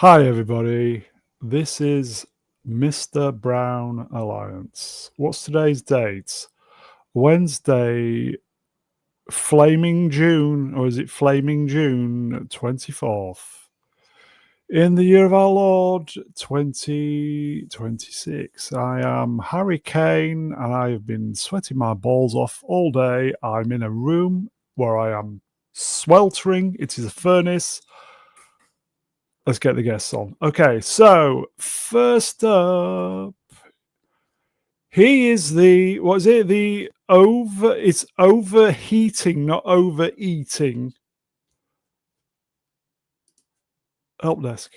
Hi, everybody. This is Mr. Brown Alliance. What's today's date? Wednesday, Flaming June, or is it Flaming June 24th? In the year of our Lord 2026. I am Harry Kane, and I have been sweating my balls off all day. I'm in a room where I am sweltering. It is a furnace. Let's get the guests on. Okay, so first up, he is it's overheating, not overeating. Help desk.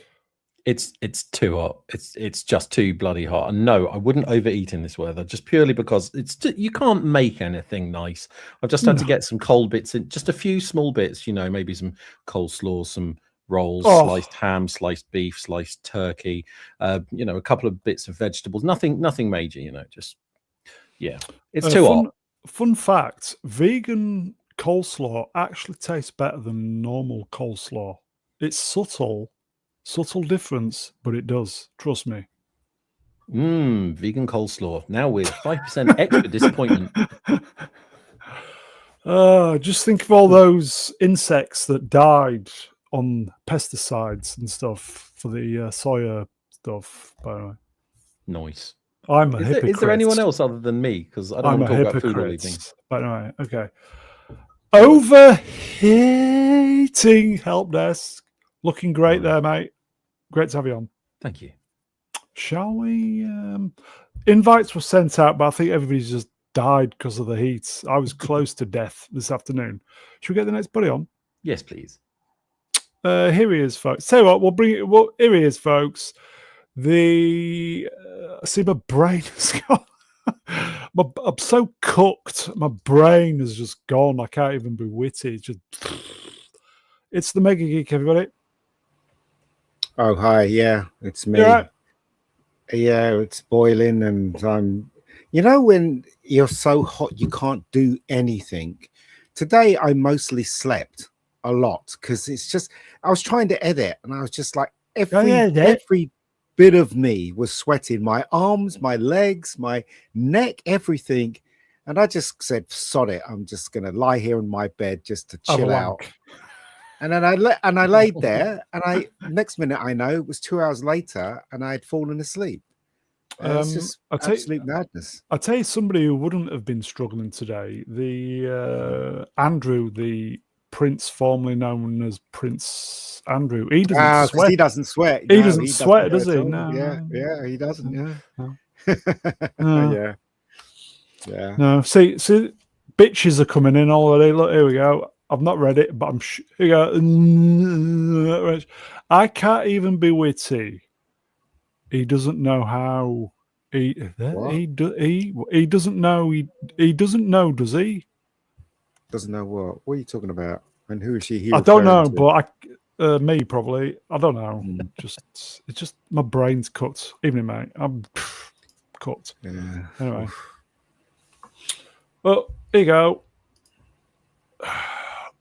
It's too hot. It's just too bloody hot. And no, I wouldn't overeat in this weather, just purely because you can't make anything nice. I've just had to get some cold bits in, just a few small bits, maybe some coleslaw, some rolls, sliced ham, sliced beef, sliced turkey, a couple of bits of vegetables, nothing major, it's too hot. Fun fact, vegan coleslaw actually tastes better than normal coleslaw. It's subtle difference, but it does, trust me. Vegan coleslaw, now with 5% extra disappointment. Just think of all those insects that died on pesticides and stuff for the soya stuff, by the way. Nice. I'm a hypocrite. Is there anyone else other than me? Because I don't want to talk about food or anything. By the way, okay. Overheating help desk. Looking great there, mate. Great to have you on. Thank you. Shall we? Invites were sent out, but I think everybody's just died because of the heat. I was close to death this afternoon. Should we get the next buddy on? Yes, please. Here he is, folks. Tell you what, we'll bring it. Well, here he is, folks. See, my brain has gone. I'm so cooked. My brain has just gone. I can't even be witty. It's the Mega Geek, everybody. Oh, hi. Yeah, it's me. Right? Yeah, it's boiling, and I'm. When you're so hot, you can't do anything. Today, I mostly slept a lot because it's just. I was trying to edit, and I was just like every bit of me was sweating. My arms, my legs, my neck, everything, and I just said, "Sod it! I'm just gonna lie here in my bed just to chill out." And then I laid there, and next minute I know it was 2 hours later, and I had fallen asleep. It's just absolute madness. I'll tell you somebody who wouldn't have been struggling today. The Andrew, the Prince formerly known as Prince Andrew. He doesn't sweat. He doesn't sweat. He doesn't sweat, does he? No. Yeah, he doesn't. Yeah. No. Yeah. No. See, bitches are coming in already. Look, here we go. I've not read it, but I'm here you go. I can't even be witty. He doesn't know how. He doesn't know. He doesn't know, does he? Doesn't know what? What are you talking about? And who is she? I don't know, but me probably. I don't know. It's just my brain's cooked. Evening, mate. I'm cooked. Yeah. Anyway. Well, here you go.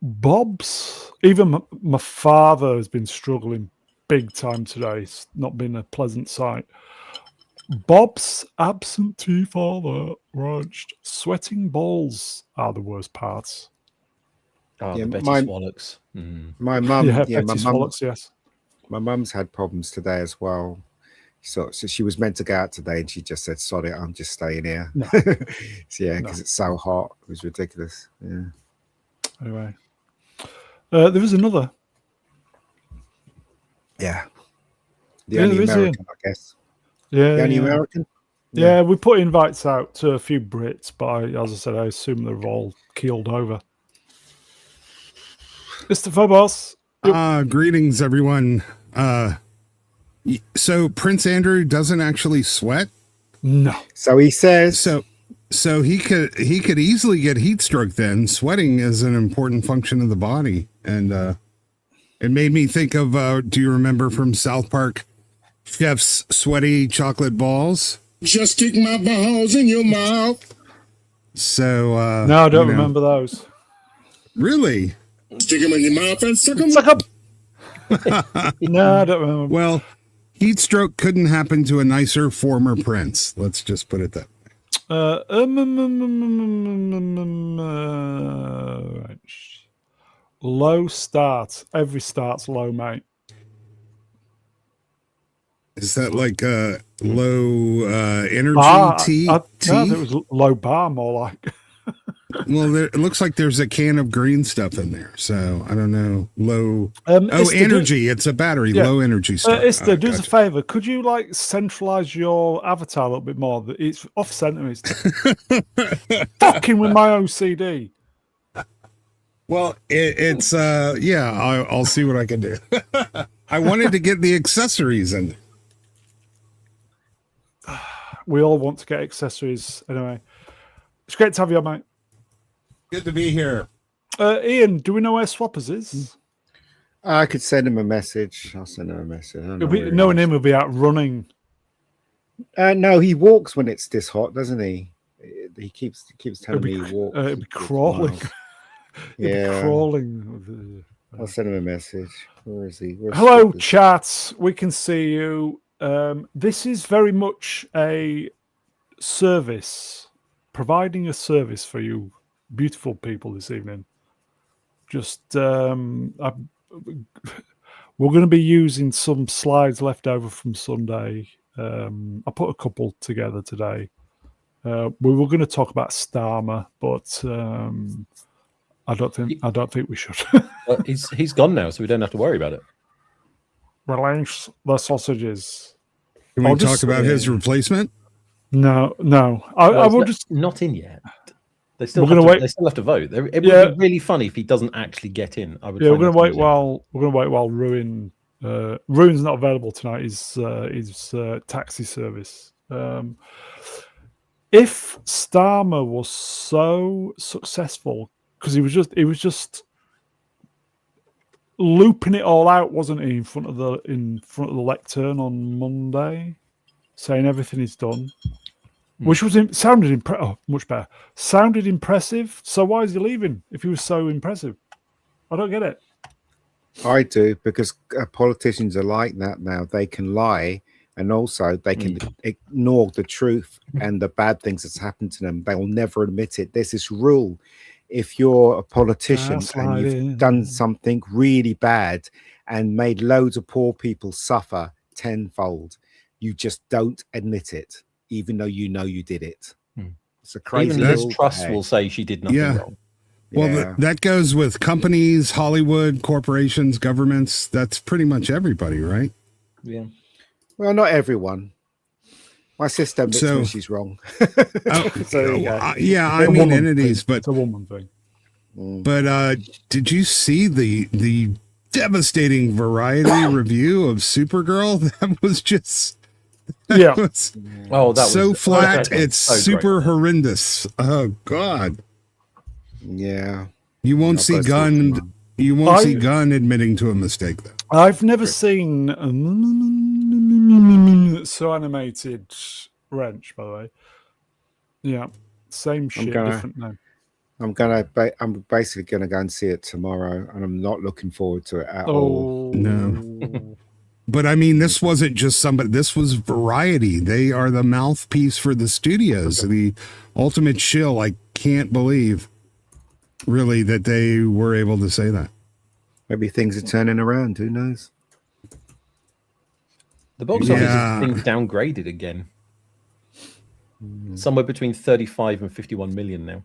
Bob's. Even my father has been struggling big time today. It's not been a pleasant sight. Bob's absentee father raged. Sweating balls are the worst parts. Oh, yeah, Betty Swallocks. My mum, Betty Swallocks, yes. My mum's had problems today as well. So she was meant to go out today, and she just said, "Sorry, I'm just staying here." No. Because it's so hot. It was ridiculous. Yeah. Anyway, there was another. Yeah. The only American, I guess. Yeah. The only American? Yeah, we put invites out to a few Brits, but as I said, I assume they've all keeled over. Mr. Phobos. Greetings, everyone. So Prince Andrew doesn't actually sweat? No. So he says. So he could easily get heat stroke then. Sweating is an important function of the body. And it made me think of, do you remember from South Park, Chef's sweaty chocolate balls? Just stick my balls in your mouth. So no, I don't remember those. Really? Stick them in your mouth and suck them. Suck up. No, I don't remember. Well, heat stroke couldn't happen to a nicer former prince. Let's just put it that way. Right. Low start. Every start's low, mate. Is that like a low energy Bar. tea? No, it was low bar, more like. Well, it looks like there's a can of green stuff in there. So I don't know. Low. Esther, energy. It's a battery. Yeah. Low energy stuff. Esther, do us a favor. Could you like centralize your avatar a little bit more? It's off center. It's fucking with my OCD. Well, it's I'll see what I can do. I wanted to get the accessories in there. We all want to get accessories anyway. It's great to have you on, mate. Good to be here. Ian, do we know where Swappers is? I could send him a message. I'll send him a message. I don't know where he Knowing is. him, will be out running. No, he walks when it's this hot, doesn't he? He keeps telling me he walks. It'll be crawling. miles. It'll be Yeah. crawling. I'll send him a message. Where is he? Where's Hello, Swappers? chat. We can see you. This is very much a service, providing a service for you beautiful people this evening. Just we're going to be using some slides left over from Sunday. I put a couple together today. We were going to talk about Starmer, but I don't think we should. Well, he's gone now, so we don't have to worry about it. Release the sausages. Can we I'll talk just- about his replacement? No. I Well, will it's just. not in yet. They still We're have gonna to, wait- They still have to vote. It would Yeah. be really funny if he doesn't actually get in. I would. Yeah, find we're that gonna wait amusing. while Ruin. Ruin's not available tonight. His taxi service. If Starmer was so successful, because he was just looping it all out, wasn't he, in front of the lectern on Monday, saying everything he's done, which was sounded much better. Sounded impressive. So why is he leaving if he was so impressive? I don't get it. I do, because politicians are like that now. They can lie, and also they can ignore the truth and the bad things that's happened to them. They'll never admit it. There's this rule: if you're a politician and you've done something really bad and made loads of poor people suffer tenfold, you just don't admit it, even though you know you did it. It's a crazy Even Liz rule. Truss Hey, will say she did nothing Yeah. wrong. Well, yeah. that goes with companies, Hollywood, corporations, governments. That's pretty much everybody, right? Yeah. Well, not everyone. My sister admits So- when she's wrong. Oh, So there you go. yeah, I It's a mean woman entities, thing. but It's a woman thing. But did you see the devastating Variety review of Supergirl? That was just Yeah. was Oh, that so was flat. that was It's so great. super horrendous. Oh God! Yeah. You won't Not see best Gunn. one. You won't see I- Gunn admitting to a mistake though. I've never seen so animated Wrench, by the way. Yeah. Same shit, gonna- different name. I'm basically gonna go and see it tomorrow, and I'm not looking forward to it at all. Oh No. But I mean, this wasn't just somebody. This was Variety. They are the mouthpiece for the studios. The ultimate shill. I can't believe, really, that they were able to say that. Maybe things are turning around. Who knows? The box office Yeah. has been downgraded again. Somewhere between 35 and 51 million now.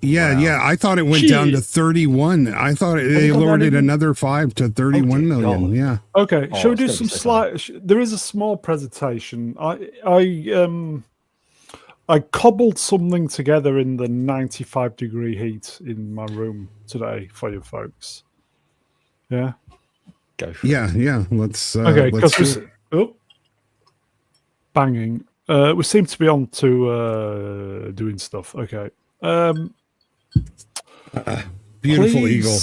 Yeah. I thought it went down to Shit. 31. I thought they gone down lowered it even? another 5 to 31 dear million. God. Yeah. Okay, Oh, shall we it's do gonna some be so slight? There is a small presentation. I cobbled something together in the 95-degree heat in my room today for you folks. Yeah. Go for it. Yeah. Let's. Okay. let's Because do it. banging. We seem to be on to doing stuff. Okay. Beautiful eagle.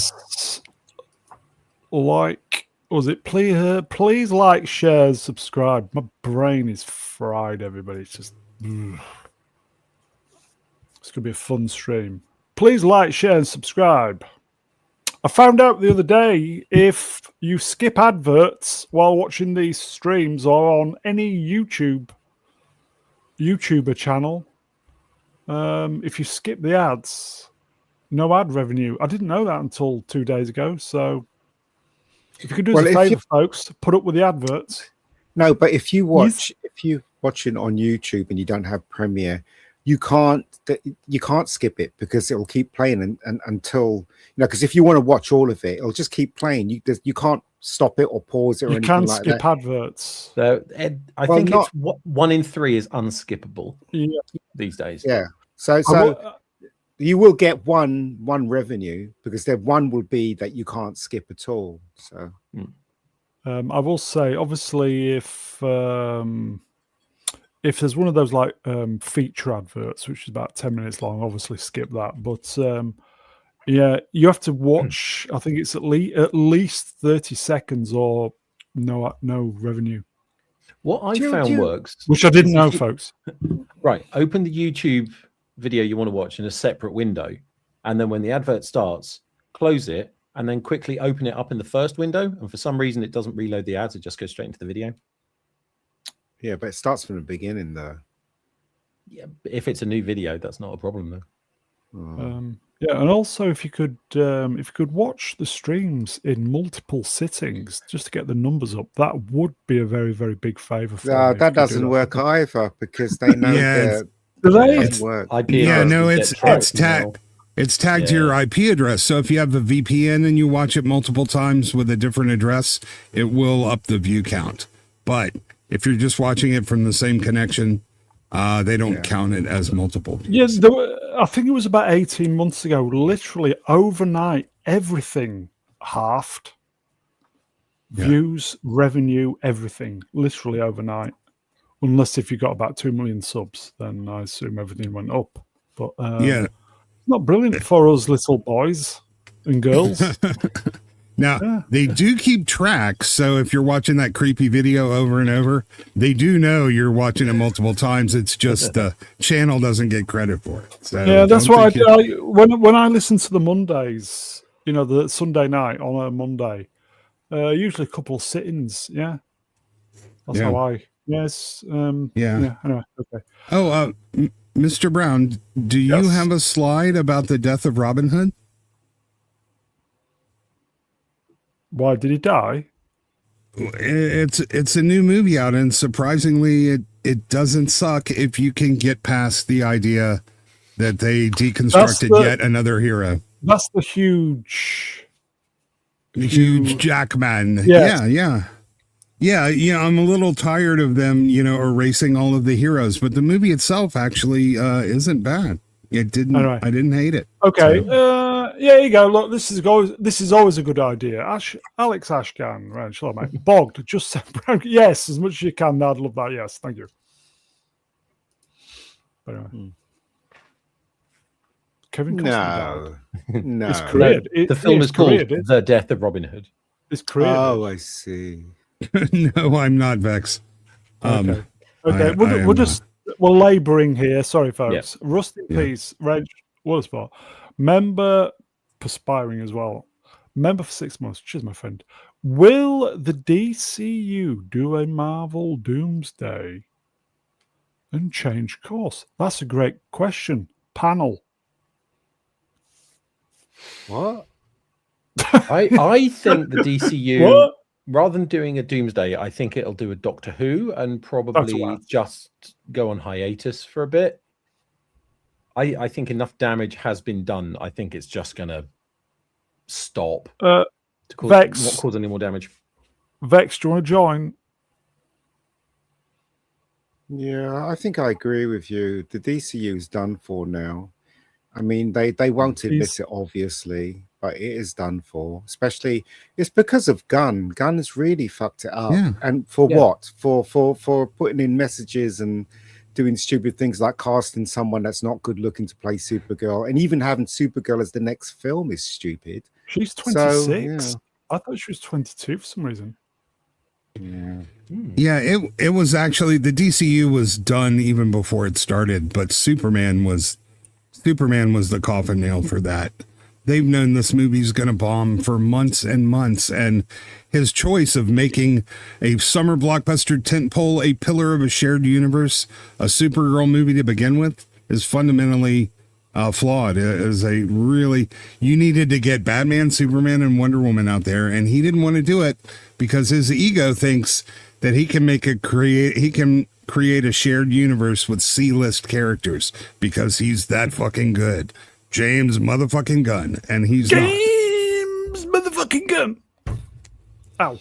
Please like, share, subscribe. My brain is fried, everybody. It's just it's gonna be a fun stream. Please like, share, and subscribe. I found out the other day if you skip adverts while watching these streams or on any YouTuber channel, if you skip the ads, no ad revenue. I didn't know that until 2 days ago. So if you could do us a favor, folks, put up with the adverts. No, but if you watching on YouTube and you don't have Premiere, you can't skip it because it will keep playing and until because if you want to watch all of it, it'll just keep playing. You can't stop it or pause it or anything like that. You can skip adverts. So I think it's 1 in 3 is unskippable these days. Yeah. So you will get one revenue because there one will be that you can't skip at all. So I will say, obviously, if there's one of those like feature adverts, which is about 10 minutes long, obviously skip that. But you have to watch. I think it's at least 30 seconds or no revenue. What I found works, which I didn't know, folks. Right, open the YouTube video you want to watch in a separate window, and then when the advert starts, close it, and then quickly open it up in the first window. And for some reason, it doesn't reload the ads; it just goes straight into the video. Yeah, but it starts from the beginning, though. Yeah, if it's a new video, that's not a problem, though. Yeah, and also if you could watch the streams in multiple sittings just to get the numbers up, that would be a very, very big favor. That doesn't work either because they know that it work. It's tagged to your IP address. So if you have a VPN and you watch it multiple times with a different address, it will up the view count. But if you're just watching it from the same connection, they don't count it as multiple. Yes, I think it was about 18 months ago. Literally overnight, everything halved. Views, revenue, everything. Literally overnight. Unless if you got about 2 million subs, then I assume everything went up. But not brilliant for us little boys and girls. Now, they do keep track, so if you're watching that creepy video over and over, they do know you're watching it multiple times. It's just the channel doesn't get credit for it. So that's why when I listen to the Mondays, the Sunday night on a Monday, usually a couple of sit-ins, That's how I... Yes. Anyway, okay. Oh, Mr. Brown, do you have a slide about the death of Robin Hood? Why did he die? It's a new movie out, and surprisingly, it doesn't suck if you can get past the idea that they deconstructed yet another hero. That's the huge Jackman. Yes. Yeah, I'm a little tired of them, erasing all of the heroes, but the movie itself actually isn't bad. It didn't. Anyway. I didn't hate it. Okay. So. Here you go. Look, this is always a good idea. Alex Ashcan, right? Sure, mate. Bogged. Just yes, as much as you can. I'd love that. Yes, thank you. But anyway. Kevin Costner died. No. His career. The film is called The Death of Robin Hood. His career. Oh, I see. No, I'm not, Vex. Okay. We're labouring here. Sorry, folks. Yeah. Rust in peace. Reg Watersport. Member perspiring as well. Member for 6 months. Cheers, my friend. Will the DCU do a Marvel Doomsday and change course? That's a great question. Panel. What? I think the DCU, rather than doing a Doomsday, I think it'll do a Doctor Who and probably just go on hiatus for a bit. I think enough damage has been done. I think it's just going to stop. Not cause any more damage. Vex, do you want to join? Yeah, I think I agree with you. The DCU is done for now. I mean, they won't admit it, obviously, but it is done for. Especially, it's because of Gunn. Gunn has really fucked it up. Yeah. And for what? For putting in messages and doing stupid things like casting someone that's not good looking to play Supergirl, and even having Supergirl as the next film is stupid. She's 26. So, yeah. I thought she was 22 for some reason. Yeah, it was actually, the DCU was done even before it started, but Superman was the coffin nail for that. they've known this movie's going to bomb for months and months. And his choice of making a summer blockbuster tentpole a pillar of a shared universe, a Supergirl movie to begin with, is fundamentally flawed. It is a really, you needed to get Batman, Superman, and Wonder Woman out there, and he didn't want to do it because his ego thinks that he can create a shared universe with C-list characters because he's that fucking good. James motherfucking Gunn, and he's James motherfucking Gunn. Ow.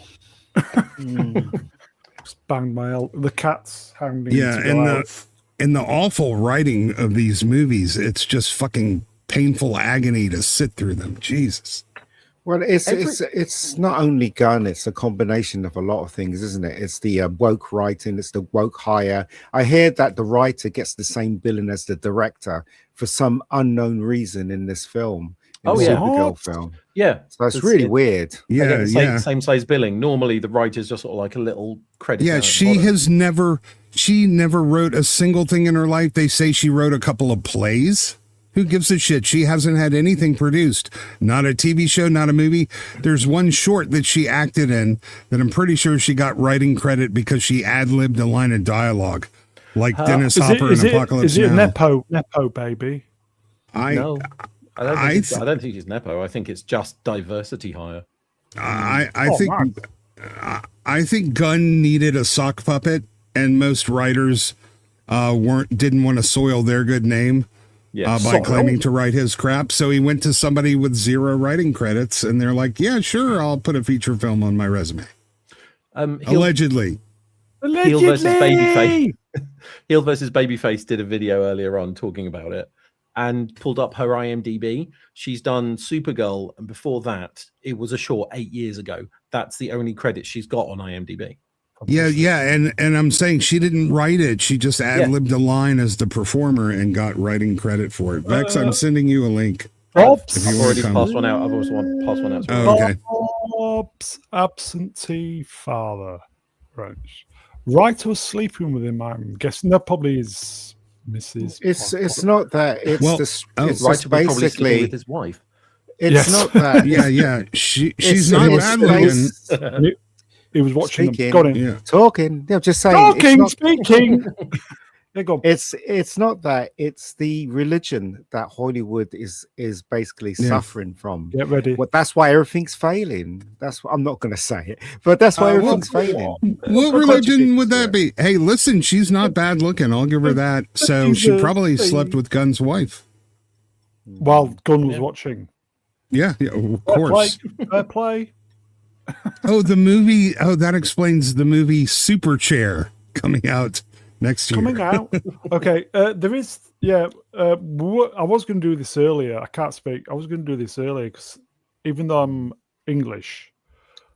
Just banged the cat's hounding. Yeah, to go out. and the awful writing of these movies, it's just fucking painful agony to sit through them. Jesus. Well, it's not only Gunn, it's a combination of a lot of things, isn't it? It's the woke writing, it's the woke hire. I hear that the writer gets the same billing as the director for some unknown reason in this film. In the Supergirl film. Yeah. So it's really weird. Yeah, same size billing. Normally the writer's just sort of like a little credit. Yeah, she never wrote a single thing in her life. They say she wrote a couple of plays. Who gives a shit? She hasn't had anything produced. Not a TV show, not a movie. There's one short that she acted in that I'm pretty sure she got writing credit because she ad-libbed a line of dialogue. Like Dennis Hopper in Apocalypse Now. Is it Nepo baby? No. I don't think it's Nepo. I think it's just diversity hire. I think Gunn needed a sock puppet, and most writers didn't want to soil their good name by claiming to write his crap. So he went to somebody with 0 writing credits, and they're like, "Yeah, sure, I'll put a feature film on my resume." Allegedly. Heel versus Babyface. Heel versus Babyface did a video earlier on talking about it and pulled up her IMDb. She's done Supergirl, and before that, it was a short 8 years ago. That's the only credit she's got on IMDb. Yeah, and I'm saying she didn't write it. She just ad-libbed a line as the performer and got writing credit for it. Vex, I'm sending you a link. Bob's. I've already passed one out. I've also passed one out. Oh, okay. Bob's absentee father. Right. Writer was sleeping with him, I'm guessing. That probably is Mrs. It's not that. It's Writer basically probably sleeping with his wife. It's not that. Yeah. She's not bad looking. He was watching speaking, them. Got him. Yeah. Talking. They're just saying. Speaking. Yeah, go on. It's not that. It's the religion that Hollywood is basically suffering from. Get ready. That's why everything's failing. That's what I'm not going to say it, but that's why everything's failing. What religion would that be? Hey, listen, she's not bad looking. I'll give her that. So she probably slept with Gunn's wife while Gunn was watching. Yeah, of course. Fair play. The movie. Oh, that explains the movie Super Chair coming out next year. Coming out. Okay. There is. Yeah. I was going to do this earlier. I can't speak. I was going to do this earlier because even though I'm English,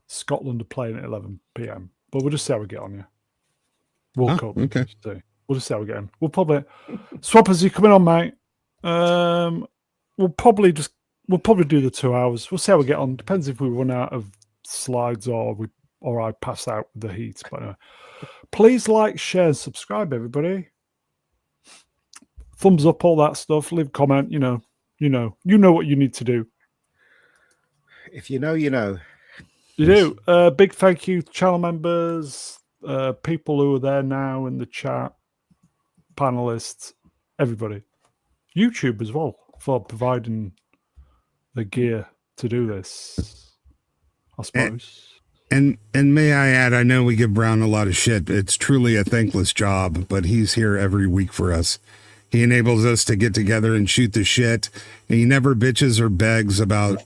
Scotland are playing at 11 p.m. But we'll just see how we get on. Yeah. World Cup. Okay. So we'll just see how we get on. We'll probably Swappers, you coming on, mate? We'll probably do the 2 hours. We'll see how we get on. Depends if we run out of slides or I pass out with the heat. But anyway, please like, share, and subscribe, everybody. Thumbs up, all that stuff. Leave a comment. You know what you need to do. If you know, you know. You do. Big thank you to channel members, people who are there now in the chat, panelists, everybody. YouTube as well for providing the gear to do this, I suppose. And may I add, I know we give Brown a lot of shit. It's truly a thankless job, but he's here every week for us. He enables us to get together and shoot the shit. And he never bitches or begs about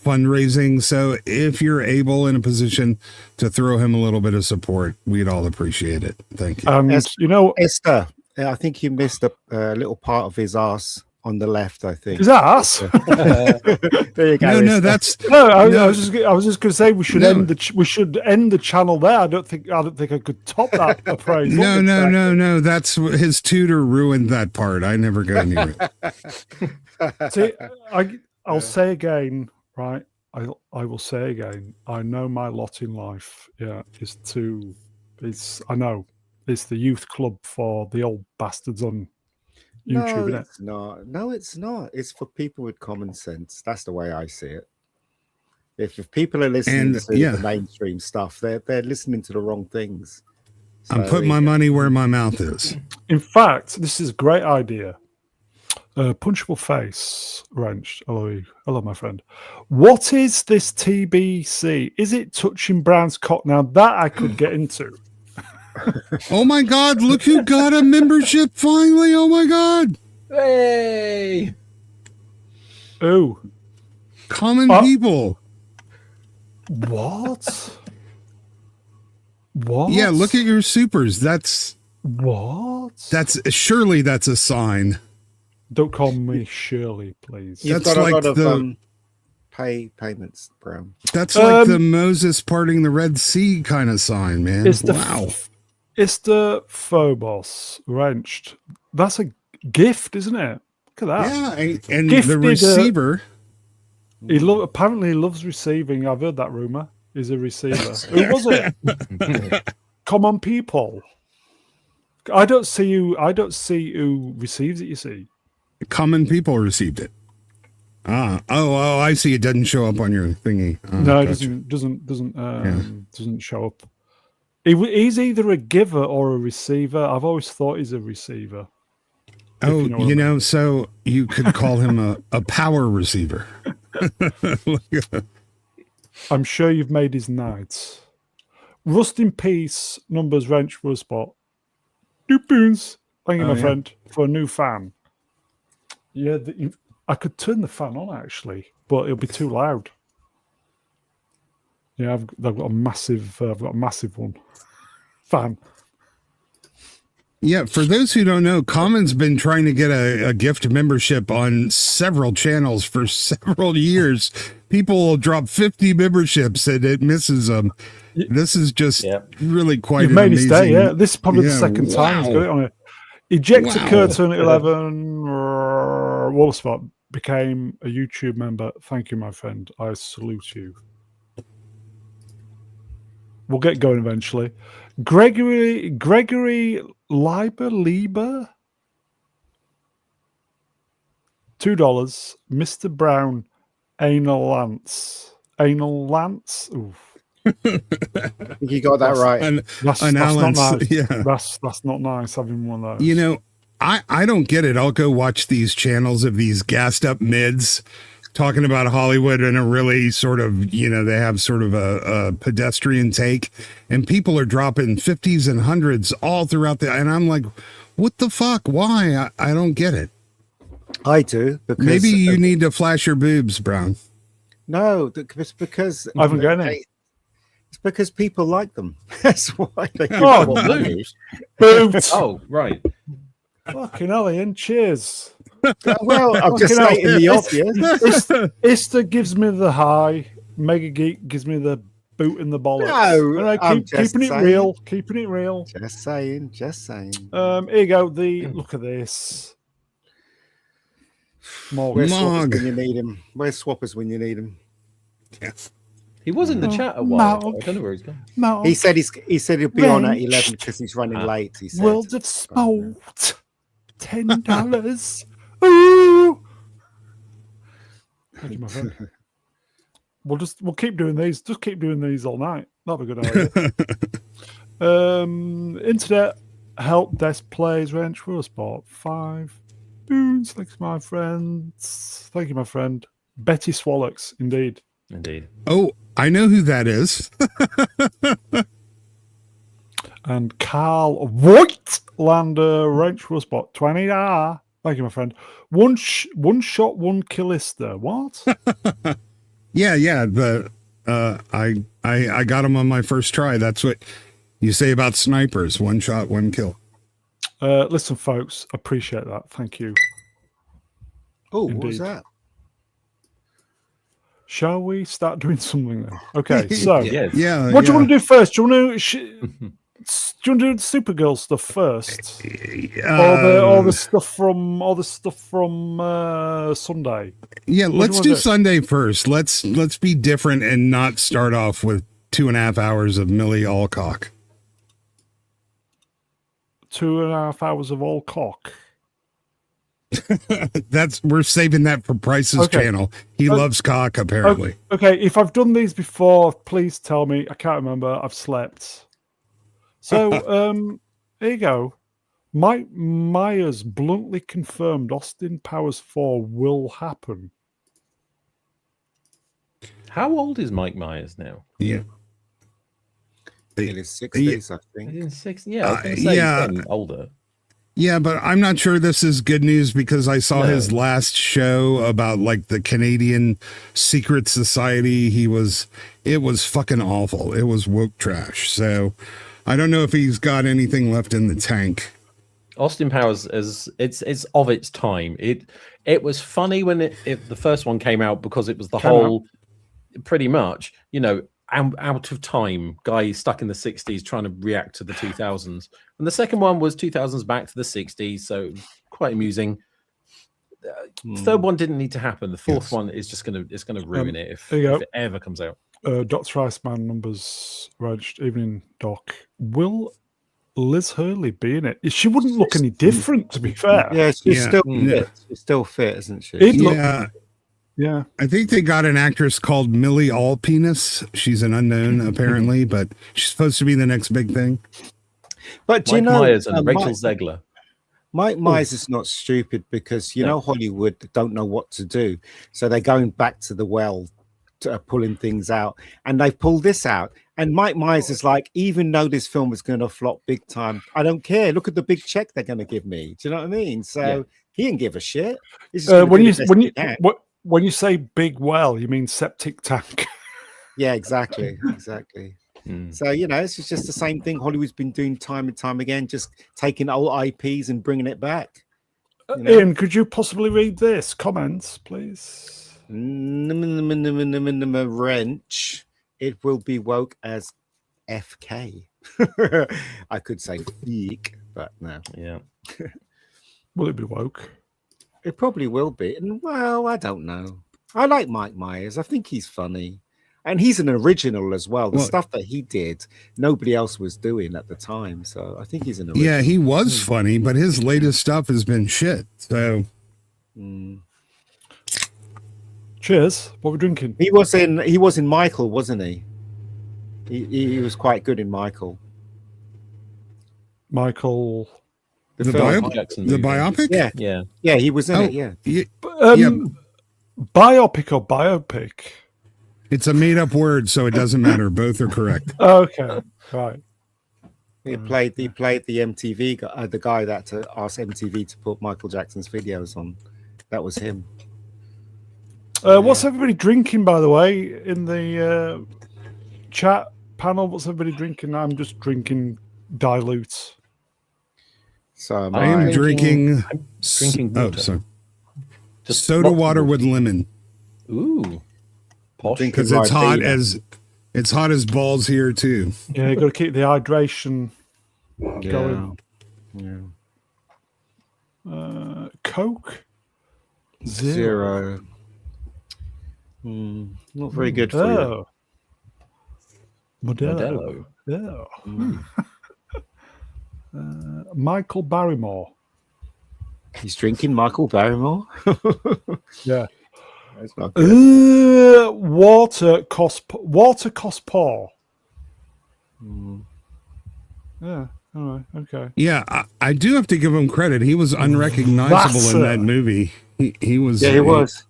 fundraising. So if you're able in a position to throw him a little bit of support, we'd all appreciate it. Thank you. Esther, I think you missed a little part of his ass on the left, I think. His ass? There you go. No, that's I was just going to say we should end the channel there. I don't think I could top that appraisal. No. That's his tutor ruined that part. I never got near it. See, I'll say again, right? I will say again. I know my lot in life. Yeah, I know it's the youth club for the old bastards on YouTube, No, innit? it's not. No, it's not. It's for people with common sense. That's the way I see it. If people are listening And, to yeah. the mainstream stuff, they're listening to the wrong things. I'm So, putting my money where my mouth is. In fact, this is a great idea. Punchable face wrenched. Hello, my friend. What is this TBC? Is it touching Brown's cock? Now that I could get into. Oh my God! Look who got a membership finally! Oh my God! Hey! Oh, Common people. what? What? Yeah, look at your supers. That's surely that's a sign. Don't call me Shirley, please. you've That's got a like lot of the- payments, Brown. That's like the Moses parting the Red Sea kind of sign, man. It's the Wow. It's the Phobos wrenched. That's a gift, isn't it? Look at that. Yeah, and Gifted, the receiver. He apparently he loves receiving. I've heard that rumor. He's a receiver. Who was it? Common people. I don't see who receives it. You see. Common people received it. Oh, I see. It doesn't show up on your thingy. No, it gotcha. doesn't show up. He's either a giver or a receiver. I've always thought he's a receiver. Oh, you know what I mean. so you could call him a power receiver. I'm sure you've made his night. Rust in peace. Numbers wrench for a spot. 2 poons. Thank you, my friend, for a new fan. Yeah, I could turn the fan on actually, but it'll be too loud. Yeah, I've got a massive one fan. Yeah, for those who don't know, Common's been trying to get a gift membership on several channels for several years. People will drop 50 memberships and it misses them. This is just really quite You've an made his amazing. day, yeah. This is probably the Yeah, second time he's got wow. it on it. Ejector Wow. Curtain at 11. Wallaspot became a YouTube member. Thank you, my friend. I salute you. We'll get going eventually. Gregory Lieber? $2. Mr. Brown, Anal Lance. Oof. I think you got that right. That's An not Allen's, nice. yeah. That's not nice having one of those. You know, I don't get it. I'll go watch these channels of these gassed up mids talking about Hollywood in a really sort of, they have sort of a pedestrian take, and people are dropping 50s and 100s all throughout and I'm like, what the fuck? Why? I don't get it. I do. Because Maybe you need to flash your boobs, Brown. No, it's because I haven't got any. It's because people like them. That's why they give Oh, them more money. Boots. Oh, right. Fucking hell, Ian. Cheers. Well, I'm just Fucking stating the obvious. Ista gives me the high. Mega Geek gives me the boot in the bollocks. No, And I'm just keeping it saying. real. Keeping it real. Just saying. Here you go. Look at this. More. Where's Mog. Swappers when you need him? Where's Swappers when you need him? Yes. He was in the chat a while ago. Mog. I don't know where he's gone. No. He said he'll be on at Wrenched. 11 because he's running late. He said. World of Sport. $10. Ooh. Thank you, my friend. We'll keep doing these. Just keep doing these all night. That'd be a good idea. Internet help desk plays wrench for a spot. 5 boons. Thanks, my friends. Thank you, my friend. Betty Swallocks, indeed. Indeed. Oh, I know who that is. And Carl Voigtlander wrench for a spot. $20. Thank you, my friend. One shot, one killister. What? Yeah. I got him on my first try. That's what you say about snipers. 1 shot, 1 kill. Listen, folks, appreciate that. Thank you. Oh, what was Indeed. that? Shall we start doing something then? Okay, so Yes. Yeah. what do you want to do first? Do you want to do the Supergirl stuff first, or the stuff from Sunday? Yeah, What do let's you do wanna do? Sunday first. Let's be different and not start off with 2.5 hours of Millie Alcock. 2.5 hours of all cock. We're saving that for Price's Okay. channel. He loves cock, apparently. Okay, if I've done these before, please tell me. I can't remember. I've slept. So, here you go. Mike Myers bluntly confirmed Austin Powers 4 will happen. How old is Mike Myers now? Yeah. In his 60s, I think. He's in 60. Yeah, I was going to say yeah. he's getting older. Yeah, but I'm not sure this is good news because I saw his last show about like the Canadian secret society. It was fucking awful. It was woke trash. So I don't know if he's got anything left in the tank. Austin Powers it's of its time. It was funny when the first one came out because it was the whole pretty much, out of time guy stuck in the 60s trying to react to the 2000s. And the second one was 2000s back to the 60s, so quite amusing. Third one didn't need to happen. The fourth one is just gonna ruin it if it ever comes out. Dr. Iceman numbers raged. Evening, Doc. Will Liz Hurley be in it? She wouldn't look any different, to be fair. Yeah, she's still fit. She's still fit, isn't she? Yeah. I think they got an actress called Millie Allpenis. She's an unknown, apparently, but she's supposed to be the next big thing. But do Mike you know, Myers and Rachel Zegler. Mike Myers is not stupid because Hollywood don't know what to do, so they're going back to the well, to, pulling things out, and they've pulled this out. And Mike Myers is like, even though this film is going to flop big time, I don't care. Look at the big check they're going to give me. Do you know what I mean? So he didn't give a shit. He's just when you say big well, you mean septic tank. Yeah, exactly. So, it's just the same thing Hollywood's been doing time and time again, just taking old IPs and bringing it back. Ian, could you possibly read this? Comments, please. Wrench. It will be woke as FK. I could say geek, but no. Yeah. Will it be woke? It probably will be. And well, I don't know. I like Mike Myers. I think he's funny. And he's an original as well. The stuff that he did, nobody else was doing at the time. So I think he's an original. Yeah, he was funny, but his latest stuff has been shit. So Cheers. What are we drinking? He was in Michael, wasn't he? He was quite good in Michael. Michael. The biopic? Yeah, he was in it, yeah. Biopic or biopic? It's a made-up word, so it doesn't matter. Both are correct. Okay, right. He played the MTV guy, the guy that asked MTV to put Michael Jackson's videos on. That was him. What's everybody drinking, by the way, in the chat panel? What's everybody drinking? I'm just drinking dilute. So I am drinking water. Sorry. Just soda water with lemon. Ooh, because it's hot as balls here too. Yeah, you got to keep the hydration going. Yeah. Coke Zero. Not very good for you. Modelo. Yeah. Michael Barrymore. He's drinking Michael Barrymore. Yeah. That's not good. Water cost poor. Yeah. All right. Okay. Yeah, I do have to give him credit. He was unrecognizable in that movie. He was. Yeah, he was.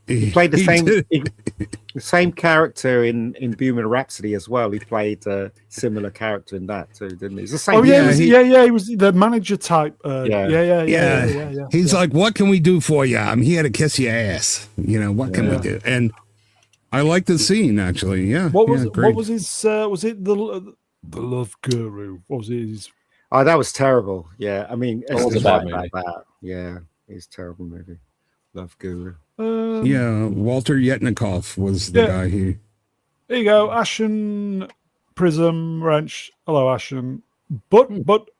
He played the same character in Bohemian Rhapsody as well. He played a similar character in that too, didn't he? It's the same. Oh yeah, he was the manager type. Yeah. He's like, "What can we do for you? I'm here to kiss your ass. What can we do?" And I like the scene actually. Yeah. What was his? Was it the Love Guru? What was his? Oh, that was terrible. Yeah, I mean, it was a bad movie. Yeah, it's a terrible movie. Love Guru. Walter Yetnikoff was the guy who. There you go, Ashen Prism Wrench. Hello, Ashen. But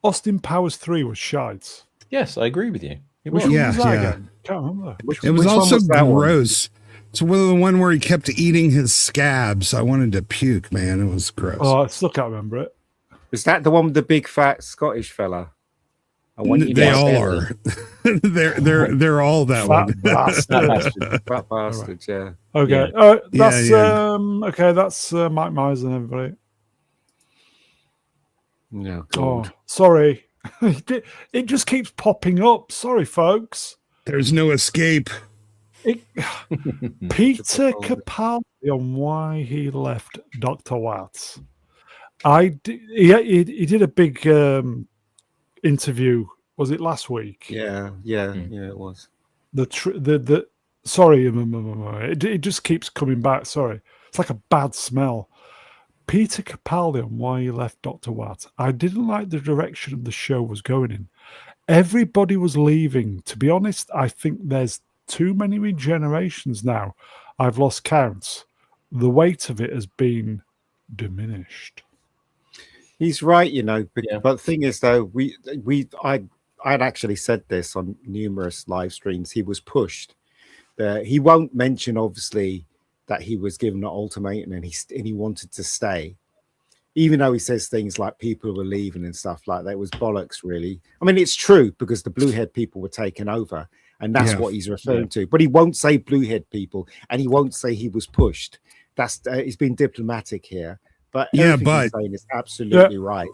Austin Powers 3 was shite. Yes, I agree with you. Which one was that again? Can't remember. It was also gross. It's the one where he kept eating his scabs. I wanted to puke, man. It was gross. Oh, I still can't remember it. Is that the one with the big fat Scottish fella? I want you They to all say are. they're all that Fat one. bastard. fat bastards. Yeah. Okay. Yeah. That's Yeah. okay. That's Mike Myers and everybody. No, Oh, God. sorry. It just keeps popping up. Sorry, folks. There's no escape. Peter Capaldi on why he left Dr. Watts. He did a big interview. Was it last week? Yeah, it was. Sorry, it just keeps coming back. Sorry, it's like a bad smell. Peter Capaldi on why he left Dr. Watts. I didn't like the direction of the show was going in. Everybody was leaving. To be honest, I think there's too many regenerations now. I've lost count. The weight of it has been diminished. He's right, you know. But, Yeah. but the thing is, though, I'd actually said this on numerous live streams. He was pushed. He won't mention, obviously, that he was given an ultimatum and he wanted to stay, even though he says things like people were leaving and stuff like that. It was bollocks, really. I mean, it's true because the blue-head people were taken over, and that's what he's referring to. But he won't say blue-head people, and he won't say he was pushed. That's he's been diplomatic here. But everything he's saying is absolutely right.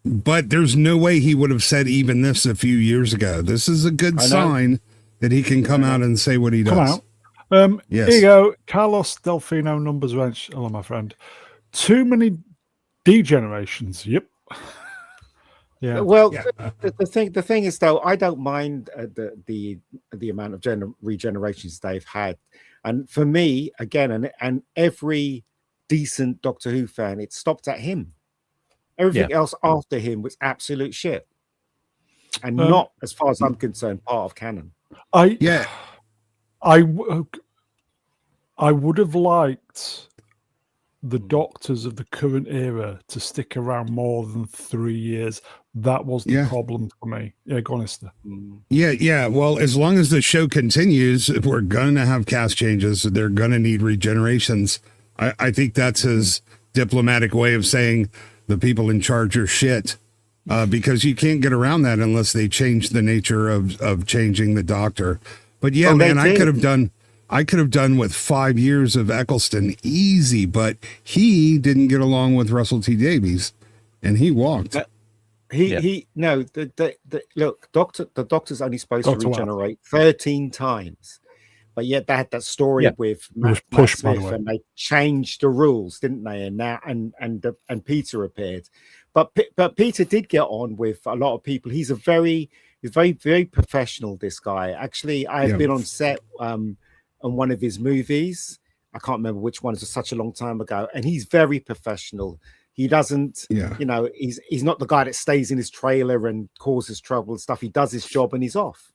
But there's no way he would have said even this a few years ago. This is a good sign that he can come out and say what he does. Here you go. Carlos Delfino, Numbers Wrench. Hello, my friend. Too many degenerations. Yep. Yeah. Well, the thing is, though, I don't mind the amount of regenerations they've had, and for me, again, and every decent Doctor Who fan, it stopped at him. Everything else after him was absolute shit, and not, as far as I'm concerned, part of canon. I would have liked the Doctors of the current era to stick around more than 3 years. That was the problem for me. Yeah, go on, Esther. Yeah. Well, as long as the show continues, we're going to have cast changes. They're going to need regenerations. I think that's his diplomatic way of saying the people in charge are shit, because you can't get around that unless they change the nature of changing the Doctor. But yeah, man, I could have done with 5 years of Eccleston easy, but he didn't get along with Russell T Davies, and he walked. Look, the Doctor's only supposed to regenerate 13 times, but yet they had that story with Matt Smith, and they changed the rules, didn't they? And now and Peter appeared, but Peter did get on with a lot of people. He's very professional. This guy, actually, I've been on set on one of his movies. I can't remember which one. It was such a long time ago, and he's very professional. He doesn't, he's not the guy that stays in his trailer and causes trouble and stuff. He does his job and he's off.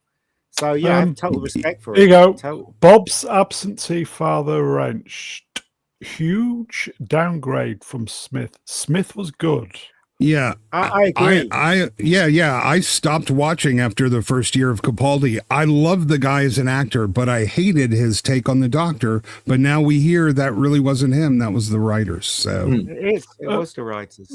So I have total respect for Here him. you go. Bob's absentee father wrenched. Huge downgrade from Smith. Smith was good. Yeah, I agree. I stopped watching after the first year of Capaldi. I loved the guy as an actor, but I hated his take on the Doctor. But now we hear that really wasn't him; that was the writers. So it was the writers.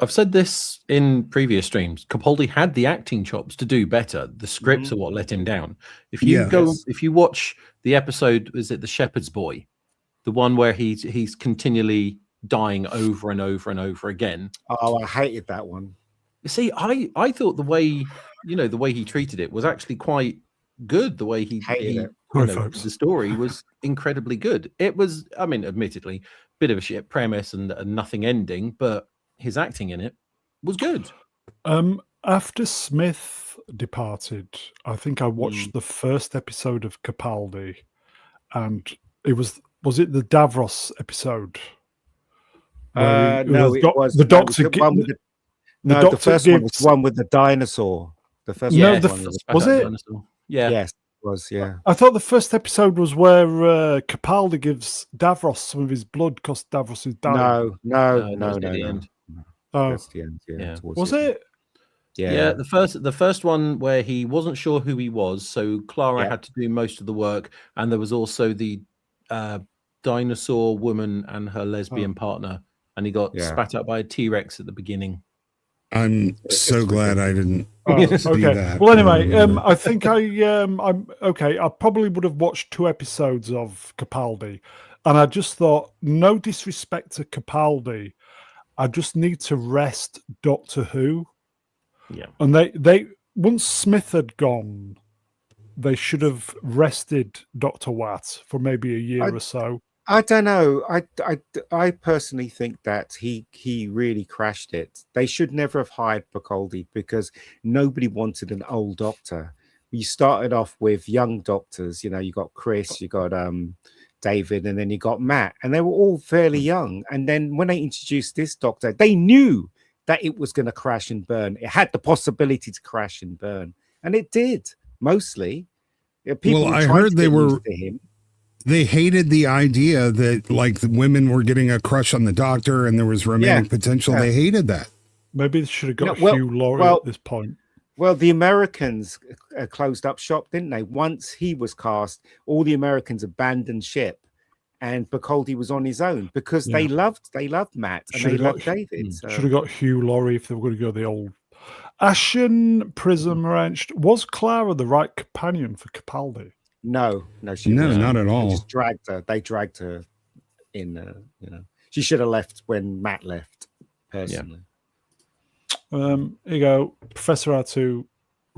I've said this in previous streams. Capaldi had the acting chops to do better. The scripts are what let him down. If you watch the episode, is it The Shepherd's Boy, the one where he's continually dying over and over and over again. Oh, I hated that one. You see, I thought the way he treated it was actually quite good. The way he the story was incredibly good. It was, I mean, admittedly, a bit of a shit premise and nothing ending, but his acting in it was good. After Smith departed, I think I watched the first episode of Capaldi, and it was it the Davros episode? The first one was one with the dinosaur. The first one was it? Dinosaur. Yeah. Yes, it was. Yeah. I thought the first episode was where Capaldi gives Davros some of his blood because Davros is dying. No. The end. That's the end. Yeah. Was it? Yeah. The first one where he wasn't sure who he was, so Clara had to do most of the work, and there was also the dinosaur woman and her lesbian partner. And he got spat out by a T-Rex at the beginning. I'm so glad I didn't Oh, see okay. that. Well, anyway, I think I'm okay. I probably would have watched 2 episodes of Capaldi, and I just thought, no disrespect to Capaldi, I just need to rest Doctor Who. Yeah. And they once Smith had gone, they should have rested Dr. Watt for maybe a year or so. I don't know. I personally think that he really crashed it. They should never have hired Bacaldi because nobody wanted an old doctor. You started off with young doctors. You know, you got Chris, you got David, and then you got Matt, and they were all fairly young. And then when they introduced this doctor, they knew that it was going to crash and burn. It had the possibility to crash and burn, and it did mostly. People Well, were I trying heard to they get were. used to him. They hated the idea that like the women were getting a crush on the doctor and there was romantic potential. Yeah. They hated that. Maybe they should have got No, Hugh Laurie at this point. Well, the Americans closed up shop, didn't they? Once he was cast, all the Americans abandoned ship, and Bacaldi was on his own because they loved Matt and they loved David. So. Should have got Hugh Laurie if they were going to go the old Ashen Prism Wrenched. Was Clara the right companion for Capaldi? No, she No, wasn't. not at all. They just dragged her. They dragged her in. She should have left when Matt left. Personally, Here you go, Professor R2.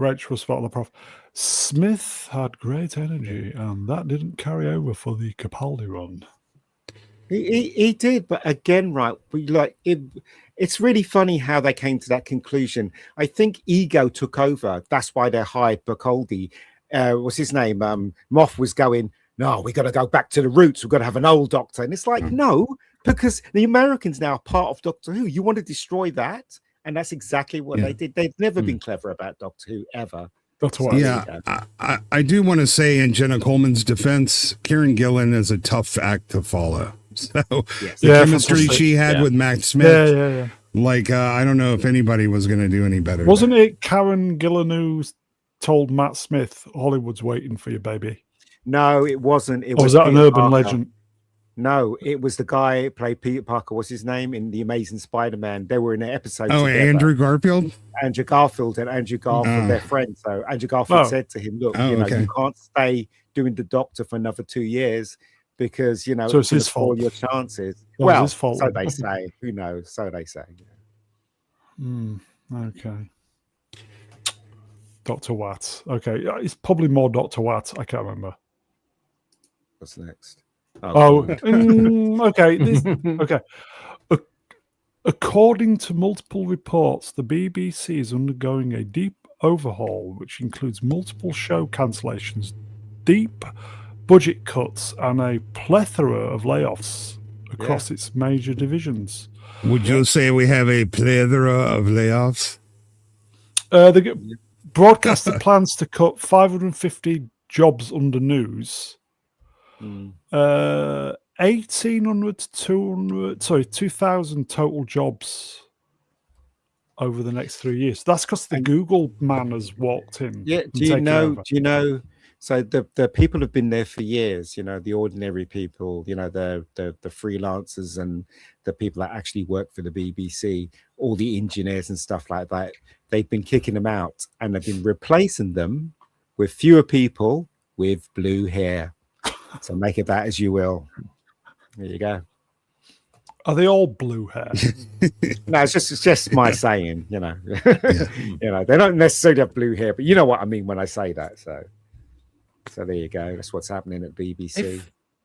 Rach was spot on the prof. Smith had great energy, and that didn't carry over for the Capaldi run. He did, but again, right? It's really funny how they came to that conclusion. I think ego took over. That's why they hired Bacaldi. What's his name? Moff was going, no, we got to go back to the roots. We've got to have an old doctor. And it's like, no, because the Americans now are part of Doctor Who. You want to destroy that? And that's exactly what they did. They've never been clever about Doctor Who, ever. Doctor Who. Yeah, I do want to say in Jenna Coleman's defense, Karen Gillan is a tough act to follow. So the chemistry she had with Matt Smith, like, I don't know if anybody was going to do any better. Wasn't it Karen Gillan who told Matt Smith, Hollywood's waiting for you, baby? No, it wasn't. It was that an urban legend? No, it was the guy who played Peter Parker. What's his name in The Amazing Spider-Man? They were in an episode. Oh, together. Andrew Garfield? Andrew Garfield and Andrew Garfield, they're friends. So Andrew Garfield said to him, look, you can't stay doing the Doctor for another 2 years because, so it's his fault. Your chances. Well, his fault. So they say. Who knows? So they say. Okay. Dr. Watt. Okay. It's probably more Dr. Watt. I can't remember. What's next? Okay. Okay. According to multiple reports, the BBC is undergoing a deep overhaul, which includes multiple show cancellations, deep budget cuts, and a plethora of layoffs across its major divisions. Would you say we have a plethora of layoffs? The broadcaster plans to cut 550 jobs under news. 1,800 to 2,000 total jobs over the next 3 years. That's because the Google man has walked in. Yeah, do you know? So the people have been there for years. You know, the ordinary people. You know, the freelancers and the people that actually work for the BBC. All the engineers and stuff like that. They've been kicking them out, and they've been replacing them with fewer people with blue hair. So make it that as you will. There you go. Are they all blue hair? No, it's just my saying. You know, you know, they don't necessarily have blue hair, but you know what I mean when I say that. So there you go. That's what's happening at BBC.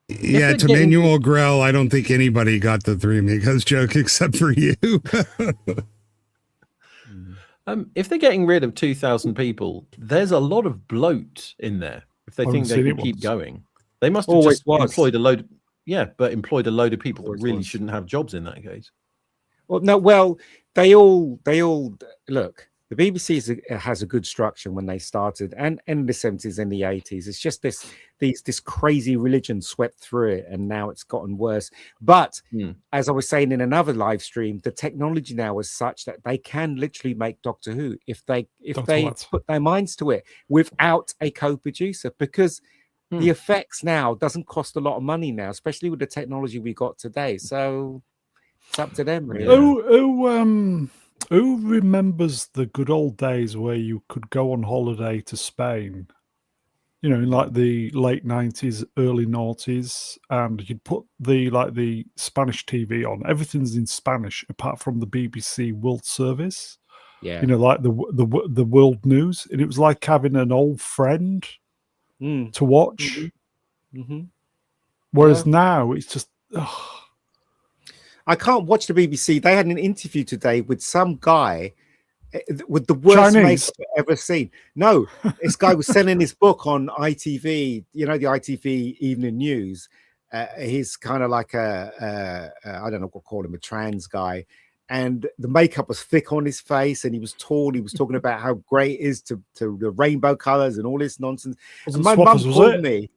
To Manuel Grell, I don't think anybody got the Three Amigos joke except for you. If they're getting rid of 2,000 people, there's a lot of bloat in there. If they think they can keep going, they must have just employed a load. Employed a load of people that really shouldn't have jobs in that case. Well, no, they all look. The BBC has a good structure when they started, and in the 70s and the 80s. It's just this crazy religion swept through it, and now it's gotten worse. But as I was saying in another live stream, the technology now is such that they can literally make Doctor Who if they put their minds to it without a co-producer, because the effects now doesn't cost a lot of money now, especially with the technology we got today. So it's up to them, really. Who remembers the good old days where you could go on holiday to Spain? You know, in like the late 90s, early noughties, and you'd put the Spanish TV on. Everything's in Spanish apart from the BBC World Service. Yeah. You know, like the world news, and it was like having an old friend to watch. Mm-hmm. Whereas now it's just. Ugh. I can't watch the BBC. They had an interview today with some guy with the worst Chinese. makeup I've ever seen. No, this guy was selling his book on ITV, you know, the ITV Evening News. He's kind of like I don't know what to call him, a trans guy. And the makeup was thick on his face, and he was tall. He was talking about how great it is to the rainbow colors and all this nonsense. And my mum called me.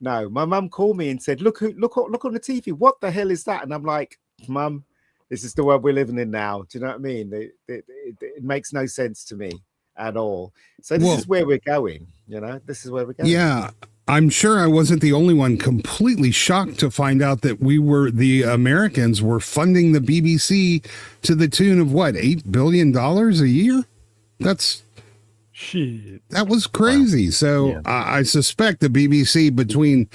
No, my mum called me and said, look on the TV. What the hell is that? And I'm like, Mum, this is the world we're living in now. Do you know what I mean? It makes no sense to me at all. So this is where we're going. You know, this is where we're going. Yeah, I'm sure I wasn't the only one completely shocked to find out that the Americans were funding the BBC to the tune of what, $8 billion a year? That was crazy. Wow. So I suspect the BBC, between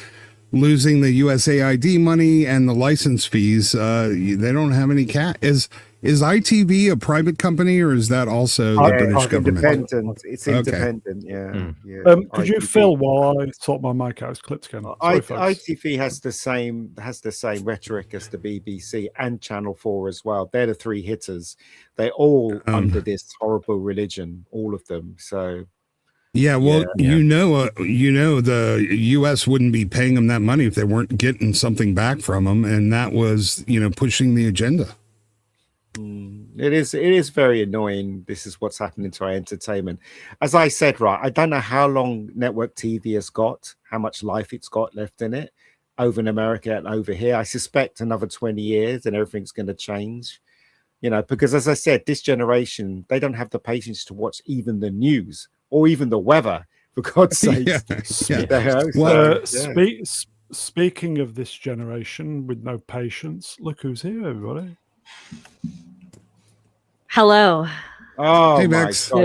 losing the USAID money and the license fees, they don't have any cash. Is ITV a private company, or is that also the British government? Independent. It's independent. Yeah. Could you fill while I sort my mic out? Clips again. ITV has the same rhetoric as the BBC and Channel 4 as well. They're the three hitters. They're all under this horrible religion, all of them. So. Yeah, well, you know, the U.S. wouldn't be paying them that money if they weren't getting something back from them, and that was, pushing the agenda. It is very annoying. This is what's happening to our entertainment. As I said, right, I don't know how long network TV has got, how much life it's got left in it over in America and over here. I suspect another 20 years and everything's going to change, because as I said, this generation, they don't have the patience to watch even the news or even the weather, for God's sake. Speaking of this generation with no patience, look who's here, everybody. Hello. Oh, hey, my Bex. God.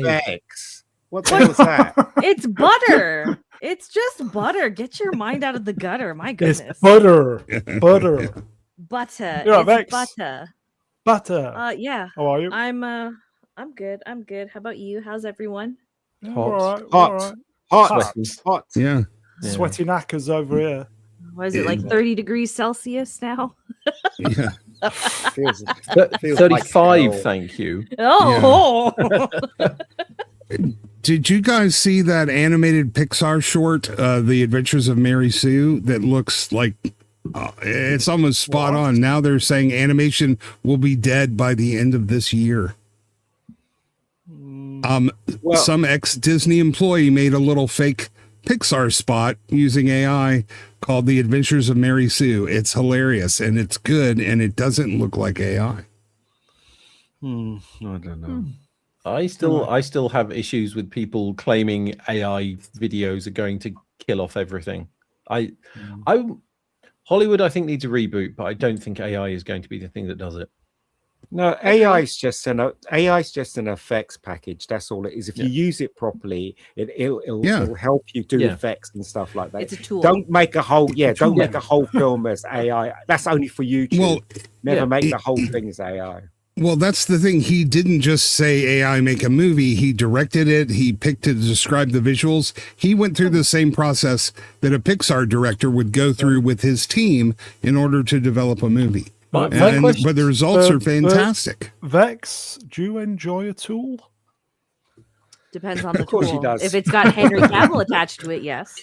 Bex. What the hell is that? It's butter. It's just butter. Get your mind out of the gutter. My goodness. It's butter. Butter. Butter. You're right, It's butter. Butter. Yeah. How are you? I'm good. How about you? How's everyone? Hot. Hot. Yeah. Sweaty knackers over here. What is it, like 30 degrees Celsius now? Yeah. feels 35, like thank you. Oh. Yeah. Did you guys see that animated Pixar short, The Adventures of Mary Sue, that looks like it's almost spot on? Now they're saying animation will be dead by the end of this year. Some ex-Disney employee made a little fake Pixar spot using AI called The Adventures of Mary Sue. It's hilarious and it's good, and it doesn't look like AI. I don't know. I still have issues with people claiming AI videos are going to kill off everything. Hollywood, I think, needs a reboot, but I don't think AI is going to be the thing that does it. No, AI is just an effects package. That's all it is. If you use it properly, it'll help you do effects and stuff like that. It's a tool. Don't make a whole make a whole film as AI. That's only for YouTube. Well, never make the whole thing as AI. Well, that's the thing. He didn't just say AI make a movie. He directed it. He picked to describe the visuals. He went through the same process that a Pixar director would go through with his team in order to develop a movie. But the results are fantastic. Vex, do you enjoy a tool? Depends on the Of course tool. she does. If it's got Henry Cavill attached to it, yes.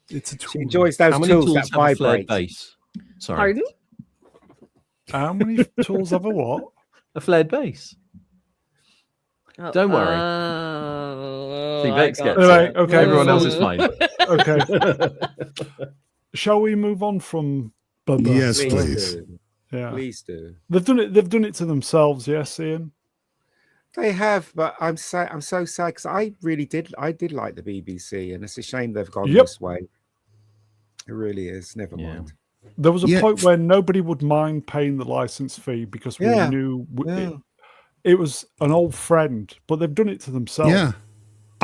It's a tool. She enjoys those How many tools tools that have a flared vibrate. base? Sorry. Pardon? How many tools have a what? A flared base. Don't worry. See, Vex gets it. Okay, Everyone else is fine. Okay. Shall we move on from Bubba? Yes, Please please. do. Yeah. Please do. They've done it to themselves, yes, Ian. They have, but I'm so sad because I did like the BBC, and it's a shame they've gone this way. It really is. Never mind. There was a Yeah. point where nobody would mind paying the license fee because we Yeah. knew Yeah. it was an old friend, but they've done it to themselves. Yeah.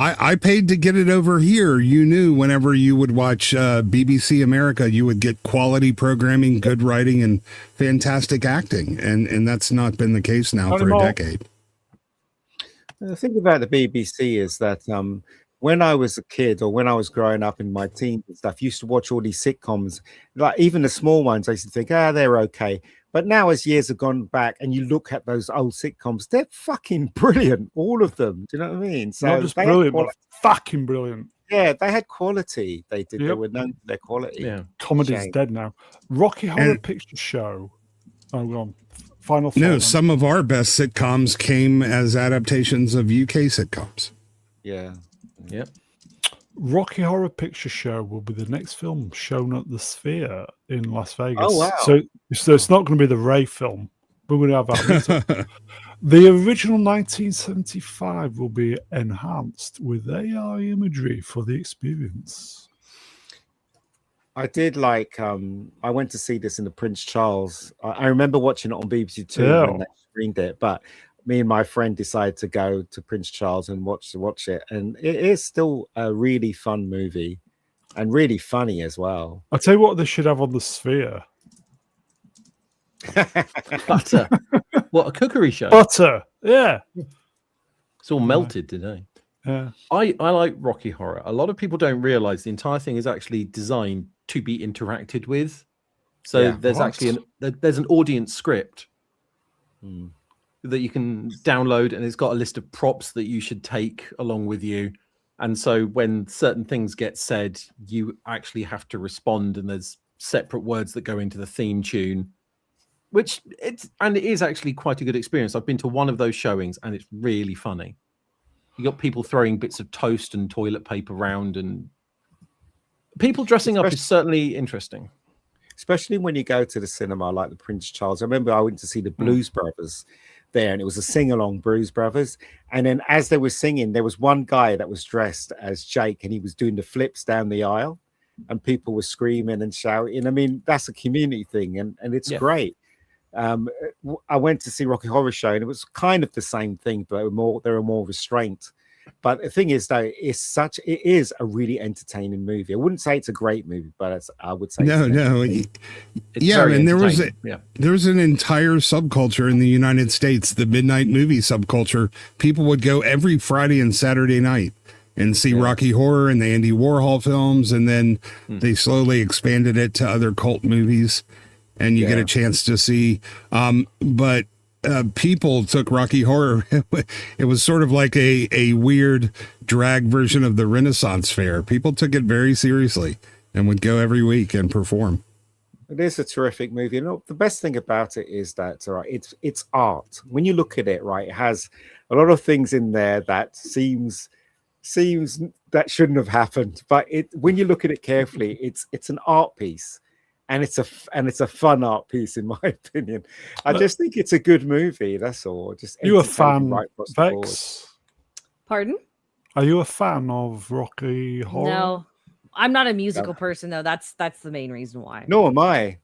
I paid to get it over here. You knew whenever you would watch BBC America, you would get quality programming, good writing, and fantastic acting. And that's not been the case now Not for a anymore. decade. The thing about the BBC is that when I was a kid or when I was growing up in my teens and stuff, used to watch all these sitcoms, like even the small ones. I used to think, they're okay. But now, as years have gone back, and you look at those old sitcoms, they're fucking brilliant, all of them. Do you know what I mean? Not just they had brilliant, but quality. fucking brilliant. Yeah, they had quality. They did. They Yep. were known for their quality. Yeah. Comedy's Shame. dead now. Rocky Horror And- Picture Show. Oh, go on. Final thought. No, then. some of our best sitcoms came as adaptations of UK sitcoms. Yeah. Yep. Rocky Horror Picture Show will be the next film shown at the Sphere in Las Vegas. Oh, wow. So it's not going to be the Ray film. We're going to have that. The original 1975 will be enhanced with AI imagery for the experience. I did like. I went to see this in the Prince Charles. I remember watching it on BBC Two Yeah. when they screened it, but me and my friend decided to go to Prince Charles and watch it, and it is still a really fun movie and really funny as well. I'll tell you what they should have on the Sphere. Butter. What, a cookery show? Butter. Yeah. It's all melted today. Yeah. I like Rocky Horror. A lot of people don't realize the entire thing is actually designed to be interacted with. So Yeah. there's What? actually there's an audience script Hmm. that you can download, and it's got a list of props that you should take along with you. And so when certain things get said, you actually have to respond, and there's separate words that go into the theme tune, which it is actually quite a good experience. I've been to one of those showings, and it's really funny. You got people throwing bits of toast and toilet paper around, and people dressing up is certainly interesting. Especially when you go to the cinema like the Prince Charles. I remember I went to see the Blues Brothers there, and it was a sing-along Blues Brothers. And then as they were singing, there was one guy that was dressed as Jake, and he was doing the flips down the aisle, and people were screaming and shouting. I mean, that's a community thing, and it's great. I went to see Rocky Horror Show, and it was kind of the same thing, but they were more restrained. But the thing is, though, it is a really entertaining movie. I wouldn't say it's a great movie, but I would say No. It's Yeah, very and there was entertaining. there was an entire subculture in the United States, the midnight movie subculture. People would go every Friday and Saturday night and see Rocky Horror and the Andy Warhol films, and then they slowly expanded it to other cult movies, and you get a chance to see. But people took Rocky Horror. It was sort of like a weird drag version of the Renaissance Fair. People took it very seriously and would go every week and perform. It is a terrific movie. You know, the best thing about it is that it's art. When you look at it, right, it has a lot of things in there that seems that shouldn't have happened. But when you look at it carefully, it's an art piece, and it's a fun art piece, in my opinion. I just think it's a good movie. That's all. Just You a entertaining fan, right across the board. Vex? Pardon? Are you a fan of Rocky Horror? No, I'm not a musical person though. That's the main reason why. Nor am I.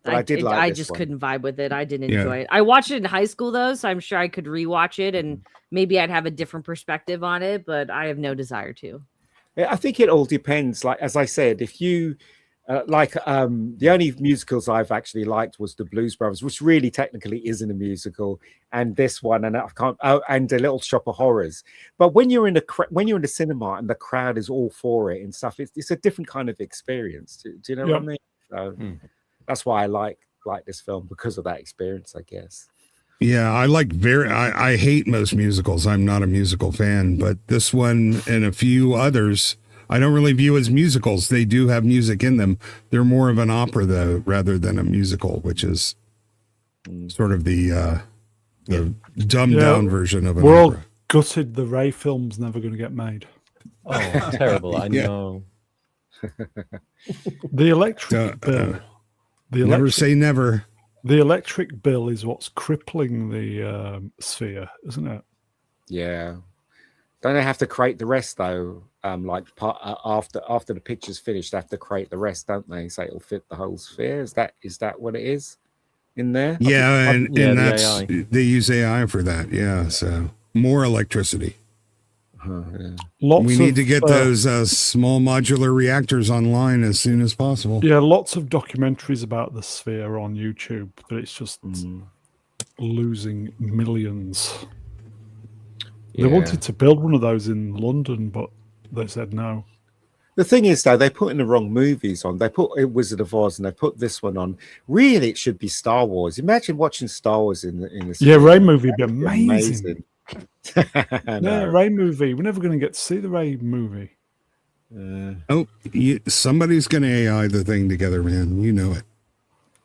But I did like I this just one. couldn't vibe with it. I didn't Yeah. enjoy it. I watched it in high school though, so I'm sure I could rewatch it and maybe I'd have a different perspective on it, but I have no desire to. I think it all depends. Like, as I said, if you the only musicals I've actually liked was the Blues Brothers, which really technically isn't a musical, and this one, and and a Little Shop of Horrors. But when you're in the cinema and the crowd is all for it and stuff, it's a different kind of experience. Do you know what I mean? So that's why I like this film, because of that experience, I guess. Yeah, I hate most musicals. I'm not a musical fan, but this one and a few others I don't really view as musicals. They do have music in them. They're more of an opera though, rather than a musical, which is sort of the dumbed down version of an We're all opera. gutted the Ray film's never going to get made. Oh, terrible. I know. The electric bill. Never say never. The electric bill is what's crippling the Sphere, isn't it? Yeah. Don't they have to create the rest though? after the picture's finished, they have to create the rest, don't they? So it'll fit the whole sphere. Is that what it is in there? Yeah, and yeah, the that's AI. they use AI for that. Yeah, so more electricity. Yeah. We need to get those small modular reactors online as soon as possible. Yeah, lots of documentaries about the sphere on YouTube, but it's just losing millions. They wanted to build one of those in London, but they said no. The thing is, though, they put in the wrong movies on. They put Wizard of Oz and they put this one on. Really, it should be Star Wars. Imagine watching Star Wars in the Yeah, Ray movie would be amazing. No. Ray movie. We're never going to get to see the Ray movie. Somebody's going to AI the thing together, man. You know it.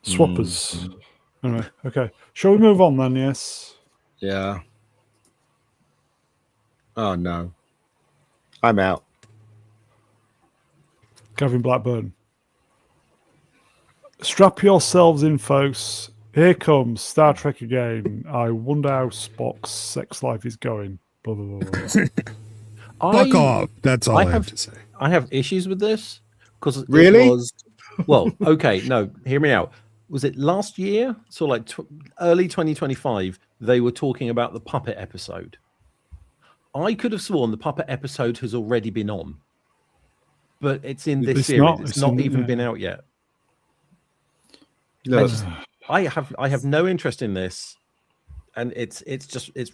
Swappers. Anyway, okay. Shall we move on then? Yes. Yeah. Oh no. I'm out. Gavin Blackburn. Strap yourselves in, folks. Here comes Star Trek again. I wonder how Spock's sex life is going. Blah, blah, blah, blah. Fuck off. That's all I have to say. I have issues with this because Really? it was, well, okay, no, hear me out. Was it last year? So like early 2025, they were talking about the puppet episode. I could have sworn the puppet episode has already been on, but it's in this series. It's not even been out yet. No. I have no interest in this, and it's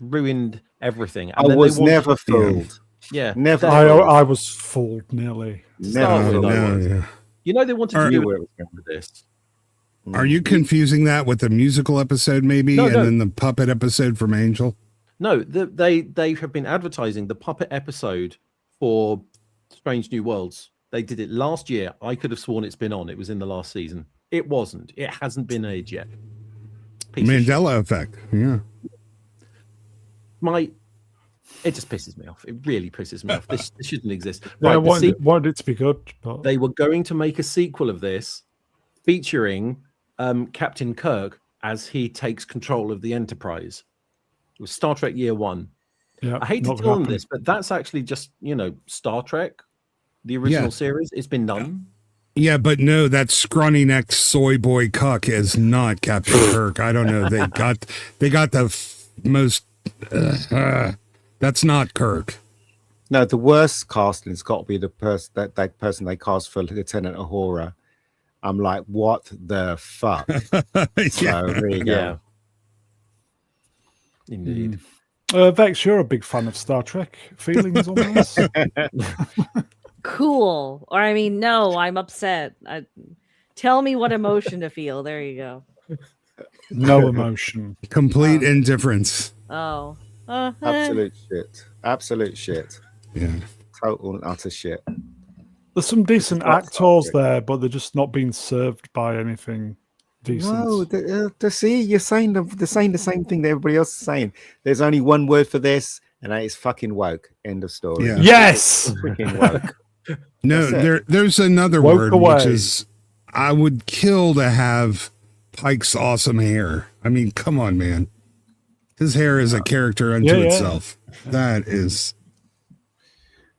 ruined everything. And I then was they wanted- never fooled. Yeah, Never. I was fooled nearly. Never. Yeah. You know they wanted to do Knew where it it was going. with this. Are you confusing that with the musical episode, maybe, No, and no. then the puppet episode from Angel? No, they have been advertising the puppet episode for Strange New Worlds. They did it last year. I could have sworn it's been on. It was in the last season. It wasn't. It hasn't been aired yet. Piece of shit. Mandela effect. Yeah. It just pisses me off. It really pisses me off. This shouldn't exist. Yeah, I Right, wanted it to be good. But they were going to make a sequel of this featuring Captain Kirk as he takes control of the Enterprise. It was Star Trek Year One. yeah, I hate to not tell them happening. this, but that's actually just, Star Trek, the original Yeah. series. It's been done. Yeah, but no, that scrawny necked soy boy cuck is not Captain Kirk. I don't know. They got the most. That's not Kirk. No, the worst casting's got to be the person that person they cast for Lieutenant Uhura. I'm like, what the fuck? So there you go. Yeah. Indeed. Vex, you're a big fan of Star Trek. Feelings on this? Cool. Or I mean, no, I'm upset. Tell me what emotion to feel. There you go. No emotion. Complete indifference. Oh. Absolute shit. Absolute shit. Yeah. Total and utter shit. There's some decent not actors Star there, but they're just not being served by anything decent. No, see, you're saying they're saying the same thing that everybody else is saying. There's only one word for this, and that is fucking woke. End of story. Yeah. Yes! Freaking woke. No, That's there's another Woke word, away. which is I would kill to have Pike's awesome hair. I mean, come on, man. His hair is a character unto yeah. itself. That is.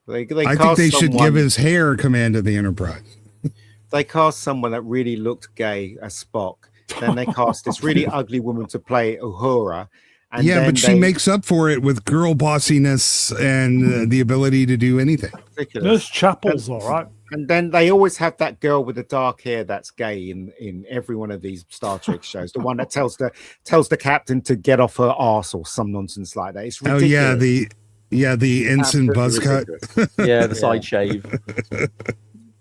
They I think cast they should someone- give his hair command of the Enterprise. They cast someone that really looked gay as Spock. Then they cast this really ugly woman to play Uhura. And Yeah, then but she makes up for it with girl bossiness and the ability to do anything. ridiculous. Nurse Chapel's all right. And then they always have that girl with the dark hair that's gay in every one of these Star Trek shows. The one that tells the captain to get off her arse or some nonsense like that. It's Oh ridiculous. yeah, the ensign Absolutely buzz cut. ridiculous. Yeah, the side shave.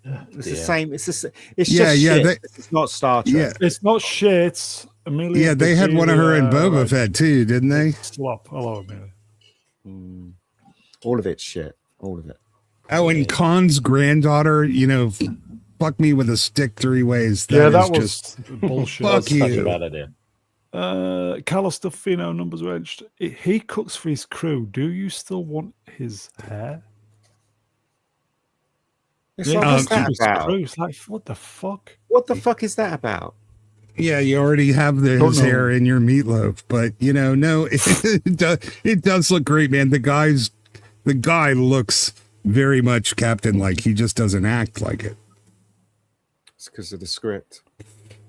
It's the Dear. same. It's just Yeah, shit. It's not Star Trek. Yeah, It's not shit. Amelia. yeah, they had one of her in Bedelia, Boba Fett too, didn't they? Slop. Hello, Amelia. All of it's shit. All of it. Oh, and Khan's granddaughter, fuck me with a stick 3 ways. That is was just bullshit. fuck That's such a you. bad idea. Calistofino numbers wrenched. He cooks for his crew. Do you still want his hair? It's Yeah, like, he what's cooks that for his about? crew. It's like, what the fuck? What the fuck is that about? Yeah, you already have his Don't know. hair in your meatloaf, but no, it does look great, man. The guy looks very much Captain. Like he just doesn't act like it. It's because of the script.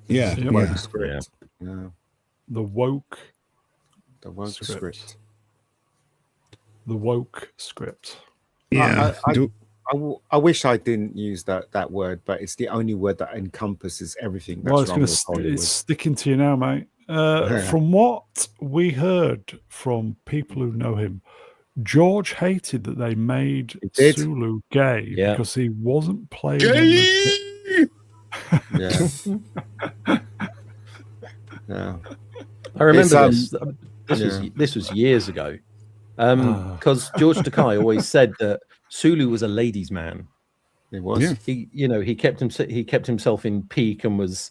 Yeah, Yep. Woke yeah. script. Yeah. The woke The woke Script. script. The woke script. Yeah. I wish I didn't use that word, but it's the only word that encompasses everything that's Well, it's wrong going with to Hollywood. it's sticking to you now, mate. From what we heard from people who know him, George hated that they made He did. Sulu gay Yeah. because he wasn't playing them as Yeah. Yeah. I remember It's, this. This was years ago, because George Takei always said that Sulu was a ladies' man. It was. Yeah. He kept himself in peak and was.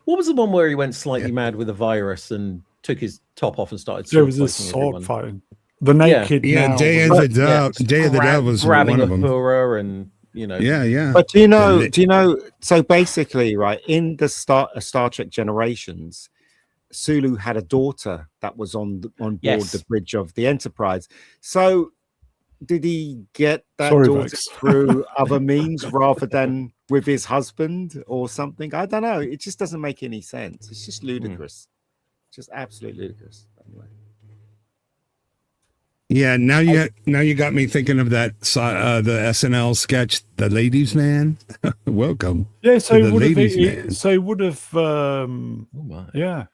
What was the one where he went slightly mad with a virus and took his top off and started there sword was a fighting sword everyone? fighting. The naked Yeah, now Day of was- the Dove. Day of the Dove was grabbing one of a them. Hura and Yeah, yeah. But do you know? So basically, right in the Star Trek Generations, Sulu had a daughter that was on board Yes. the bridge of the Enterprise. So did he get that Sorry, daughter Vex. through other means rather than with his husband or something? I don't know. It just doesn't make any sense. It's just ludicrous. Just absolutely ludicrous. Anyway. Yeah, now you got me thinking of that the SNL sketch, The Ladies' Man. Welcome. Yeah, so to he the would have. ladies' man. So he would have. Oh my. Yeah,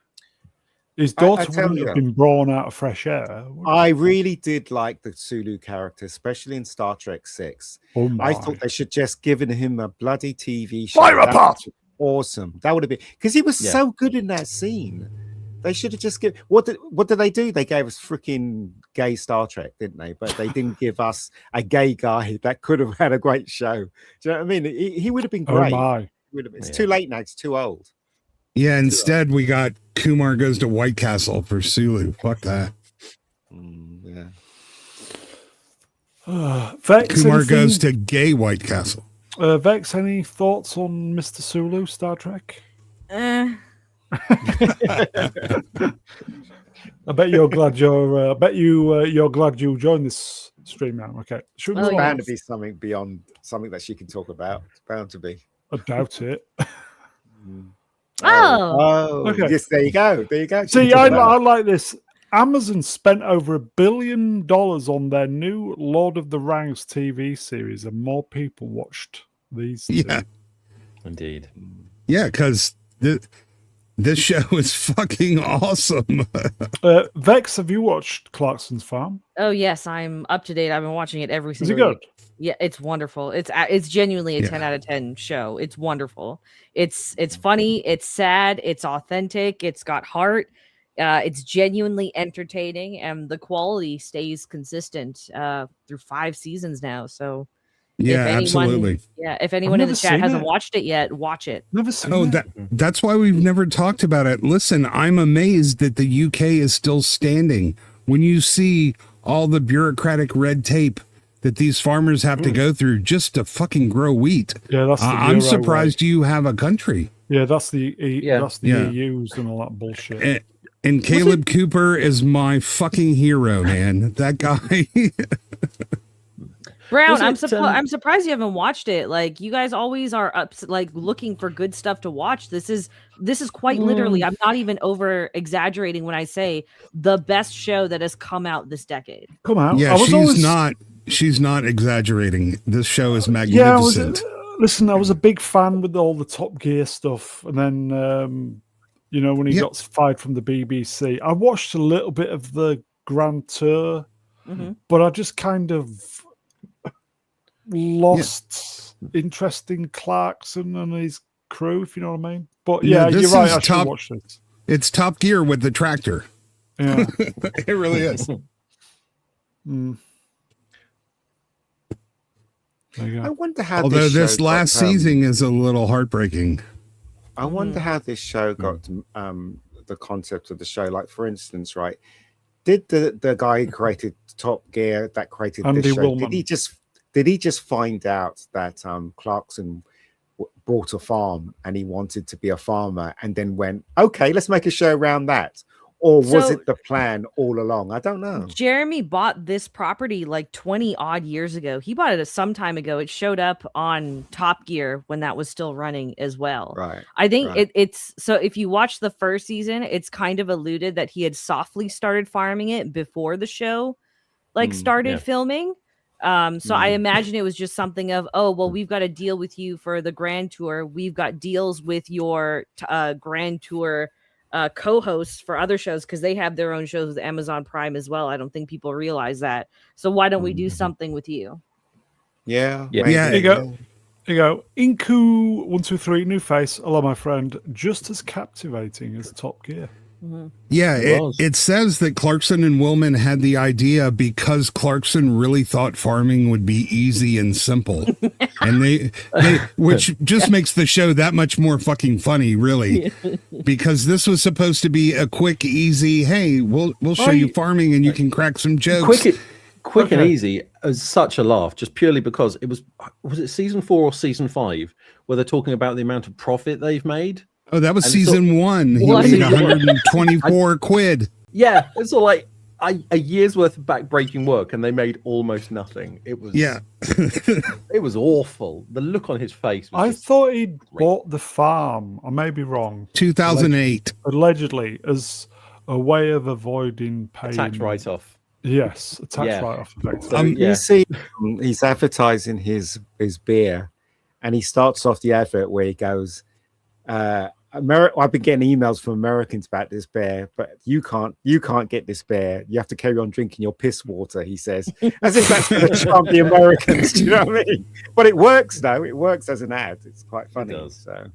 his I daughter tell wouldn't you. have been born out of fresh air. would I it? really did like the Sulu character, especially in Star Trek 6. Oh my! I thought they should just given him a bloody TV show. Fire That apart! was awesome. That would have been because he was Yeah. so good in that scene. They should have just given. What did they do? They gave us freaking gay Star Trek, didn't they? But they didn't give us a gay guy that could have had a great show. Do you know what I mean? He would have been Oh great. my! It's too late now. It's too old. Yeah, instead we got Kumar Goes to White Castle for Sulu. Fuck that. Yeah. Vex, Kumar anything- goes to gay White Castle. Vex, any thoughts on Mr. Sulu, Star Trek? I bet you're glad you're. I bet you're glad you joined this stream now. Okay, should we Oh, It's move on? bound to be something beyond something that she can talk about. It's bound to be. I doubt it. Oh, Okay. Yes, there you go. There you go. She See, can I, talk about I like this. Amazon spent over $1 billion on their new Lord of the Rings TV series, and more people watched these. two. Yeah, Indeed. yeah, because this show is fucking awesome. Vex, have you watched Clarkson's Farm? oh yes, I'm up to date. I've been watching it every Is single it good? week. Yeah, it's wonderful. It's genuinely a Yeah. 10 out of 10 show. It's wonderful. It's funny, it's sad, it's authentic, it's got heart. It's genuinely entertaining, and the quality stays consistent through 5 seasons now. So Yeah, anyone- absolutely. if anyone in the never chat seen hasn't it. watched it yet, watch it. Never seen Oh, it. that's why we've never talked about it. Listen, I'm amazed that the UK is still standing. When you see all the bureaucratic red tape that these farmers have to go through just to fucking grow wheat, Yeah, that's the I'm Euro surprised you have a country. way. Yeah, that's the Yeah. that's the Yeah. EUs and all that bullshit. And Caleb Cooper is my fucking hero, man. That guy. Brown, Was I'm it, um, I'm surprised you haven't watched it. Like, you guys always are up, like, looking for good stuff to watch. This is quite literally, I'm not even over exaggerating when I say the best show that has come out this decade. Come out. Yeah, I was always, she's not exaggerating. This show is Yeah, I was, magnificent. listen, I was a big fan with all the Top Gear stuff, and then when he Yep. got fired from the BBC, I watched a little bit of the Grand Tour, but I just kind of lost interest in Clarkson and his crew, if you know what I mean. But Yeah, yeah, this you're right. is I should top- watch this. It's Top Gear with the tractor. Yeah. It really is. Mm. There you I go. wonder how. Although this show last got, season is a little heartbreaking. I wonder how this show got the concept of the show. Like, for instance, right? Did the guy who created Top Gear that created Andy this show? Willman. Did he just find out that Clarkson bought a farm and he wanted to be a farmer, and then went, okay, let's make a show around that? or was So- it the plan all along? I don't know. Jeremy bought this property like 20 odd years ago. He bought it some time ago. It showed up on Top Gear when that was still running as well. Right. I think right. it's so if you watch the first season, it's kind of alluded that he had softly started farming it before the show started yeah. filming. So I imagine it was just something of, oh, well, we've got a deal with you for the Grand Tour. We've got deals with your Grand Tour co-hosts for other shows because they have their own shows with Amazon Prime as well. I don't think people realize that. So why don't we do something with you? Yeah. Yeah. maybe, Yeah. There you go. There you go. Inku123, new face. Hello, my friend. Just as captivating as Top Gear. Yeah, It was. it says that Clarkson and Willman had the idea because Clarkson really thought farming would be easy and simple. And they which just makes the show that much more fucking funny, really. Because this was supposed to be a quick, easy, hey, we'll show you farming and you can crack some jokes. Quick and Okay. easy as such a laugh, just purely because it was it season 4 or season 5 where they're talking about the amount of profit they've made. Oh, that was And season 1. He What? made 124 quid. Yeah, it's all like a year's worth of back-breaking work, and they made almost nothing. It was it was awful. The look on his face was I just thought he'd bought the farm. I may be wrong. 2008. Allegedly, as a way of avoiding a paying tax write-off. Yes, a tax Yeah. write-off effect. So yeah. you see, he's advertising his beer, and he starts off the advert where he goes, I've been getting emails from Americans about this beer, but you can't get this beer. You have to carry on drinking your piss water, he says, as if that's going to charm the Americans. Do you know what I mean? But it works, though. It works as an ad. It's quite funny. does. So,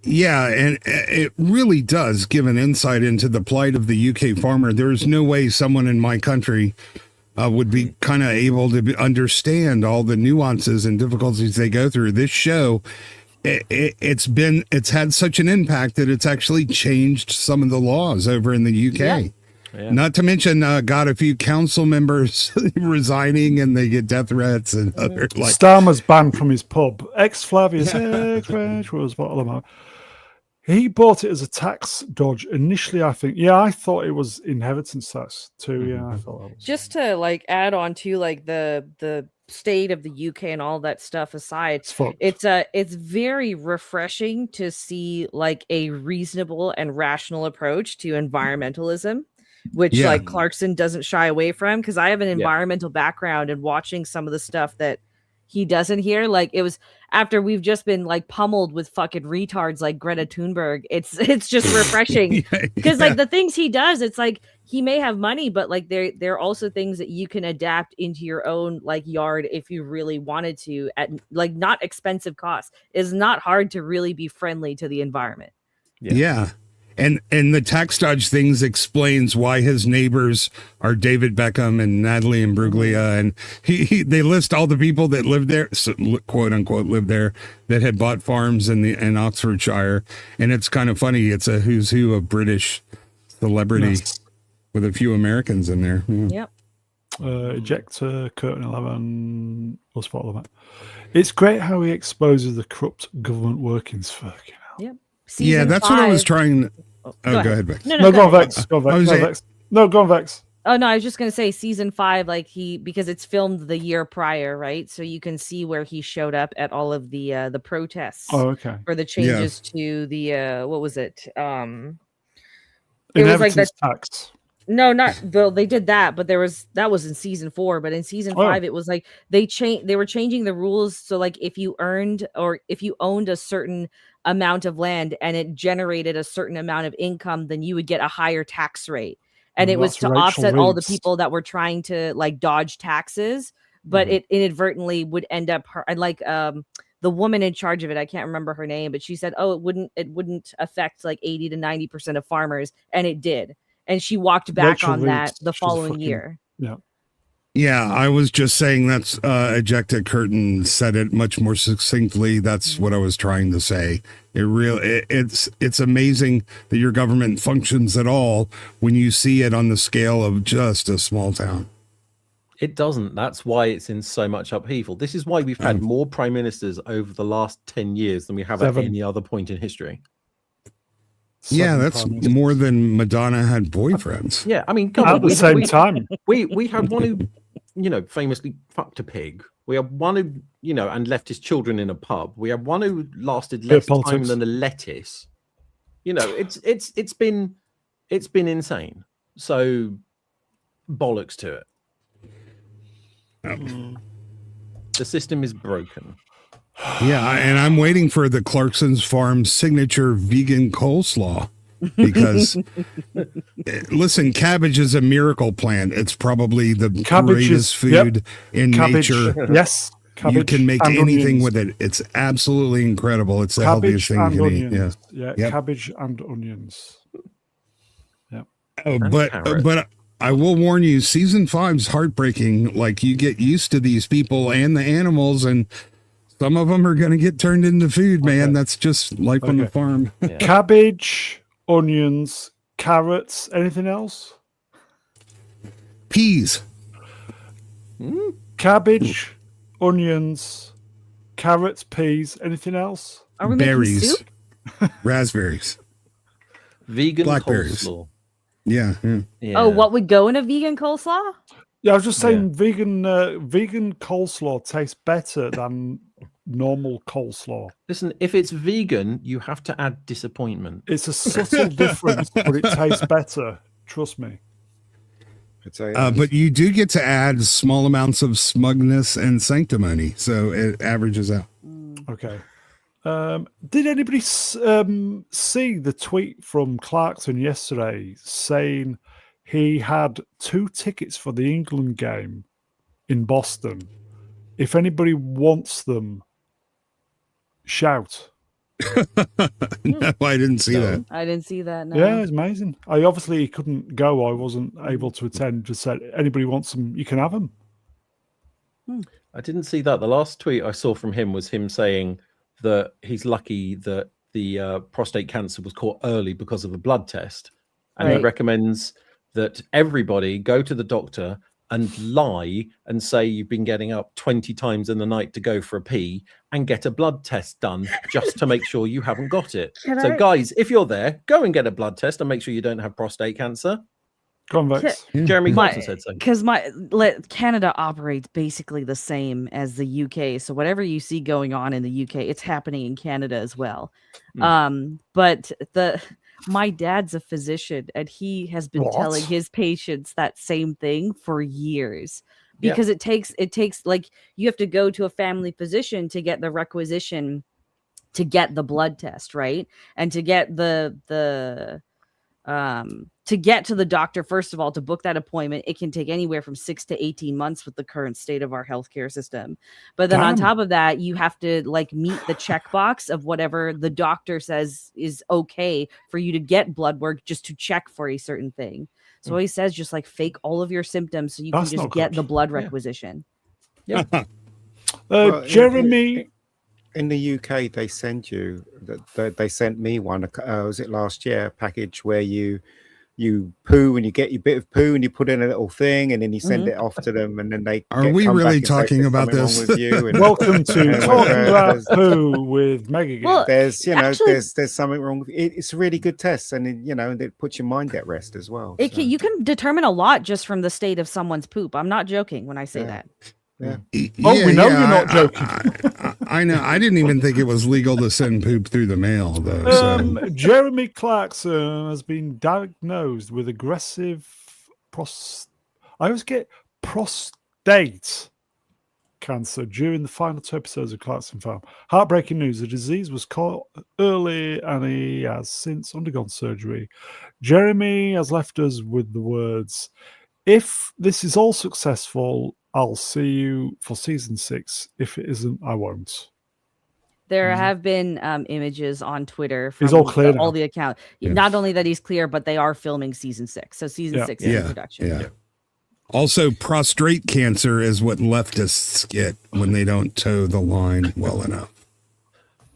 Yeah, and it really does give an insight into the plight of the UK farmer. There's no way someone in my country would be kind of able to understand all the nuances and difficulties they go through. This show, it's had such an impact that it's actually changed some of the laws over in the UK. Yeah. Not to mention, got a few council members resigning and they get death threats and other like. Starmer's banned from his pub. Ex Flavius, ex was bottle of mine. He bought it as a tax dodge initially. I think. Yeah, I thought it was inheritance tax too. Yeah, I thought that was. Just to add on to the state of the UK and all that stuff aside, It's fucked. it's very refreshing to see a reasonable and rational approach to environmentalism, which Yeah. Clarkson doesn't shy away from, because I have an environmental background, and watching some of the stuff that he doesn't hear, it was after we've just been pummeled with fucking retards like Greta Thunberg. It's just refreshing because the things he does, it's he may have money, but there are also things that you can adapt into your own yard if you really wanted to at not expensive costs. It's not hard to really be friendly to the environment. Yeah. And the tax dodge things explains why his neighbors are David Beckham and Natalie Imbruglia, and they list all the people that lived there, quote unquote, lived there, that had bought farms in Oxfordshire, and it's kind of funny. It's a who's who of British celebrity Yes. with a few Americans in there. Yep. Ejector, Curtain 11, plus bottle of that. It's great how he exposes the corrupt government workings. Fucking hell. Yep. Yeah, Season that's what I was 5 trying. Oh, Oh, go ahead, Bex. No, go on, Vex. Go on, Vex. I was Go on, saying- Vex. No, go on, Vex. Oh no, I was just gonna say season 5, because it's filmed the year prior, right? So you can see where he showed up at all of the protests Oh, okay. for the changes to the what was it? It was Inheritance tax. No, not well, they did that, but that was in season 4, but in season 5 it was they were changing the rules, so if you earned or if you owned a certain amount of land and it generated a certain amount of income, then you would get a higher tax rate. And it was That's to Rachel offset all the Reeves. people that were trying to dodge taxes, but it inadvertently would end up the woman in charge of it, I can't remember her name, but she said, "Oh, it wouldn't affect 80 to 90% of farmers," and it did. And she walked back Rachel on that Reeves, the she's a following fucking- year. Yeah. Yeah, I was just saying that's ejected curtain said it much more succinctly. That's what I was trying to say. It's amazing that your government functions at all when you see it on the scale of just a small town. It doesn't. That's why it's in so much upheaval. This is why we've had more prime ministers over the last 10 years than we have 7. at any other point in history. Yeah, 7 that's prime ministers. more than Madonna had boyfriends. Yeah, I mean, come At on, the same time. we had one who, famously fucked a pig. We had one who, and left his children in a pub. We had one who lasted less time politics. than a lettuce. It's been insane. So bollocks to it. The system is broken. Yeah, and I'm waiting for the Clarkson's Farm signature vegan coleslaw because, listen, cabbage is a miracle plant. It's probably the Cabbage greatest is- food in Cabbage. nature. Yes. Cabbage You can make and anything onions. with it. It's absolutely incredible. It's the healthiest Cabbage thing you and can eat. Yeah. onions. Yeah. Yep. Cabbage and onions. Oh, And but carrots. I will warn you, season 5's heartbreaking. Like, you get used to these people and the animals, and some of them are going to get turned into food, man. Okay. That's just life on the Okay. farm. Yeah. Cabbage, onions, carrots. Anything else? Peas. Cabbage, onions, carrots, peas. Anything else? Are we making Berries. soup? Raspberries. Vegan Blackberries. coleslaw. Yeah. Yeah. Oh, what would go in a vegan coleslaw? Yeah, I was just saying vegan coleslaw tastes better than normal coleslaw. Listen, if it's vegan, you have to add disappointment. It's a subtle difference, but it tastes better. Trust me. But you do get to add small amounts of smugness and sanctimony, so it averages out. Okay. Did anybody see the tweet from Clarkson yesterday saying he had 2 tickets for the England game in Boston? If anybody wants them, shout. No, I didn't see that. I didn't see that. No. Yeah, it's amazing. I obviously couldn't go. I wasn't able to attend. Just said, anybody wants them, you can have them. I didn't see that. The last tweet I saw from him was him saying that he's lucky that the prostate cancer was caught early because of a blood test. And he Right. recommends that everybody go to the doctor and lie and say you've been getting up 20 times in the night to go for a pee and get a blood test done just to make sure you haven't got it. So guys, if you're there, go and get a blood test and make sure you don't have prostate cancer. Convex. Jeremy Clarkson said so. Because Canada operates basically the same as the UK. So whatever you see going on in the UK, it's happening in Canada as well. But my dad's a physician, and he has been telling What? his patients that same thing for years. Yeah. Because it takes like you have to go to a family physician to get the requisition to get the blood test, right? And to get to get to the doctor, first of all, to book that appointment, it can take anywhere from 6 to 18 months with the current state of our healthcare system. But then on Damn. top of that, you have to meet the checkbox of whatever the doctor says is okay for you to get blood work just to check for a certain thing. So he says just fake all of your symptoms so you That's can just not get good. the blood requisition. Yeah. Well, Jeremy. in the UK, they send you. They sent me one. Was it last year? A package where you poo and you get your bit of poo and you put in a little thing and then you send it off to them and then they. Are we come really back and say, talking "There's about something wrong this?" with you," and Welcome to and Talking whatever. About Poo with Meg again. Well, There's actually- there's something wrong with it. It's a really good test, and it puts your mind at rest as well. It so, can, you can determine a lot just from the state of someone's poop. I'm not joking when I say Yeah. that. Oh, we know you're not joking. I know. I didn't even think it was legal to send poop through the mail, though. So. Jeremy Clarkson has been diagnosed with aggressive I always get prostate cancer during the final 2 episodes of Clarkson Farm. Heartbreaking news. The disease was caught early and he has since undergone surgery. Jeremy has left us with the words, "If this is all successful, I'll see you for season 6. If it isn't, I won't." There have been images on Twitter from He's all clear all now. the account. Yeah. Not only that he's clear, but they are filming season 6. So season Yeah. 6 is in production. Yeah. Also, prostate cancer is what leftists get when they don't toe the line well enough.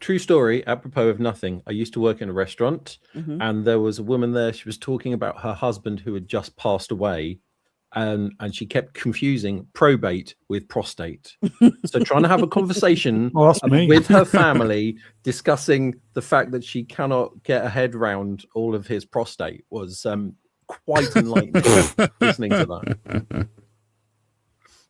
True story, apropos of nothing. I used to work in a restaurant Mhm. and there was a woman there. She was talking about her husband who had just passed away. and she kept confusing probate with prostate. So trying to have a conversation Well, that's me. with her family, discussing the fact that she cannot get her head round all of his prostate was quite enlightening. Listening to that.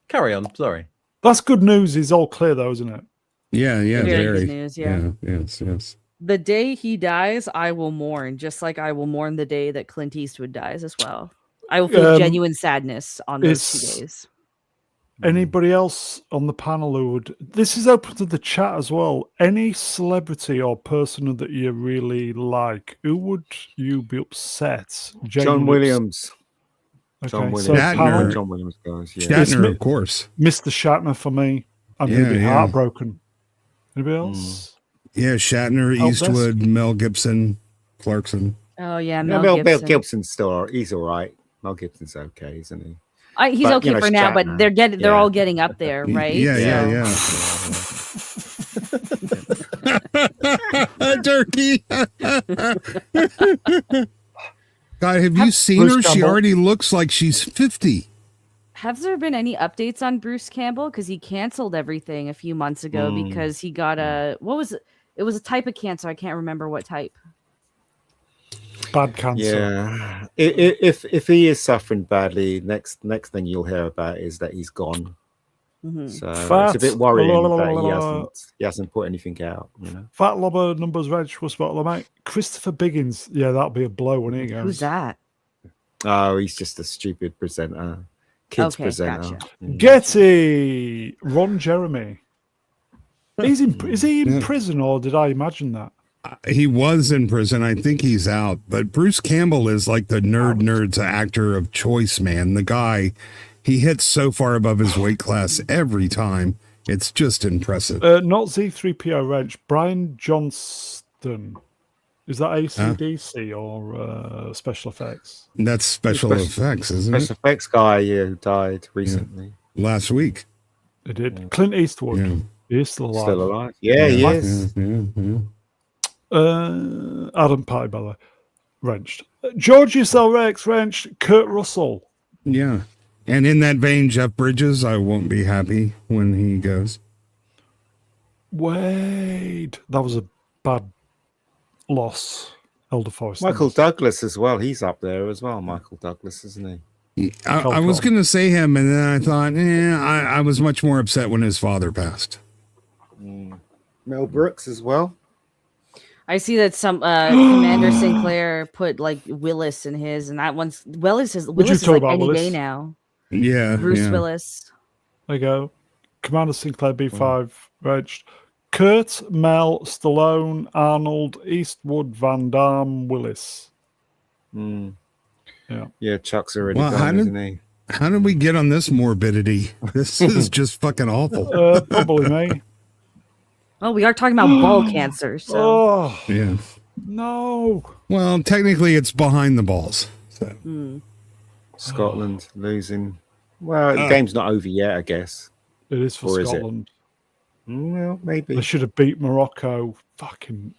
Carry on. Sorry. That's good news. He's all clear, though, isn't it? Yeah, yeah, Very very. good news, yeah. Yes. The day he dies, I will mourn, just like I will mourn the day that Clint Eastwood dies as well. I will feel genuine sadness on those 2 days. Anybody else on the panel who would... This is open to the chat as well. Any celebrity or person that you really like, who would you be upset? John Genuinely Williams. Okay, John Williams. so Shatner. panel, John Williams goes. Yeah. Shatner, of course. Mr. Shatner for me. I'm going to be Yeah. heartbroken. Anybody else? Yeah, Shatner, Oh, Eastwood, Mel Gibson, Clarkson. Oh yeah, No, Mel Mel Gibson. Gibson's still he's all right. Mel Gibson's okay, isn't he? He's But, okay you know, for now, but Shatner. they're all getting up there, right? Yeah. Turkey. God, have you seen Bruce her? She Campbell. already looks like she's 50. Have there been any updates on Bruce Campbell? Because he canceled everything a few months ago because he got what was it? It was a type of cancer. I can't remember what type. Bad cancer. Yeah. If he is suffering badly, next thing you'll hear about is that he's gone. So it's a bit worrying that he hasn't put anything out, you know. Fat Lobber numbers reg was about mate. Christopher Biggins. Yeah, that'll be a blow when he goes. Who's that? Oh, he's just a stupid presenter. Kids Okay, presenter. gotcha. Getty. Ron Jeremy. Is he in prison or did I imagine that? He was in prison. I think he's out. But Bruce Campbell is like the nerds actor of choice, man. The guy, he hits so far above his weight class every time. It's just impressive. Not Z3PO Reg. Brian Johnston. Is that ACDC or special effects? That's special effects, isn't it? Special effects guy who died recently. Last week. It did. Clint Eastwood. Yeah. He's still alive. Still alive. Yeah, he is. Yeah. Adam Pye, by the way. Wrenched. Georgius L. Rex, wrenched. Kurt Russell. Yeah. And in that vein, Jeff Bridges, I won't be happy when he goes. Wade. That was a bad loss. Elder Forest. Michael Douglas as well. He's up there as well. Michael Douglas, isn't he? I was going to say him, and then I thought, I was much more upset when his father passed. Mel Brooks as well. I see that some Commander Sinclair put like Willis in his, and that one's Willis is like any Willis? day now. Yeah. Bruce yeah. Willis. There you go. Commander Sinclair B5 regged. Kurt, Mel, Stallone, Arnold, Eastwood, Van Damme, Willis. Yeah, Chuck's already Well, gone, isn't he? How did we get on this morbidity? This is just fucking awful. Probably me. Oh, we are talking about ball cancer. So Oh, Yeah. no. Well, technically, it's behind the balls. So. Scotland losing. Well, the game's not over yet, I guess. It is for Or is it? Scotland. Well, They maybe. should have beat Morocco. Fucking.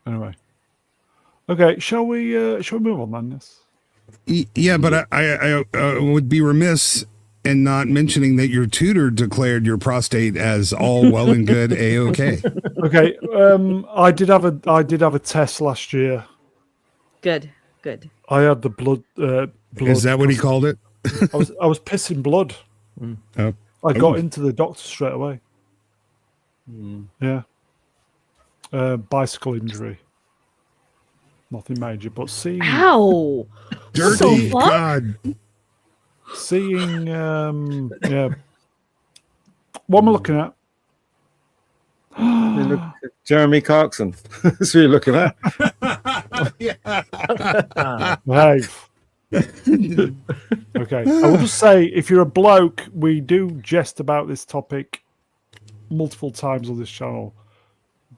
Anyway. Okay, shall we move on then? Yes. Yeah, but I would be remiss in not mentioning that your tutor declared your prostate as all well and good, A-OK. Okay. I did have a test last year. good. I had the blood. Is that what he called it? I was pissing blood. Oh. I got into the doctor straight away. Yeah. Bicycle injury. Nothing major, but seeing Ow! Dirty fuck? God. seeing yeah. What am I looking at? Look at Jeremy Clarkson. That's who you're looking at. Behave. Okay. I will just say, if you're a bloke, we do jest about this topic multiple times on this channel.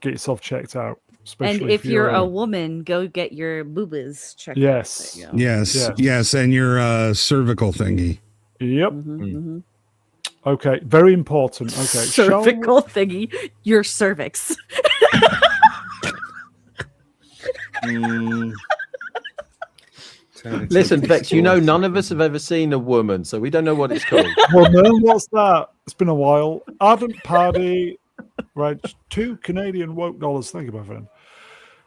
Get yourself checked out. And Especially if you're a woman, go get your boobas checked out. Yes. There you go. Yes, and your cervical thingy. Yep. Mm-hmm. Okay. Very important. Okay. Cervical thingy, your cervix. Listen, Vex, you know none of us have ever seen a woman, so we don't know what it's called. Woman, what's that? It's been a while. Ardent Party, right? 2 Canadian woke dollars. Thank you, my friend.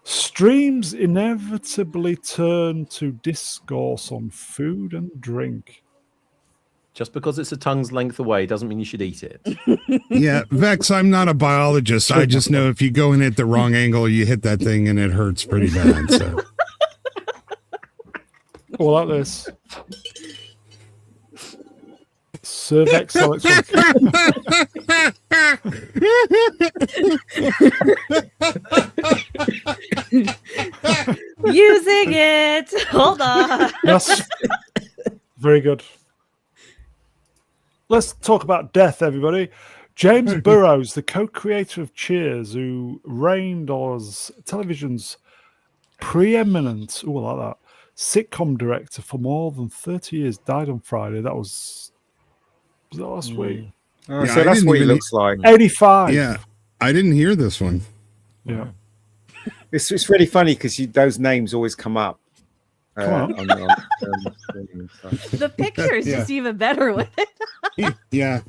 Streams inevitably turn to discourse on food and drink. Just because it's a tongue's length away doesn't mean you should eat it. Yeah, Vex, I'm not a biologist. I just know if you go in at the wrong angle, you hit that thing and it hurts pretty bad. So. All like this. Cervex Alex. Using it. Hold on. That's very good. Let's talk about death, everybody. James Burrows, the co-creator of Cheers, who reigned as television's preeminent, I like that, sitcom director for more than 30 years, died on Friday. That was that last week? Oh, Yeah, so I that's didn't what he even- looks like. 85. Yeah, I didn't hear this one. Yeah. It's really funny because those names always come up. Come on. The picture is Yeah. just even better with it. Yeah.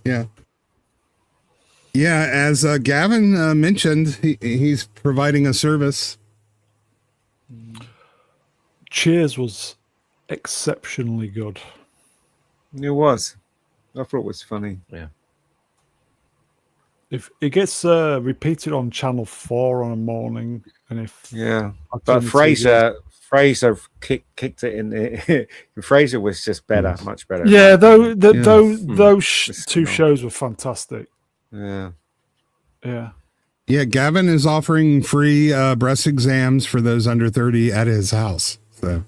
Yeah, as Gavin mentioned, he's providing a service. Cheers was exceptionally good. It was. I thought it was funny. Yeah. If it gets repeated on Channel 4 on a morning, and if Yeah, I but turn the TV Fraser kicked it in. Fraser was just better, much better. yeah, those It's two not. shows were fantastic. Yeah. Yeah. Yeah, Gavin is offering free breast exams for those under 30 at his house. So,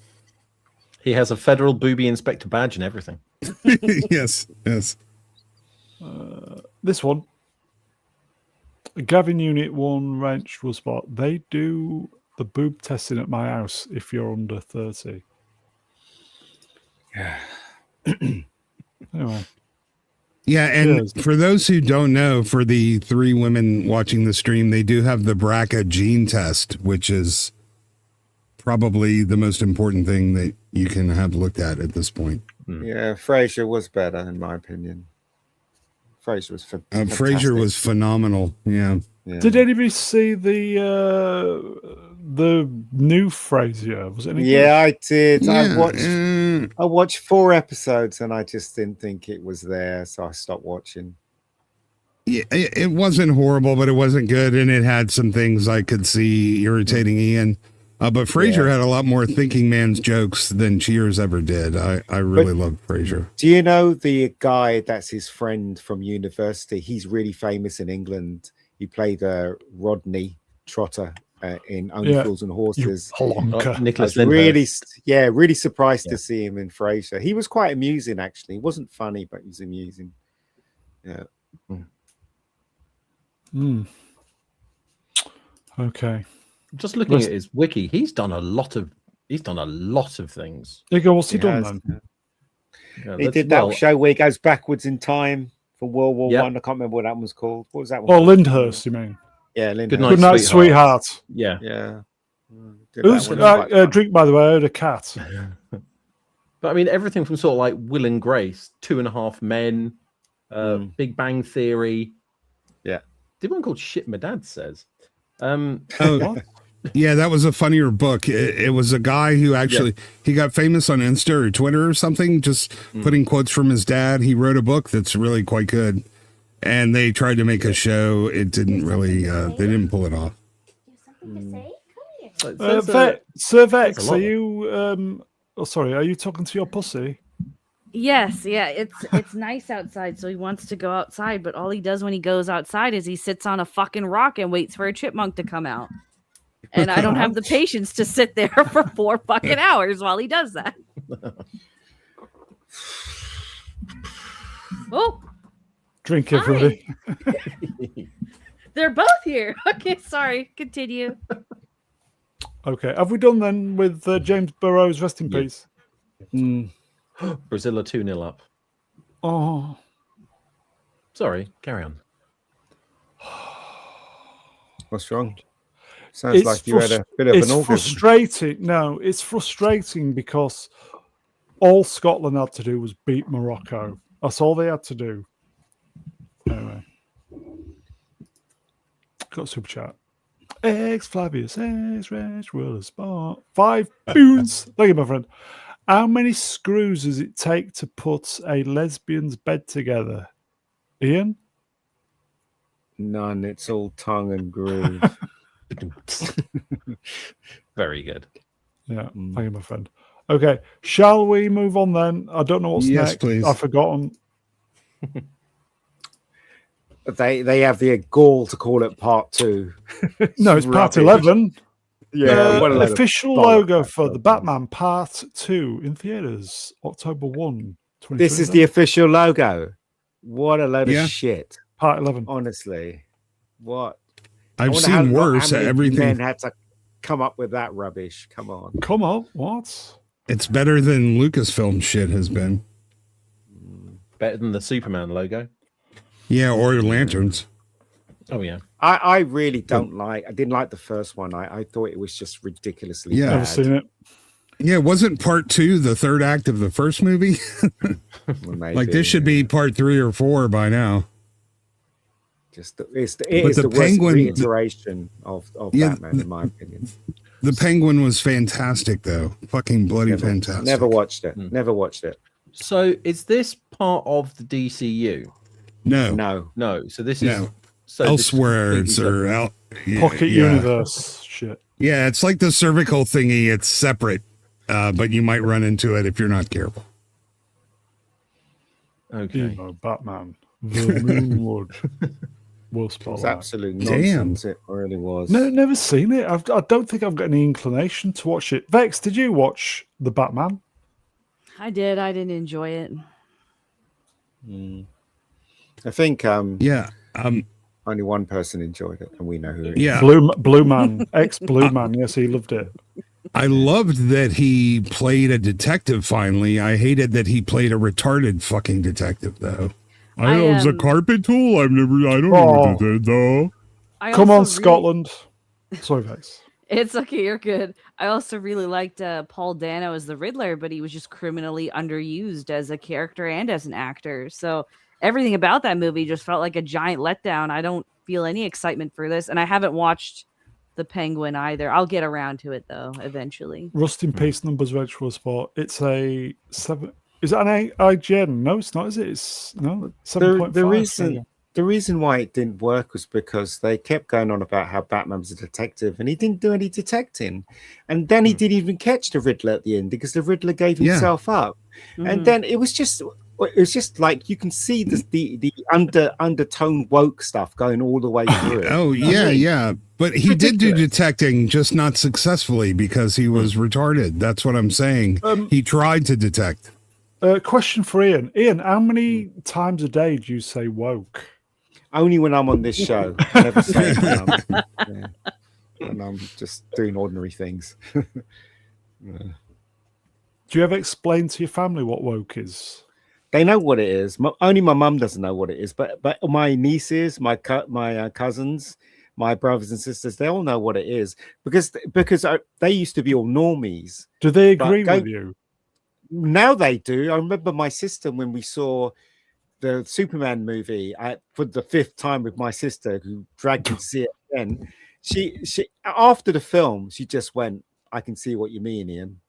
He has a federal booby inspector badge and everything. yes. This one, Gavin Unit 1 Wrench will spot. They do the boob testing at my house if you're under 30. Anyway, Yeah, and Cheers. for those who don't know, for the 3 women watching the stream, they do have the BRCA gene test, which is probably the most important thing that you can have looked at this point. Yeah, Fraser was better in my opinion. Fraser was fantastic. Fraser was phenomenal. Yeah. Yeah. did anybody see the new Frasier? Was it any good? Yeah, I did. Yeah, I watched 4 episodes and I just didn't think it was there, so I stopped watching. yeah, it wasn't horrible, but it wasn't good, and it had some things I could see irritating Ian. But Frasier had a lot more thinking man's jokes than Cheers ever did. I really loved Frasier. Do you know the guy that's his friend from university? He's really famous in England. He played Rodney Trotter in Only Yeah. Fools and You Horses. plonker. I Nicholas was Lyndhurst. really surprised Yeah. to see him in Frasier. He was quite amusing, actually. He wasn't funny, but he was amusing. Yeah. Okay. Just looking at his wiki, he's done a lot of things. There you go. What's he He done has, then? Yeah, He that's- did that well, show where he goes backwards in time for World War Yep. One. I can't remember what that one was called. What was that one? Oh, called? Lyndhurst, you mean? Yeah, Lyndhurst. Good night, Good night, sweetheart. sweetheart. Yeah. Yeah. Did that Who's one, quite fun. drink, by the way? I heard a cat. But I mean, everything from sort of like Will and Grace, 2.5 Men, Big Bang Theory. Yeah. Did one called Shit My Dad Says. Oh, What? yeah, that was a funnier book. It was a guy who actually he got famous on Insta or Twitter or something, just putting quotes from his dad. He wrote a book that's really quite good, and they tried to make a show. It didn't really. They didn't pull it off. So it says, Sir that's Vex, a lot. are you? Sorry, are you talking to your pussy? Yes, yeah, it's nice outside, so he wants to go outside, but all he does when he goes outside is he sits on a fucking rock and waits for a chipmunk to come out. And I don't have the patience to sit there for 4 fucking hours while he does that. Oh, Drink, Hi. everybody. they're both here. Okay, sorry. Continue. Okay, have we done then with James Burrows? Rest in Yeah. peace. Brazil are 2-0 up. Oh, Sorry, carry on. What's wrong? Sounds like you had a bit of it's an orgasm. frustrating. No, it's frustrating because all Scotland had to do was beat Morocco. That's all they had to do. Anyway, got a super chat. Ex Flavius, ex Reg, World of Sport. 5 boons. Thank you, my friend. How many screws does it take to put a lesbian's bed together? Ian? None. It's all tongue and groove. Very good. Yeah, thank you, my friend. Okay, shall we move on then? I don't know what's Yes, next. please. I've forgotten. They have the gall to call it part 2. No, it's part rubbish. 11. Yeah, what a load of official bollocks logo that for stuff the is. Batman Part 2 in theaters, October 1. This is the 2027. official logo. What a load Yeah. of shit. Part 11. Honestly. What? I I've wonder seen how worse. many Everything. men had to come up with that rubbish. Come on. Come on, what? It's better than Lucasfilm shit has been. Better than the Superman logo. Yeah, or lanterns. Oh yeah. I really don't I didn't like the first one. I thought it was just ridiculously Yeah. bad. Never seen it. Yeah, wasn't part 2 the third act of the first movie? Well, maybe, Like this should be part 3 or 4 by now. just it is But the the worst Penguin- reiteration of Yeah, Batman, in my opinion. The Penguin was fantastic, though. Fucking bloody Never, fantastic. never watched it. Never watched it. So is this part of the DCU? No. No. No. So this No. is so this is Elsewhere, completely or separate. Pocket yeah. Universe shit. Yeah, it's like the cervical thingy. It's separate, but you might run into it if you're not careful. Okay. Emo Batman. The Moonwood. Will It was spotlight. absolute Damn. nonsense. It really was. No, never seen it. I don't think I've got any inclination to watch it. Vex, did you watch the Batman? I did. I didn't enjoy it. I think Yeah. only one person enjoyed it, and we know who it is. Yeah. Blue Man, ex Blue Man. Yes, he loved it. I loved that he played a detective finally. I hated that he played a retarded fucking detective, though. I, it was a carpet tool. I don't know what it is, though. I Come also on, Scotland. Sorry, Vex. It's okay, you're good. I also really liked Paul Dano as the Riddler, but he was just criminally underused as a character and as an actor. So everything about that movie just felt like a giant letdown. I don't feel any excitement for this, and I haven't watched The Penguin either. I'll get around to it though eventually. Rust in Peace numbers Virtual Sport. It's a 7. Is that an IGN? No, it's not, is it? It's no 7.5. The reason why it didn't work was because they kept going on about how Batman was a detective, and he didn't do any detecting, and then he didn't even catch the Riddler at the end because the Riddler gave himself up, and then it was just like you can see the undertone woke stuff going all the way through it. Oh, yeah. But he did do detecting, just not successfully because he was retarded. That's what I'm saying. He tried to detect. Question for Ian. Ian, how many times a day do you say woke? Only when I'm on this show. I never say it when I'm just doing ordinary things. Do you ever explain to your family what woke is? They know what it is. Only my mum doesn't know what it is, but my nieces, my cousins, my brothers and sisters, they all know what it is because they used to be all normies. Do they agree with you? Now they do. I remember my sister when we saw the Superman movie for the 5th time with my sister, who dragged me to see it again. She after the film, she just went, "I can see what you mean, Ian."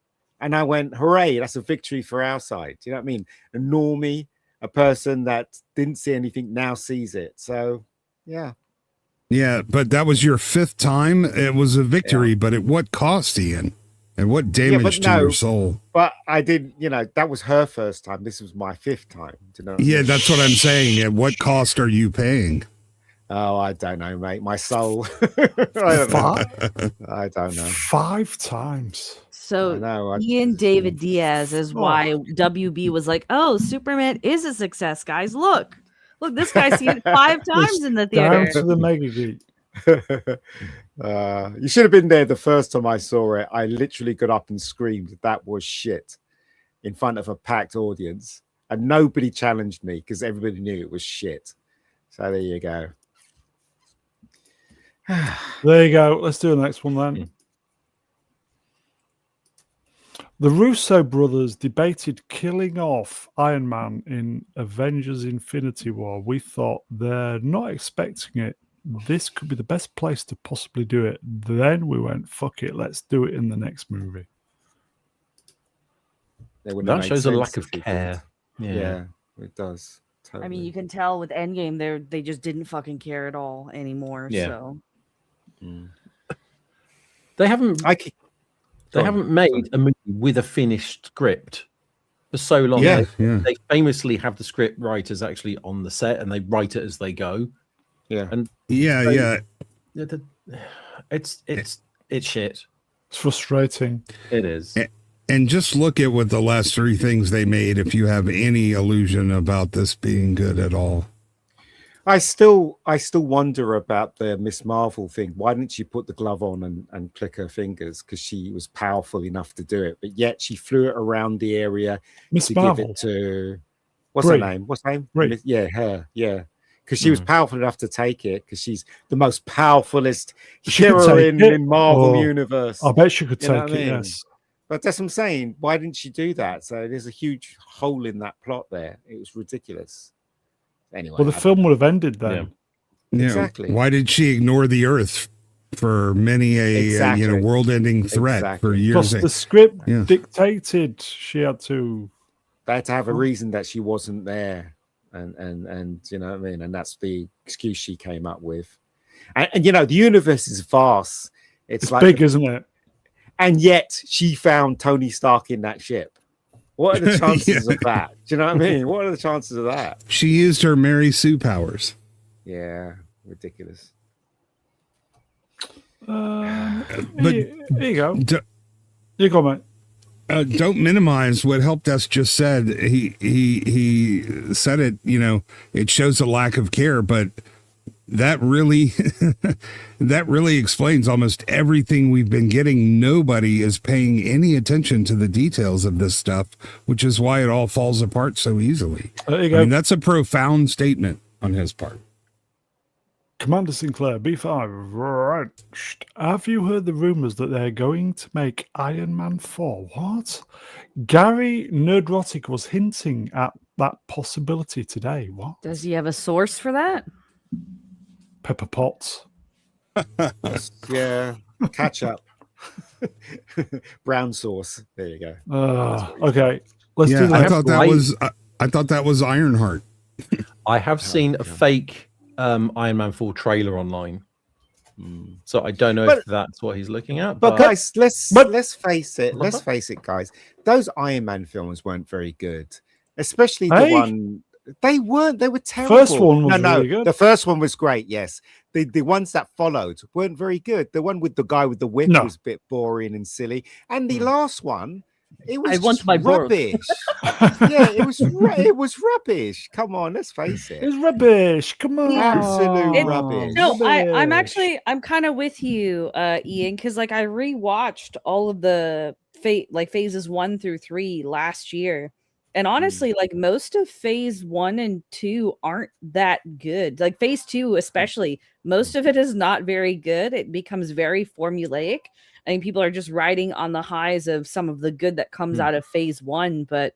And I went, "Hooray, that's a victory for our side." Do you know what I mean? A normie, a person that didn't see anything now sees it. So, yeah. Yeah, but that was your 5th time. It was a victory, but at what cost, Ian? And what damage to your soul? But I didn't, that was her first time. This was my 5th time. Do you know? Yeah, that's what I'm saying. At what cost are you paying? Oh, I don't know, mate. My soul. I don't know. 5 times. So Ian David Diaz is why WB was like, "Oh, Superman is a success, guys. Look, this guy's seen it 5 times in the theater." Down to the Mega Geek. You should have been there the first time I saw it. I literally got up and screamed that was shit in front of a packed audience, and nobody challenged me because everybody knew it was shit. So there you go. There you go. Let's do the next one then. Yeah. The Russo brothers debated killing off Iron Man in Avengers Infinity War. We thought they're not expecting it. This could be the best place to possibly do it. Then we went, fuck it, let's do it in the next movie. That shows a lack of care. Yeah, it does. Totally. I mean, you can tell with Endgame, they just didn't fucking care at all anymore. Yeah. So They haven't. They Go on. haven't made a movie with a finished script for so long. Yeah, They, yeah. they famously have the script writers actually on the set, and they write it as they go. Yeah, And Yeah, so- yeah. It's shit. It's frustrating. It is. And just look at what the last three things they made if you have any illusion about this being good at all. I still wonder about the Miss Marvel thing. Why didn't she put the glove on and click her fingers? Because she was powerful enough to do it, but yet she flew it around the area Miss to Marvel. give it to what's Brie. her name? What's her name? Brie. Yeah, her. Yeah, because she was powerful enough to take it. Because she's the most powerfulest She could heroine take it. in Marvel Oh, universe. I bet she could You know take what I it, mean? yes. But that's what I'm saying. Why didn't she do that? So there's a huge hole in that plot there. It was ridiculous. Anyway, Well, the film would have ended then. Yeah. Yeah. Exactly. Why did she ignore the Earth for many a Exactly. world-ending threat for Exactly. years? Because the script Yeah. dictated she had to. They had to have a reason that she wasn't there, and you know what I mean. And that's the excuse she came up with. And you know, the universe is vast. It's like big, isn't it? and yet she found Tony Stark in that ship. What are the chances of that? Do you know what I mean? What are the chances of that? She used her Mary Sue powers. Yeah, ridiculous. But Here you go. d- You go, mate. don't minimize what Help Desk just said. He said it. You know, it shows a lack of care, but that really that really explains almost everything we've been getting. Nobody is paying any attention to the details of this stuff, which is why it all falls apart so easily. There you I go. mean, that's a profound statement on his part. Commander Sinclair, B5. Right. Have you heard the rumors that they're going to make Iron Man 4? What? Gary Nerdrotic was hinting at that possibility today. What? does he have a source for that? Pepper Potts. Yeah, catch up. Brown sauce. There you go. Okay. Let's do Yeah, the I next thought one. that was I thought that was Ironheart. I have seen a fake Iron Man 4 trailer online, so I don't know if that's what he's looking at. But guys, let's face it. Let's Uh-huh. face it, guys. Those Iron Man films weren't very good, especially Hey. the one. They weren't. They were terrible. First one was no. really good. The first one was great. Yes. The ones that followed weren't very good. The one with the guy with the whip No. was a bit boring and silly. And the last one, it was I want just my Borg. rubbish. Yeah, it was rubbish. Come on, let's face it. It's rubbish. Come on. Absolute It- rubbish. No, I'm Rubbish. actually I'm kind of with you, Ian, because like I rewatched all of the phases 1 through 3 last year. And honestly, like most of phase 1 and 2 aren't that good. Like phase 2, especially, most of it is not very good. It becomes very formulaic. I think people are just riding on the highs of some of the good that comes out of phase 1. But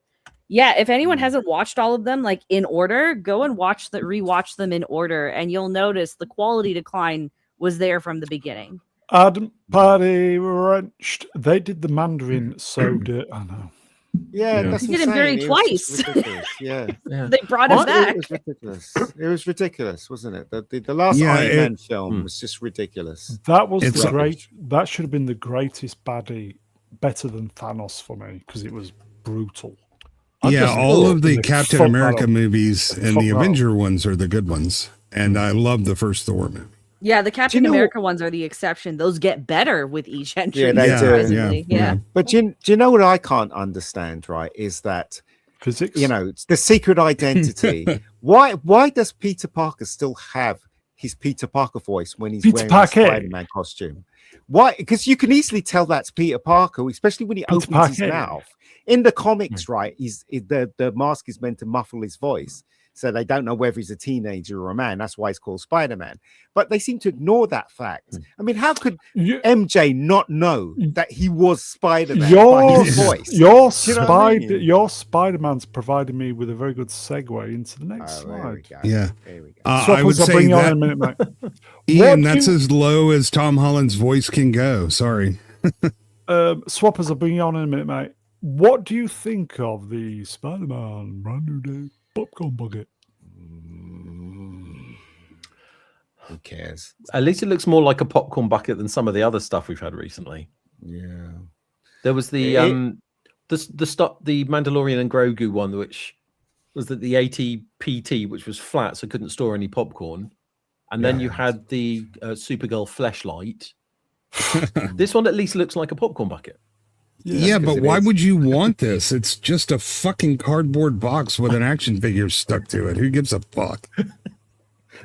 yeah, if anyone hasn't watched all of them like in order, go and rewatch them in order, and you'll notice the quality decline was there from the beginning. Adam Party Wrenched. They did the Mandarin so good. I know. Yeah, Yeah. that's He what did I'm it very saying. It was just twice. ridiculous. Yeah. yeah. They brought us What? back. It was ridiculous. It was ridiculous, wasn't it? The last Yeah, Iron it- Man film was just ridiculous. That was It's the a- great. That should have been the greatest baddie, better than Thanos for me, because it was brutal. I Yeah, just all thought of the they Captain fucked America that up. movies and Fuck the that up. Avenger ones are the good ones. And I love the first Thor movie. Yeah, the Captain know- America ones are the exception. Those get better with each entry. Yeah, they do. surprisingly. Yeah. But do you know what I can't understand, right? Is that, Physics. you know, it's the secret identity. Why does Peter Parker still have his Peter Parker voice when he's Peter wearing Parker. the Spider-Man costume? Why? Because you can easily tell that's Peter Parker, especially when he Peter opens his Parker. mouth. In the comics, right, the mask is meant to muffle his voice. So they don't know whether he's a teenager or a man. That's why he's called Spider-Man. But they seem to ignore that fact. I mean, how could MJ not know that he was Spider-Man by his voice? Your Do you know what I mean? your Spider-Man's provided me with a very good segue into the next Oh, there we slide. go. Yeah. There we go. I would I'll say bring you on in a that, minute, mate. Ian, What that's do you- as low as Tom Holland's voice can go. Sorry. Swappers, I'll bring you on in a minute, mate. What do you think of the Spider-Man brand new day popcorn bucket? Who cares? At least it looks more like a popcorn bucket than some of the other stuff we've had recently. Yeah. There was the Mandalorian and Grogu one, which was the AT-PT, which was flat, so couldn't store any popcorn. And then you had the Supergirl fleshlight. This one at least looks like a popcorn bucket. Yeah, but it why is. would you want this? It's just a fucking cardboard box with an action figure stuck to it. Who gives a fuck?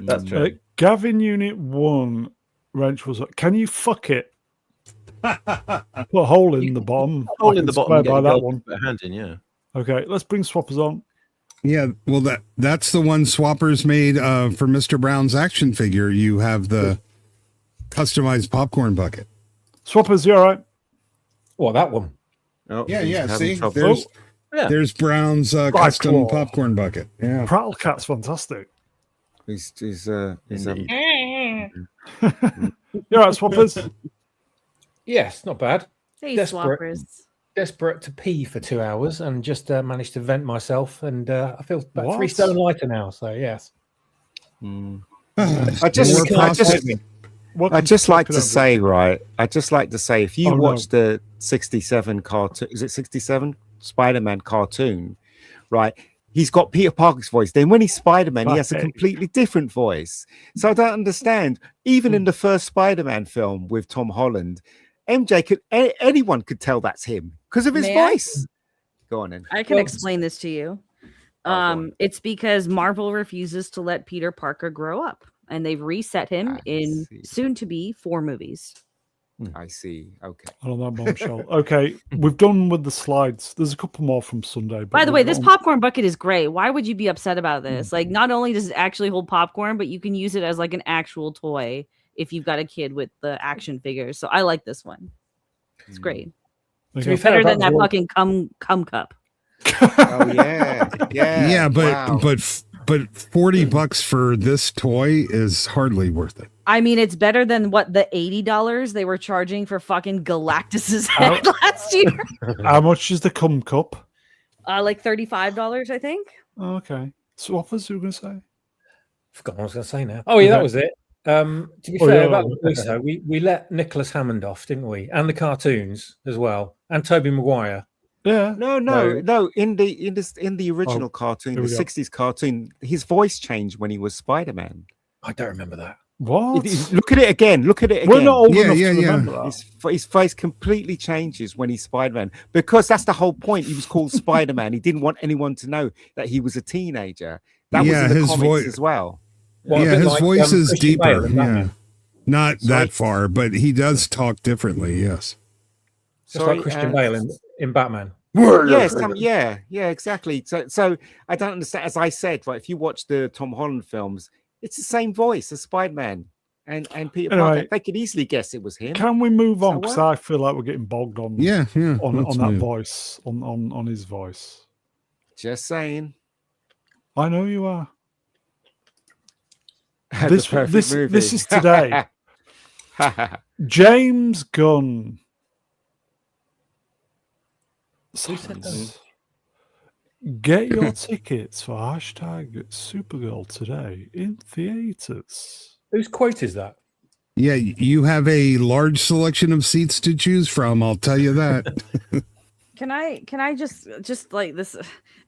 That's true. Gavin Unit 1 wrench was. Can you fuck it? Put a hole in the bottom. Hole I in the can bottom. swear by that one. Put a hand in, yeah. Okay, let's bring swappers on. Yeah, well, that's the one Swappers made for Mr. Brown's action figure. You have the customized popcorn bucket. Swappers, you all right? What, that one? Oh, Yeah, he's yeah. having See, trouble. there's Brown's Right custom claw. popcorn bucket. Yeah. Prattle Cat's fantastic. He's having You all right, swappers? Yes, not bad. Hey, Desperate. swappers. Desperate to pee for 2 hours and just managed to vent myself. And I feel about What? 3 stone lighter now. So, yes. I just What I can just you like fuck it to up say, right? I just like to say, if you Oh, no. watch the 67 cartoon, is it 67 Spider-Man cartoon, right? He's got Peter Parker's voice. Then when he's Spider-Man, he has a Okay. completely different voice. So I don't understand. Even in the first Spider-Man film with Tom Holland, MJ could anyone could tell that's him because of his May I? voice. Go on then. I can Well, explain this to you. go on. It's because Marvel refuses to let Peter Parker grow up, and they've reset him I in see. soon to be 4 movies. I see. Okay. on that bombshell. Okay, we've done with the slides. There's a couple more from Sunday. But By the way, we've this got- popcorn bucket is great. Why would you be upset about this? Like, not only does it actually hold popcorn, but you can use it as like an actual toy if you've got a kid with the action figures. So I like this one. It's great. there To you be go. fair, Better than that that was- fucking cum cup. Oh yeah. Yeah. Yeah, wow. but $40 for this toy is hardly worth it. I mean, it's better than what the $80 they were charging for fucking Galactus's head last year. How much is the cum cup? Like $35, I think. Oh, okay. Swappers, you were going to say? Forgot what I was going to say now. Oh, yeah, that Okay. was it. To be Oh, fair, yeah. about the voice, though, we let Nicholas Hammond off, didn't we? And the cartoons as well. And Toby Maguire. Yeah. No. In the original cartoon, Here the we go. 60s cartoon, his voice changed when he was Spider-Man. I don't remember that. What? Look at it again. Look at it again. We're not old Yeah, enough yeah, to yeah. remember that. His face completely changes when he's Spider-Man because that's the whole point. He was called Spider-Man. He didn't want anyone to know that he was a teenager. That Yeah, was in the his comics voice- as well. Well, a yeah, bit his like, voice is Christian Bale deeper. in Yeah. Batman. Not Sorry? that far, but he does talk differently. Yes. Just like Christian Bale in Batman. Yes, yeah, exactly. So I don't understand. As I said, right, if you watch the Tom Holland films, it's the same voice as Spider-Man and Peter Anyway, Parker. They could easily guess it was him. Can we move on? So Because what? I feel like we're getting bogged on Yeah, yeah. on let's that move. voice, on his voice. Just saying. I know you are. The This perfect this movie. this is today. James Gunn says, get your tickets for #Supergirl today in theaters. Whose quote is that? Yeah, you have a large selection of seats to choose from. I'll tell you that. Can I just like this?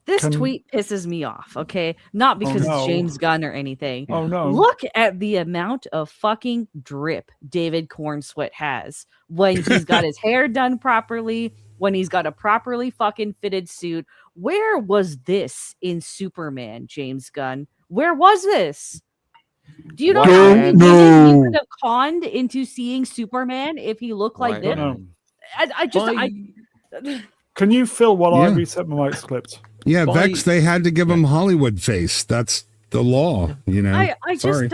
This Can- tweet pisses me off. Okay, not because no. it's James Gunn or anything. Oh no! Look at the amount of fucking drip David Cornsweet has when he's got his hair done properly, when he's got a properly fucking fitted suit. Where was this in Superman, James Gunn? Where was this? Do you know how Don't many women you know. could have conned into seeing Superman if he looked like Right, this? no. I just I- Can you fill while I Yeah. reset my mic's clipped? Yeah, By- Vex, they had to give him Hollywood face. That's the law, you know. I Sorry. just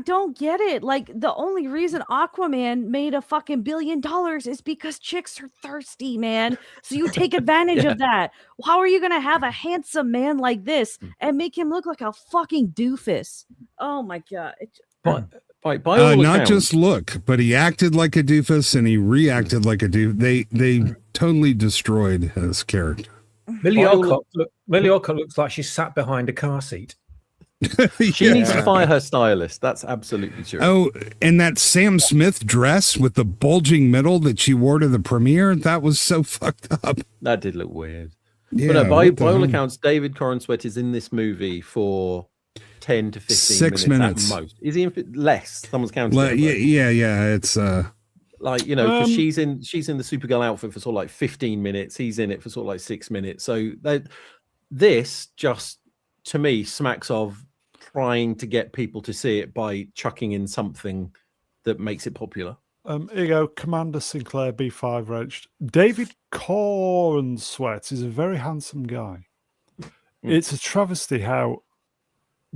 don't get it. Like, the only reason Aquaman made a fucking $1 billion is because chicks are thirsty, man. So you take advantage of that. How are you gonna have a handsome man like this and make him look like a fucking doofus? Oh my god. By all Not accounts, just look, but he acted like a doofus and he reacted like a doofus. They totally destroyed his character. Millie Alcott looks like she's sat behind a car seat. she needs to fire her stylist. That's absolutely true. Oh, and that Sam Smith dress with the bulging middle that she wore to the premiere, that was so fucked up. That did look weird. Yeah, But no, by what the all hell? accounts, David Corenswet is in this movie for 10 to 15 6 minutes minutes. at most. Is he in less? Someone's counting. Yeah. It's like, you know, because she's in the Supergirl outfit for sort of like 15 minutes. He's in it for sort of like 6 minutes. So this just, to me, smacks of trying to get people to see it by chucking in something that makes it popular. Here you go, Commander Sinclair B5 Roach. David Corenswet is a very handsome guy. It's a travesty how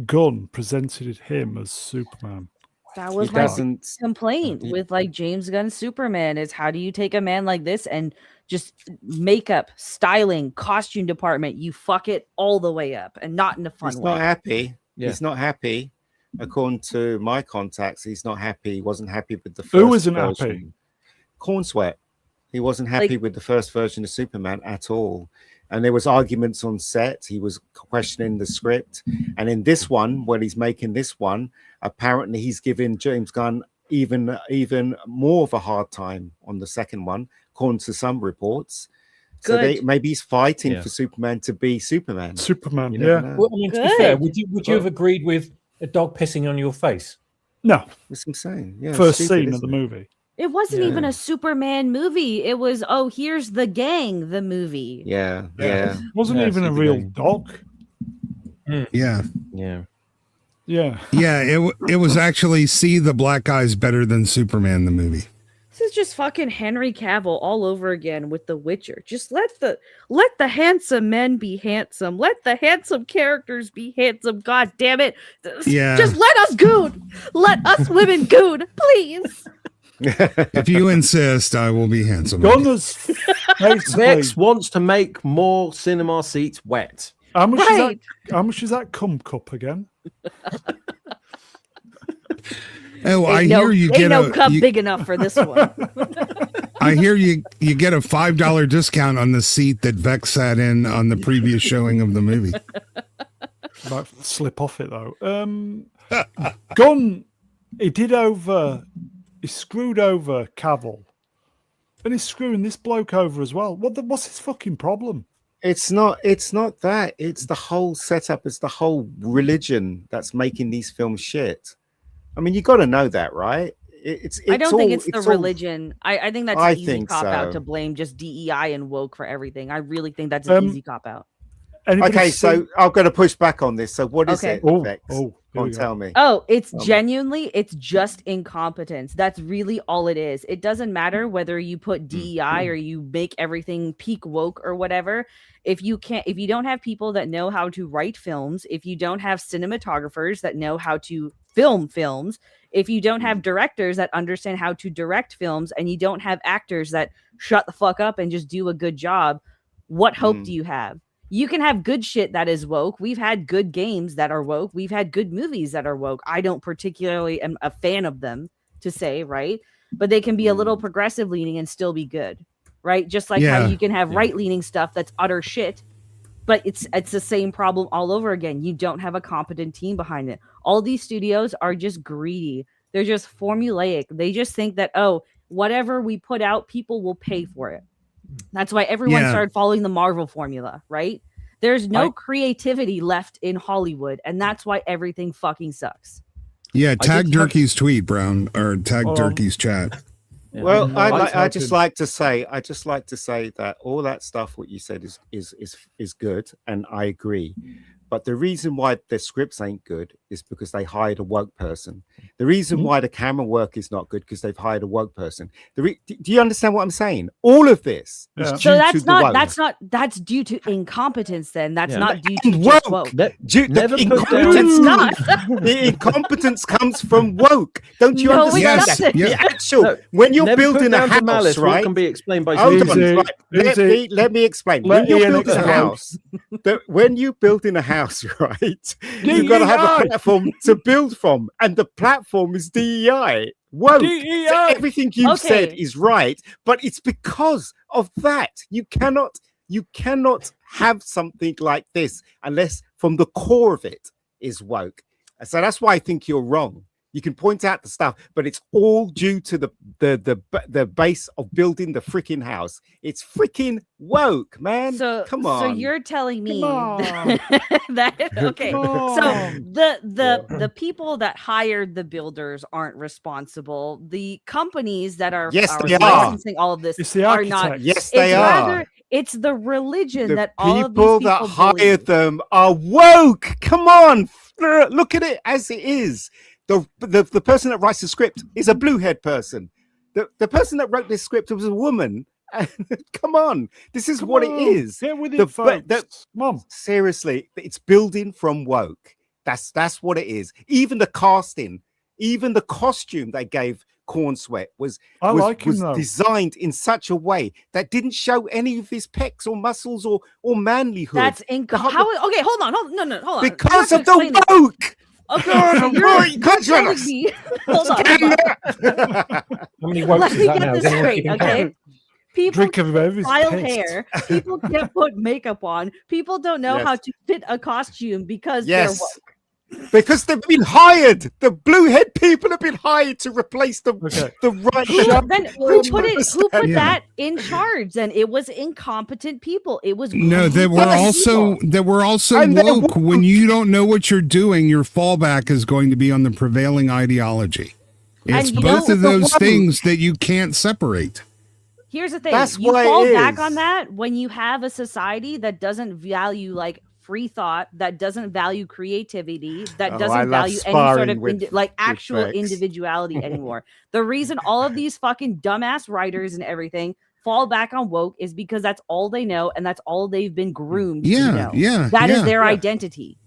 Gunn presented him as Superman. That was He my doesn't. complaint with like James Gunn's Superman is how do you take a man like this and just makeup, styling, costume department, you fuck it all the way up and not in a fun He's way. not happy. Yeah. He's not happy. According to my contacts, he's not happy. He wasn't happy with the first Who isn't version. happy? Cornsweat. He wasn't happy with the first version of Superman at all. And there was arguments on set. He was questioning the script. And in this one, when he's making this one, apparently he's giving James Gunn even more of a hard time on the second one, according to some reports. So maybe he's fighting for Superman to be Superman. Superman, You yeah. never know. Well, I mean, to be fair, would you have agreed with a dog pissing on your face? No, That's what I'm saying. Yeah, first stupid, scene of isn't the it? movie. It wasn't even a Superman movie. It was, oh, here's the gang, the movie. Yeah. It wasn't Yeah, even a super real gang. dog. yeah. Yeah. It was actually See the Black Eyes better than Superman the movie. This is just fucking Henry Cavill all over again with The Witcher. Just let the handsome men be handsome. Let the handsome characters be handsome. God damn it. Yeah. Just let us goon. Let us women goon, please. If you insist, I will be handsome. Gunner's basically, Vex wants to make more cinema seats wet. how much Right. how much is that cum cup again? Oh, I Ain't hear you ain't get no a cup you- big enough for this one. I hear you get a $5 discount on the seat that Vex sat in on the previous showing of the movie. Might slip off it though. Gunn, he screwed over Cavill, and he's screwing this bloke over as well. What's his fucking problem? It's not that. It's the whole setup. It's the whole religion that's making these films shit. I mean, you got to know that, right? I don't think it's the all- religion. I think that's I an easy think cop out so. to blame just DEI and woke for everything. I really think that's an easy cop out. Anybody Okay, so seen- I'm going to push back on this. So what is Okay. it, Oh, Vex? oh, here Go on, we go. tell me. Oh, it's Tell me. genuinely, it's just incompetence. That's really all it is. It doesn't matter whether you put DEI or you make everything peak woke or whatever. If you don't have people that know how to write films, if you don't have cinematographers that know how to film films, if you don't have directors that understand how to direct films, and you don't have actors that shut the fuck up and just do a good job, what hope do you have? You can have good shit that is woke. We've had good games that are woke. We've had good movies that are woke. I don't particularly am a fan of them to say, right? But they can be a little progressive leaning and still be good, right? Just like how Yeah. you can have right leaning stuff that's utter shit, but it's the same problem all over again. You don't have a competent team behind it. All these studios are just greedy. They're just formulaic. They just think that, oh, whatever we put out, people will pay for it. That's why everyone Yeah. started following the Marvel formula, right? There's no creativity left in Hollywood, and that's why everything fucking sucks. Yeah, tag did have- Durkee's tweet, Brown, or tag Oh. Durke's chat. Well, I just typing. like to say that all that stuff what you said is good, and I agree. But the reason why their scripts ain't good is because they hired a woke person. The reason why the camera work is not good because they've hired a woke person. Do you understand what I'm saying? All of this is due So to the woke. that's due to incompetence. Then that's Yeah. not due to And just woke. woke. Never put incompetence, down. It's not. the incompetence comes from woke. Don't you No, it understand doesn't. that? Yeah. The actual No, when you're Never put building a down to house, malice. What right? can be explained by Hold on, science. right. Let me explain. Let When you're Ian building a explain. house, when you're building a house, right, you've got to have a DEI. platform to build from, and the platform is DEI. Woke. So DEI. everything you've said Okay. is right, but it's because of that. You cannot have something like this unless from the core of it is woke. So that's why I think you're wrong. You can point out the stuff, but it's all due to the base of building the freaking house. It's freaking woke, man. So come on. So you're telling me Come on. that okay. Come So on. the people that hired the builders aren't responsible. The companies that are Yes, they are. licensing all of this It's the are not. architects. Yes, they It's are. rather it's the religion The that all of these people people that hired believe. them are woke. Come on, look at it as it is. The person that writes the script is a blue-haired person. The person that wrote this script was a woman. Come on, this is Come what on. it is. Get with The- it, folks. Come on. Seriously, it's building from woke. That's what it is. Even the casting, even the costume they gave Corn Sweat was like him, though. designed in such a way that didn't show any of his pecs or muscles or manlyhood. That's how. Okay, hold on. Hold on. Because I'm of not gonna explain the this. woke. Okay, God, so I'm you're right, can't you telling understand? me. Hold on. How many wokes Let is me that get now? this Is anyone straight, keeping okay? count? People Drink of can't everything. style hair. People can't put makeup on. People don't know Yes. how to fit a costume because Yes. they're woke. Because they've been hired. The blue head people have been hired to replace the Okay. right. Who put Yeah. that in charge? Then it was incompetent people. It was No, greedy they were also And they're woke. When you don't know what you're doing, your fallback is going to be on the prevailing ideology. It's And you both know- of those things that you can't separate. Here's the thing: That's you why it fall back is. on that when you have a society that doesn't value like free thought, that doesn't value creativity, that Oh, I doesn't love value any sort sparring of with actual facts. individuality anymore. The reason all of these fucking dumbass writers and everything fall back on woke is because that's all they know and that's all they've been groomed to Yeah, know. yeah, That is yeah. their identity.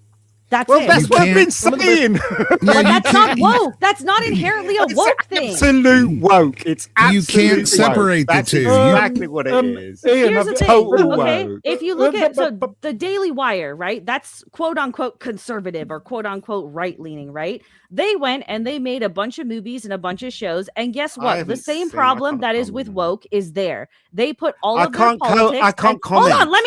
That's Well, it. that's You what I've been can't- saying. Yeah, But you that's not can't- woke. That's not inherently a It's woke thing. absolute woke. It's You absolute can't separate the That's two. exactly what it is. Ian, Here's the thing, total okay? woke. If you look at the Daily Wire, right? That's quote unquote conservative or quote unquote right leaning, right? They went and they made a bunch of movies and a bunch of shows, and guess I what? The haven't same seen- I problem can't that is comment with on woke is there. They put all I of their can't co- politics. I can't hold on, comment. let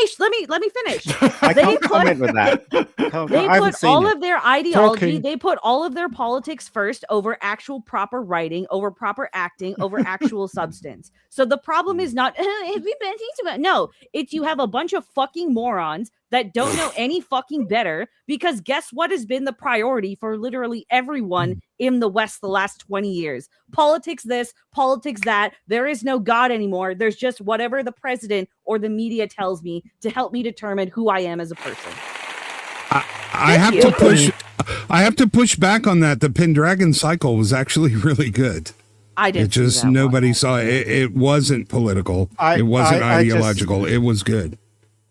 me finish. I They can't put comment with that. they I haven't put seen all it. of their ideology, Talking. they put all of their politics first over actual proper writing, over proper acting, over actual substance. So the problem is not no, it's you have a bunch of fucking morons that don't know any fucking better, because guess what has been the priority for literally everyone in the West the last 20 years? Politics this, politics that. There is no God anymore. There's just whatever the president or the media tells me to help me determine who I am as a person. I have you. to push. I have to push back on that. The Pendragon cycle was actually really good. I didn't. It just see that nobody one. saw it. It wasn't political. I- it wasn't I just- ideological. It was good.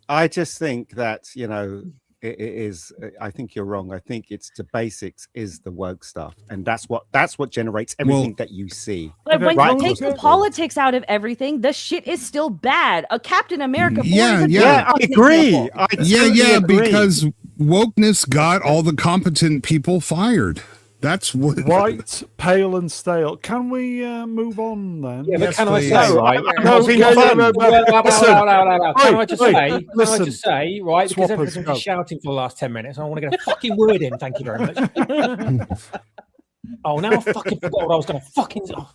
I just think that, you know, it is. I think you're wrong. I think it's the basics is the woke stuff, and that's what generates everything that you see. But when Right. you take the politics out of everything, the shit is still bad. A Captain America. Yeah, is a yeah. very I fucking agree. example. I totally agree. Because wokeness got all the competent people fired. That's what. White, pale, and stale. Can we move on then? Yeah, but Yes, can I please. say, right? No, Okay, being fun. Can I just say, listen. right? Because Swappers, everyone's been go. shouting for the last 10 minutes, and I want to get a fucking word in. Thank you very much. Oh, now I fucking forgot what I was going to fucking. Stop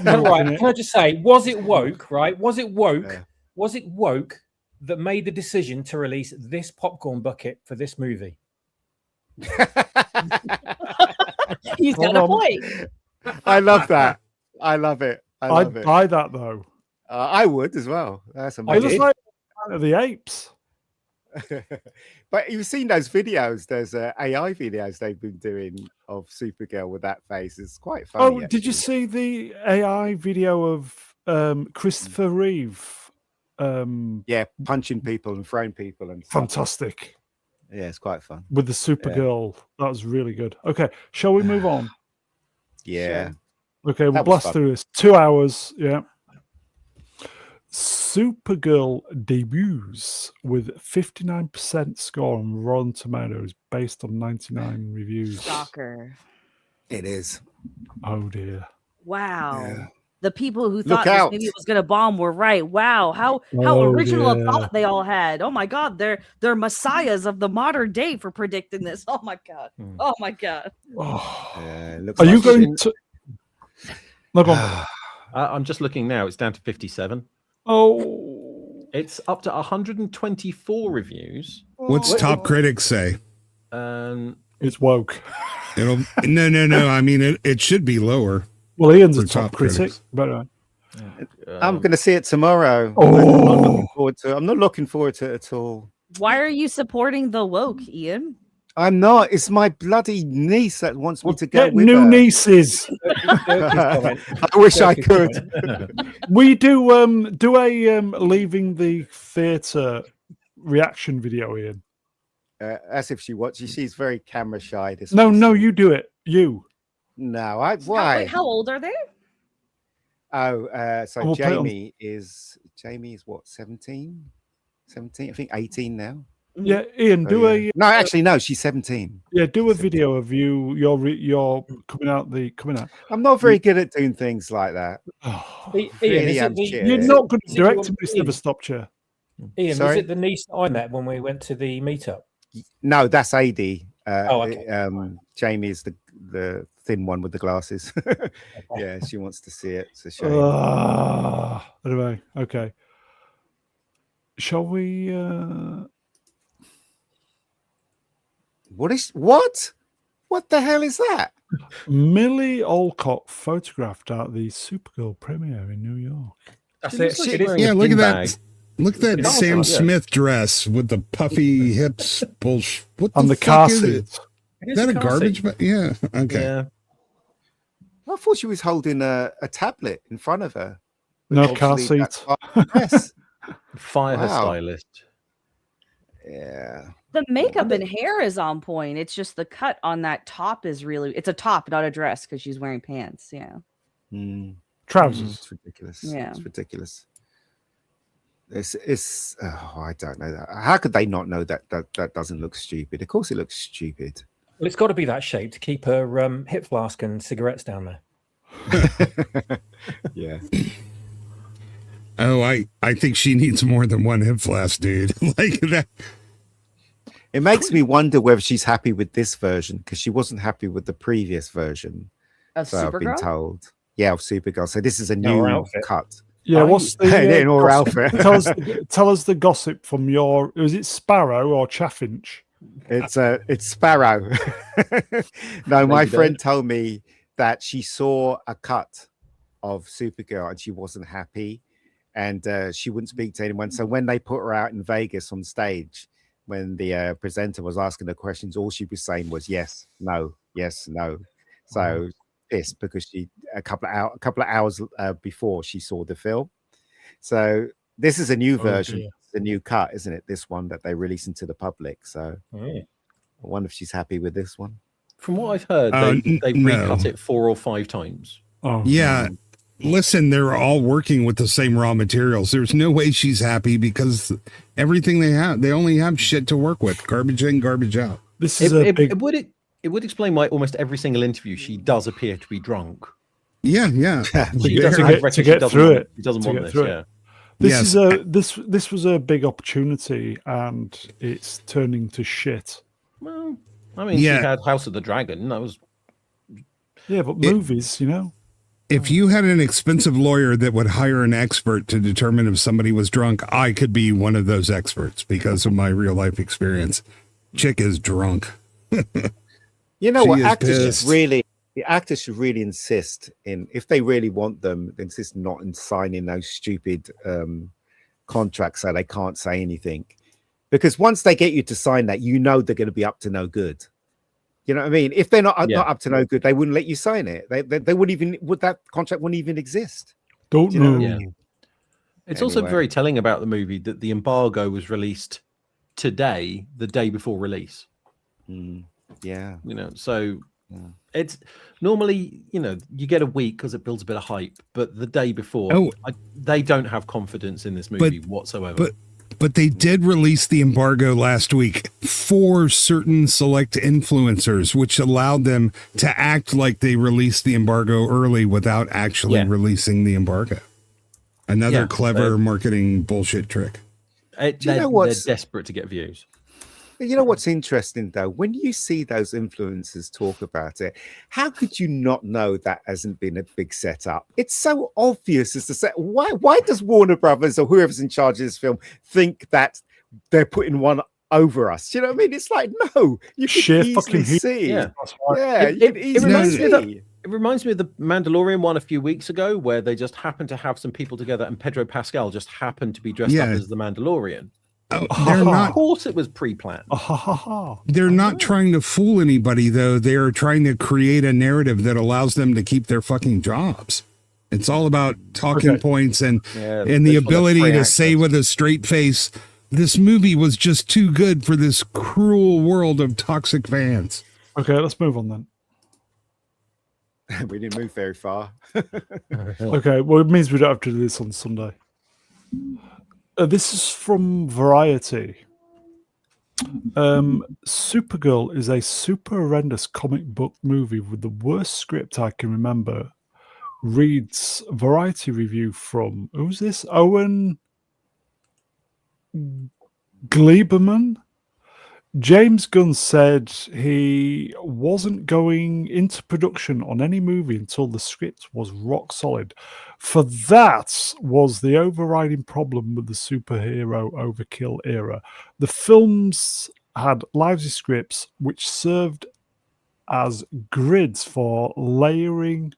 Right, milking it. can I just say, was it woke? Right? Was it woke? Yeah. Was it woke that made the decision to release this popcorn bucket for this movie? He's got a Hold on. point. I love that. I love it. I love I'd it. buy that though. I would as well. That's It amazing. was like Planet of the Apes. But you've seen those videos. There's AI videos they've been doing of Supergirl with that face. It's quite funny. Oh, did you see the AI video of Christopher Reeve? Yeah, punching people and throwing people and stuff. Fantastic. Yeah, it's quite fun. With the Supergirl. That was really good. Okay, shall we move on? Yeah. Sure. Okay, we'll That was blast fun. through this. 2 hours, yeah. Supergirl debuts with 59% score on Rotten Tomatoes based on 99 reviews. Shocker. It is. Oh dear. Wow. Yeah. The people who Look thought this out. movie was going to bomb were right. Wow, how Oh, original a dear. thought they all had. Oh my God, they're messiahs of the modern day for predicting this. Oh my God. Oh my God. Oh. Looks Are like you it. going to? No, go on. I'm just looking now. It's down to 57. Oh. It's up to 124 reviews. What's top critics say? It's woke. It'll no. I mean, it should be lower. Well, Ian's a For top top critic, critics. but I'm going to see it tomorrow. Oh. I'm not looking forward to it at all. Why are you supporting the woke, Ian? I'm not. It's my bloody niece that wants me to go get with new her. nieces. I wish I could. We do a leaving the theatre reaction video, Ian. As if she watches. She's very camera shy. This No, person. you do it. You. No, Why? why? How old are they? So And we'll play it on- Jamie is what, 17? 17, I think 18 now. Yeah, Ian, So, do yeah. No, actually, no, she's 17. do a video of you. You're coming out. I'm not very good at doing things like that. Oh, Ian, Really is am it the, shit. you're not good at Is it your- directing, but it's never stopped you. Ian, was Sorry? it the niece that I met when we went to the meetup? No, that's AD. Okay. Jamie is the thin one with the glasses. Yeah, she wants to see it. It's a shame. Anyway, okay. Shall we? What? What the hell is that? Millie Alcott photographed at the Supergirl premiere in New York. That's looks it. like It she's is- wearing Yeah, a look at bin that. bag. Look at that It's Sam awesome, yeah. Smith dress with the puffy hips. Bullshit. What And the fuck car is it? seats. it Is is that a car garbage seat. bag? Yeah. Okay. Yeah. I thought she was holding a tablet in front of her. No car Obviously, that's seat. part of the dress. Fire her Wow. stylist. Yeah. The makeup and hair is on point. It's just the cut on that top is really. It's a top, not a dress, because she's wearing pants. Yeah. Trousers. It's ridiculous. Yeah. It's ridiculous. It's I don't know that. How could they not know that doesn't look stupid? Of course it looks stupid. Well, it's got to be that shape to keep her hip flask and cigarettes down there. Yeah. Oh, I think she needs more than one hip flask, dude. Like that. It makes me wonder whether she's happy with this version because she wasn't happy with the previous version. Of So I've been Supergirl. told. Yeah, of Supergirl. So this is a No, her new outfit. cut. Yeah, what's the In her gossip? outfit. Tell us the gossip from your. Was it Sparrow or Chaffinch? It's Sparrow. No, my Maybe friend told me that she saw a cut of Supergirl and she wasn't happy, and she wouldn't speak to anyone. So when they put her out in Vegas on stage, when the presenter was asking her questions, all she was saying was yes, no, yes, no. So pissed because she a couple of hours before she saw the film. So this is a new version. dear. It's a new cut, isn't it? This one that they releasing to the public. So I wonder if she's happy with this one. From what I've heard, they've no. recut it 4 or 5 times. Oh, Yeah. Listen, they're all working with the same raw materials. There's no way she's happy because everything they have, they only have shit to work with. Garbage in, garbage out. This is a big. It would explain why almost every single interview she does appear to be drunk. Yeah, yeah. She To doesn't get- reckon to she get doesn't through want- it. She doesn't To want get this. through it. Yeah. This Yes. is a this was a big opportunity, and it's turning to shit. Well, I mean, Yeah. she had House of the Dragon. That was Yeah, but movies, you know. If you had an expensive lawyer that would hire an expert to determine if somebody was drunk, I could be one of those experts because of my real life experience. Chick is drunk. You know She what? is pissed. The actors should really insist in, if they really want them, insist not in signing those stupid contracts so they can't say anything. because once they get you to sign that, you know they're going to be up to no good. You know what I mean? If they're not up to no good, they wouldn't let you sign it. They wouldn't even, that contract wouldn't even exist. Don't Do you know know. what I Yeah. mean? It's also Anyway. very telling about the movie that the embargo was released today, the day before release. Yeah. You know, so it's normally, you know, you get a week because it builds a bit of hype, but the day before, they don't have confidence in this movie whatsoever. But they did release the embargo last week for certain select influencers, which allowed them to act like they released the embargo early without actually releasing the embargo. Another clever marketing bullshit trick. They're desperate to get views. You know what's interesting though? When you see those influencers talk about it, how could you not know that hasn't been a big setup? It's so obvious as to say, why does Warner Brothers or whoever's in charge of this film think that they're putting one over us? You know what I mean? It's like, no, you can easily see. Yeah, It reminds me of the Mandalorian one a few weeks ago, where they just happened to have some people together, and Pedro Pascal just happened to be dressed up as the Mandalorian. They're not. Of course, it was pre-planned. They're not trying to fool anybody, though. They're trying to create a narrative that allows them to keep their fucking jobs. It's all about talking points and the ability to say with a straight face, "This movie was just too good for this cruel world of toxic fans." Okay, let's move on then. We didn't move very far. Okay, well, it means we don't have to do this on Sunday. This is from Variety. Supergirl is a super horrendous comic book movie with the worst script I can remember. Reads Variety review from, who's this? Owen Gleiberman? James Gunn said he wasn't going into production on any movie until the script was rock solid. For that was the overriding problem with the superhero overkill era. The films had lousy scripts which served as grids for layering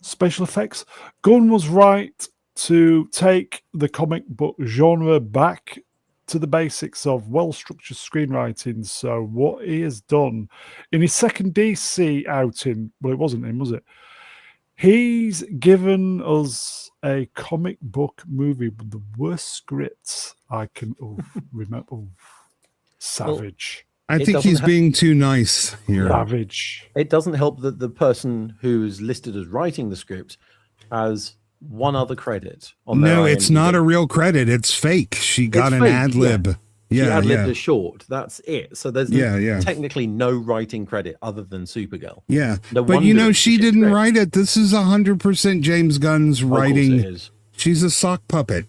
special effects. Gunn was right to take the comic book genre back to the basics of well-structured screenwriting. So what he has done in his second DC outing, well, it wasn't him, was it? He's given us a comic book movie with the worst scripts I can remember. Savage. I think he's being too nice here. Savage. It doesn't help that the person who's listed as writing the script has one other credit on their No, it's IMDb. not a real credit. It's fake. She got an ad lib. She ad-libbed a short. That's it. So there's technically no writing credit other than Supergirl. Yeah, No but you wonder know it's she shit didn't script. write it. This is 100% James Gunn's Of course writing. it is. She's a sock puppet,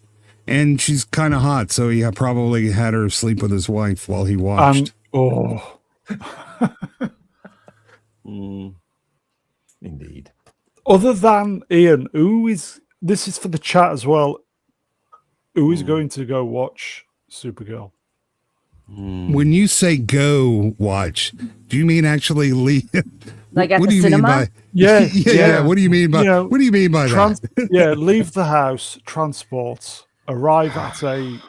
and she's kind of hot, so he probably had her sleep with his wife while he watched. Indeed. Other than Ian, this is for the chat as well. Who is going to go watch Supergirl? When you say go watch, do you mean actually leave? Like at what the do you cinema? mean by Yeah. What do you mean by what do you mean by that? Leave the house, transport, arrive at a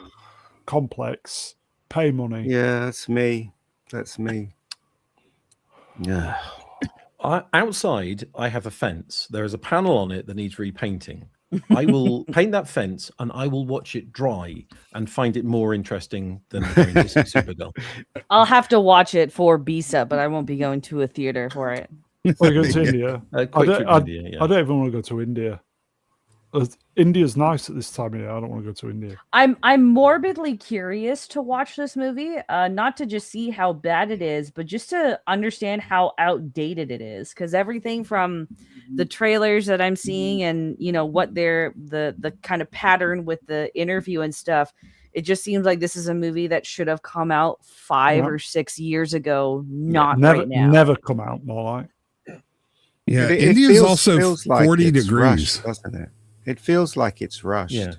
complex, pay money. Yeah, that's me. That's me. Yeah. Outside, I have a fence. There is a panel on it that needs repainting. I will paint that fence and I will watch it dry and find it more interesting than going to see Supergirl. I'll have to watch it for BISA, but I won't be going to a theater for it. We're going to India. I don't even want to go to India. India's nice at this time of year. I don't want to go to India. I'm morbidly curious to watch this movie, not to just see how bad it is, but just to understand how outdated it is. Because everything from the trailers that I'm seeing, and what they're the kind of pattern with the interview and stuff, it just seems like this is a movie that should have come out 5 or 6 years ago. Not right now. Never come out. More like. Yeah, India's also feels like 40 it's degrees, rushed, doesn't it? It feels like it's rushed. Yeah.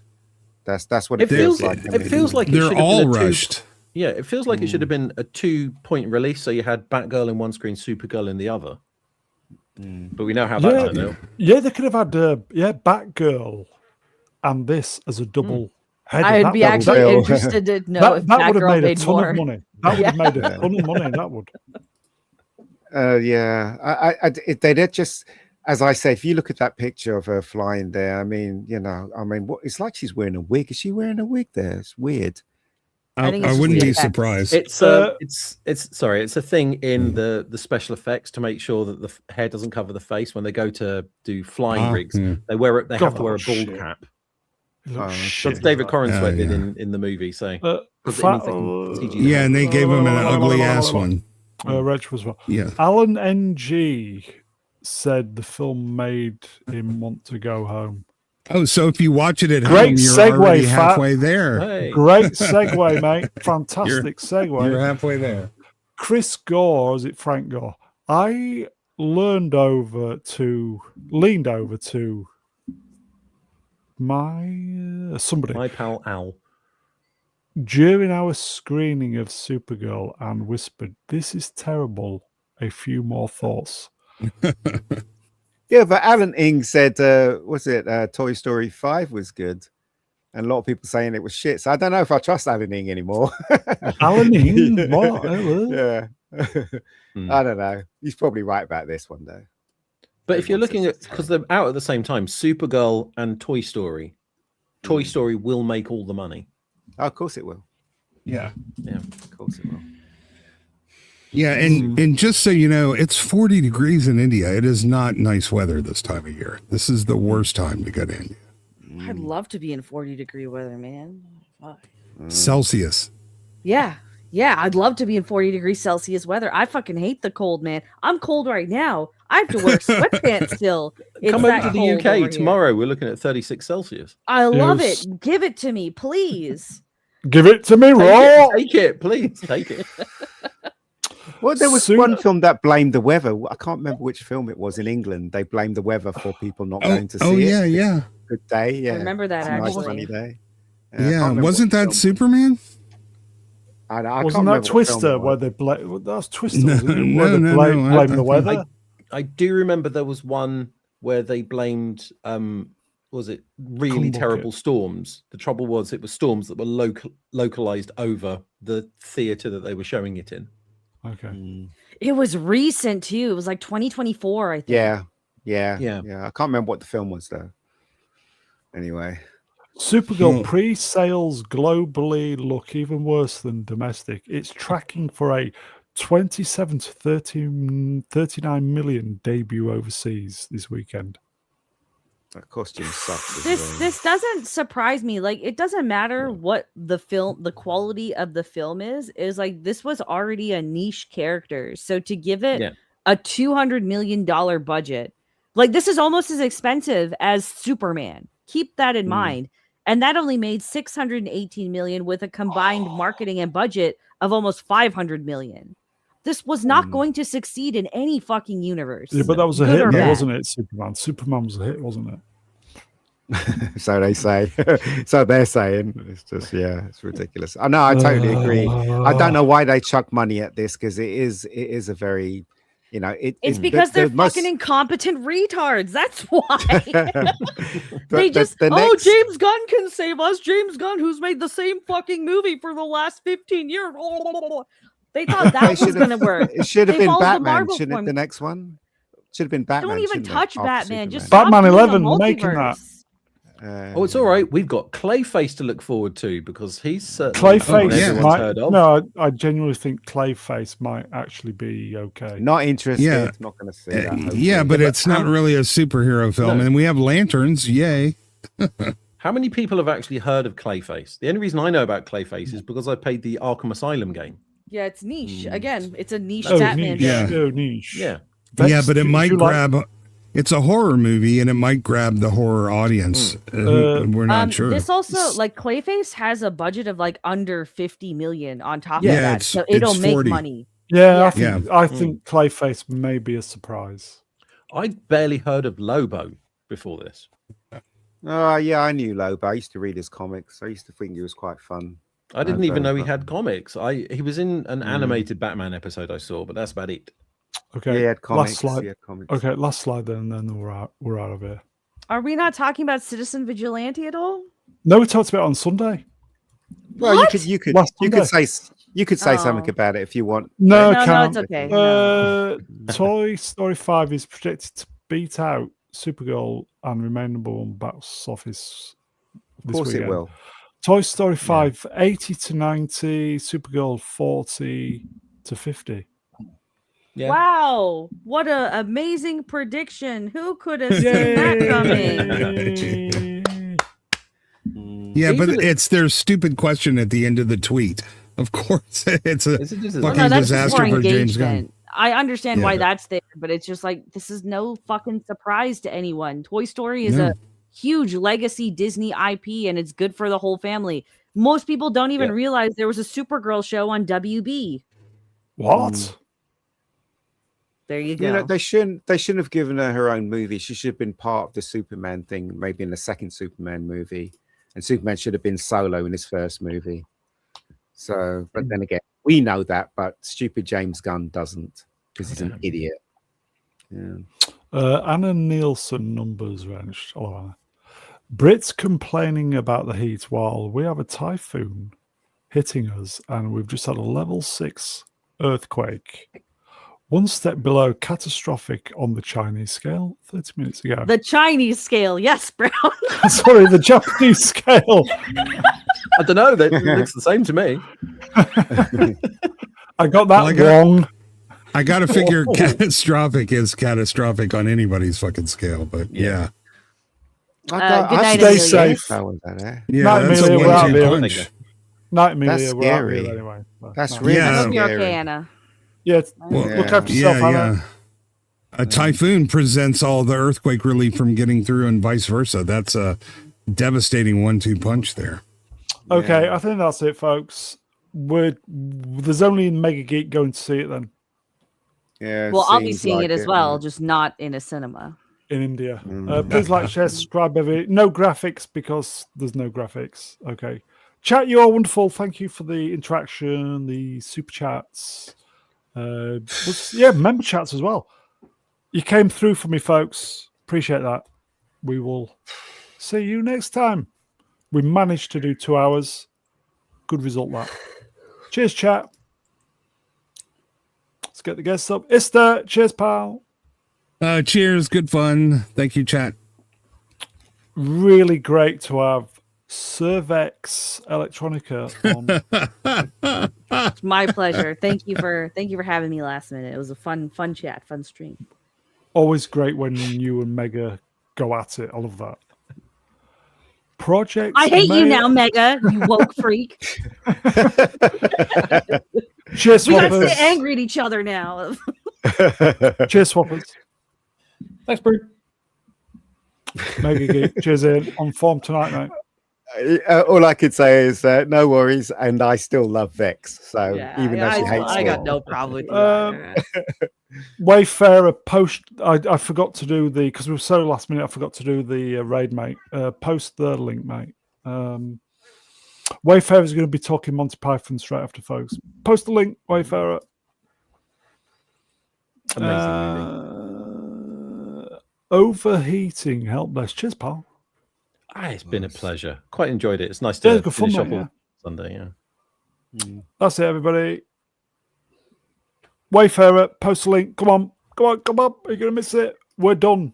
That's what it feels like. It feels like they're all rushed. Yeah, it feels like it should have been a 2-point release. So you had Batgirl in one screen, Supergirl in the other. But we know how that turned out. Yeah, they could have had Batgirl and this as a double Headed, I'd that be would- actually Bill. interested to know if that would have Batgirl made a made ton more. of money. That would have made a Yeah. ton of money. That would. They did just, as I say, if you look at that picture of her flying there, I mean, what it's like she's wearing a wig. Is she wearing a wig there? It's weird. I think I it's wouldn't be just surprised. It's sorry, it's a thing in the special effects to make sure that the hair doesn't cover the face when they go to do flying rigs. They wear it. They have to wear a bald cap. It looks Oh, shit. That's David Corenswet did yeah. in the movie. So Fa- Yeah, and they gave him an ugly ass one. Reg was well. Yeah. Alan NG said the film made him want to go home. Oh, so if you watch it at Great home, you're segue, already Fat. halfway there. Hey. Great segue, mate. Fantastic segue. You're halfway there. Chris Gore, or is it Frank Gore? I leaned over to my somebody My pal Al. during our screening of Supergirl and whispered, "This is terrible. A few more thoughts." Yeah, but Alan Ing said, Toy Story 5 was good. And a lot of people saying it was shit. So I don't know if I trust Alan Ing anymore. Alan Ing? What? Yeah. I don't know. He's probably right about this one, though. But if you're looking at, because they're out at the same time, Supergirl and Toy Story will make all the money. Oh, of course it will. Yeah. Yeah, Of course it will. Yeah, and just so you know, it's 40 degrees in India. It is not nice weather this time of year. This is the worst time to go to India. I'd love to be in 40-degree weather, man. Fuck. Celsius. Yeah. I'd love to be in 40-degree Celsius weather. I fucking hate the cold, man. I'm cold right now. I have to wear sweatpants still. It's Come that over to the cold over UK here. tomorrow. We're looking at 36 Celsius. I love Yes. it. Give it to me, please. Give it to me, raw. Take it, please. Take it. Well, there was Soon- one film that blamed the weather. I can't remember which film it was in England. They blamed the weather for people not going to see it. Yeah. Good day. Yeah. remember that, It's a nice actually. sunny day. I Yeah, can't remember wasn't what that film- Superman? I can't Wasn't remember that what film Twister it where was. they blame? That's Twister. No, wasn't it? no, Where they no, blame, no, blame I- the weather. I do remember there was one where they blamed was it really Cum terrible bucket. storms. The trouble was it was storms that were localized over the theater that they were showing it in. Okay. It was recent, too. It was like 2024, I think. Yeah. Yeah. I can't remember what the film was though. Anyway, Supergirl pre-sales globally look even worse than domestic. It's tracking for a 27 to 39 million debut overseas this weekend. that costume sucks. This doesn't surprise me. Like, it doesn't matter what the quality of the film is like, this was already a niche character. So to give it a $200 million budget, like, this is almost as expensive as Superman. Keep that in mind. And that only made 618 million with a combined marketing and budget of almost 500 million. This was not going to succeed in any fucking universe. Yeah, but that was a Good hit, or though, bad. wasn't it? Superman was a hit, wasn't it? So they say. So they're saying. It's just it's ridiculous. I know. I totally agree. I don't know why they chuck money at this because it is a very, It's because they're fucking incompetent retards. That's why. They just, James Gunn can save us. James Gunn, who's made the same fucking movie for the last 15 years. They thought that was going to work. It should have They been followed the Batman, Marvel shouldn't it? formula. The next one should have been Batman. Don't even shouldn't it, touch after Batman. Just Superman. Batman stop doing 11, a making that. multiverse. Oh, it's all right. We've got Clayface to look forward to because he's certainly Clayface everyone's might. heard of. No, I genuinely think Clayface might actually be okay. Not interested. Yeah. Not going to see that. hopefully. Yeah, but it's not really a superhero film. No. And we have lanterns. Yay. How many people have actually heard of Clayface? The only reason I know about Clayface is because I played the Arkham Asylum game. Yeah, it's niche. Again, it's a niche Oh, Batman. niche. Yeah. Oh, niche. Yeah. Yeah, but it Did might you like- grab. It's a horror movie, and it might grab the horror audience. We're not sure. This also, like, Clayface has a budget of like under 50 million on top Yeah, of that, it's- so it'll it's make 40. money. Yeah, Yeah. I think Clayface may be a surprise. I'd barely heard of Lobo before this. Oh, yeah, I knew Lobo. I used to read his comics. I used to think he was quite fun. I didn't That's even very know he fun. had comics. He was in an animated Batman episode I saw, but that's about it. Okay, Yeah, he had comics. last slide. He had comics. Okay, last slide, then we're out of here. Are we not talking about Citizen Vigilante at all? No, we talked about it on Sunday. Well, What? you could Last say Oh. something about it if you want. No, No, can't. it's okay. Toy Story 5 is projected to beat out Supergirl and remain number one box office. Of course it will. Toy Story 5, 80 to 90, Supergirl 40 to 50. Yeah. Wow, what an amazing prediction. Who could have seen that coming? Yeah, but Even- it's their stupid question at the end of the tweet. Of course, it's a Is it just a- Well, fucking no, that's just disaster more for James Gunn. engagement. I understand why Yeah. that's there, but it's just like this is no fucking surprise to anyone. Toy Story is No. a huge legacy Disney IP, and it's good for the whole family. Most people don't even Yeah. realize there was a Supergirl show on WB. What? There you go. You know, they shouldn't have given her own movie. She should have been part of the Superman thing, maybe in the second Superman movie. And Superman should have been solo in his first movie. So, but then again, we know that, but stupid James Gunn doesn't because he's an idiot. Yeah. Anna Nielsen numbers wrenched. Oh, Anna. Brits complaining about the heat while we have a typhoon hitting us, and we've just had a level 6 earthquake. One step below catastrophic on the Chinese scale 30 minutes ago. The Chinese scale, yes, Brown. Sorry, the Japanese scale. I don't know. It looks the same to me. I got that Well, wrong. I got to figure catastrophic is catastrophic on anybody's fucking scale, but yeah. Good night, Stay Amelia. safe. How was that, eh? Yeah, Not that's Amelia, a we're out 1-2 there. punch. Night, Amelia. That's We're out scary. here anyway. That's No. really I Yeah. hope you're scary. okay, Anna. Yeah, Yeah. look after yourself, Yeah, Anna. yeah. A typhoon presents all the earthquake relief from getting through and vice versa. That's a devastating 1-2 punch there. Okay, I think that's it, folks. There's only Mega Geek going to see it then Yeah. Well, I'll be seems seeing like it as well, yeah. just not in a cinema. in India. Please like, share, subscribe. No graphics because there's no graphics. Okay. Chat, you are wonderful. Thank you for the interaction, the super chats. Member chats as well. You came through for me, folks. Appreciate that. We will see you next time. We managed to do 2 hours. Good result, that. Cheers, chat. Let's get the guests up. Ista, cheers, pal. Cheers. Good fun. Thank you, chat. Really great to have Cervex Electronica on. It's my pleasure. Thank you for having me last minute. It was a fun chat, fun stream. Always great when you and Mega go at it. I love that. Project. I hate you now, Mega, you woke freak. Cheers, We gotta swappers. stay angry at each other now. Cheers, swappers. Thanks, Brew. Mega Geek. Cheers, Ian. On form tonight, mate. All I could say is no worries, and I still love Vex. So even though she hates I me, got no problem with you. Wayfarer post. I forgot to do the because we were so last minute. I forgot to do the raid, mate. Post the link, mate. Wayfarer is going to be talking Monty Python straight after, folks. Post the link, Wayfarer. Overheating, helpless. Cheers, pal. It's been a pleasure. Quite enjoyed it. It's nice to Yeah, good fun, finish off mate, on Sunday. Yeah. That's it, everybody. Wayfarer, post the link. Come on. Are you going to miss it? We're done.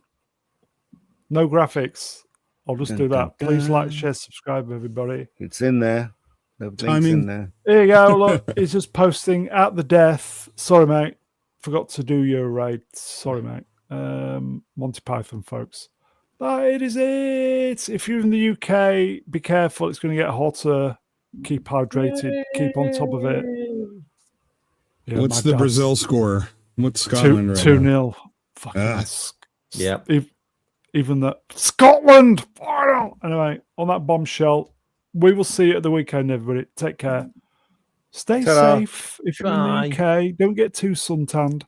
No graphics. I'll just do that. Please like, share, subscribe, everybody. it's in there. The link's Timing. in there. Here you go. Look, he's just posting at the death. Sorry, mate. Forgot to do your raid. Sorry, mate. Monty Python, folks. But it is it. If you're in the UK, be careful. It's going to get hotter. Keep hydrated. Keep on top of it. Yeah, What's my the dad's Brazil score? What's Scotland right 2-0. Fucking Ah. Yeah. even that Scotland final. Anyway, on that bombshell, we will see you at the weekend, everybody. Take care. Stay Ta-da. safe if you're Bye. in the UK. Don't get too suntanned.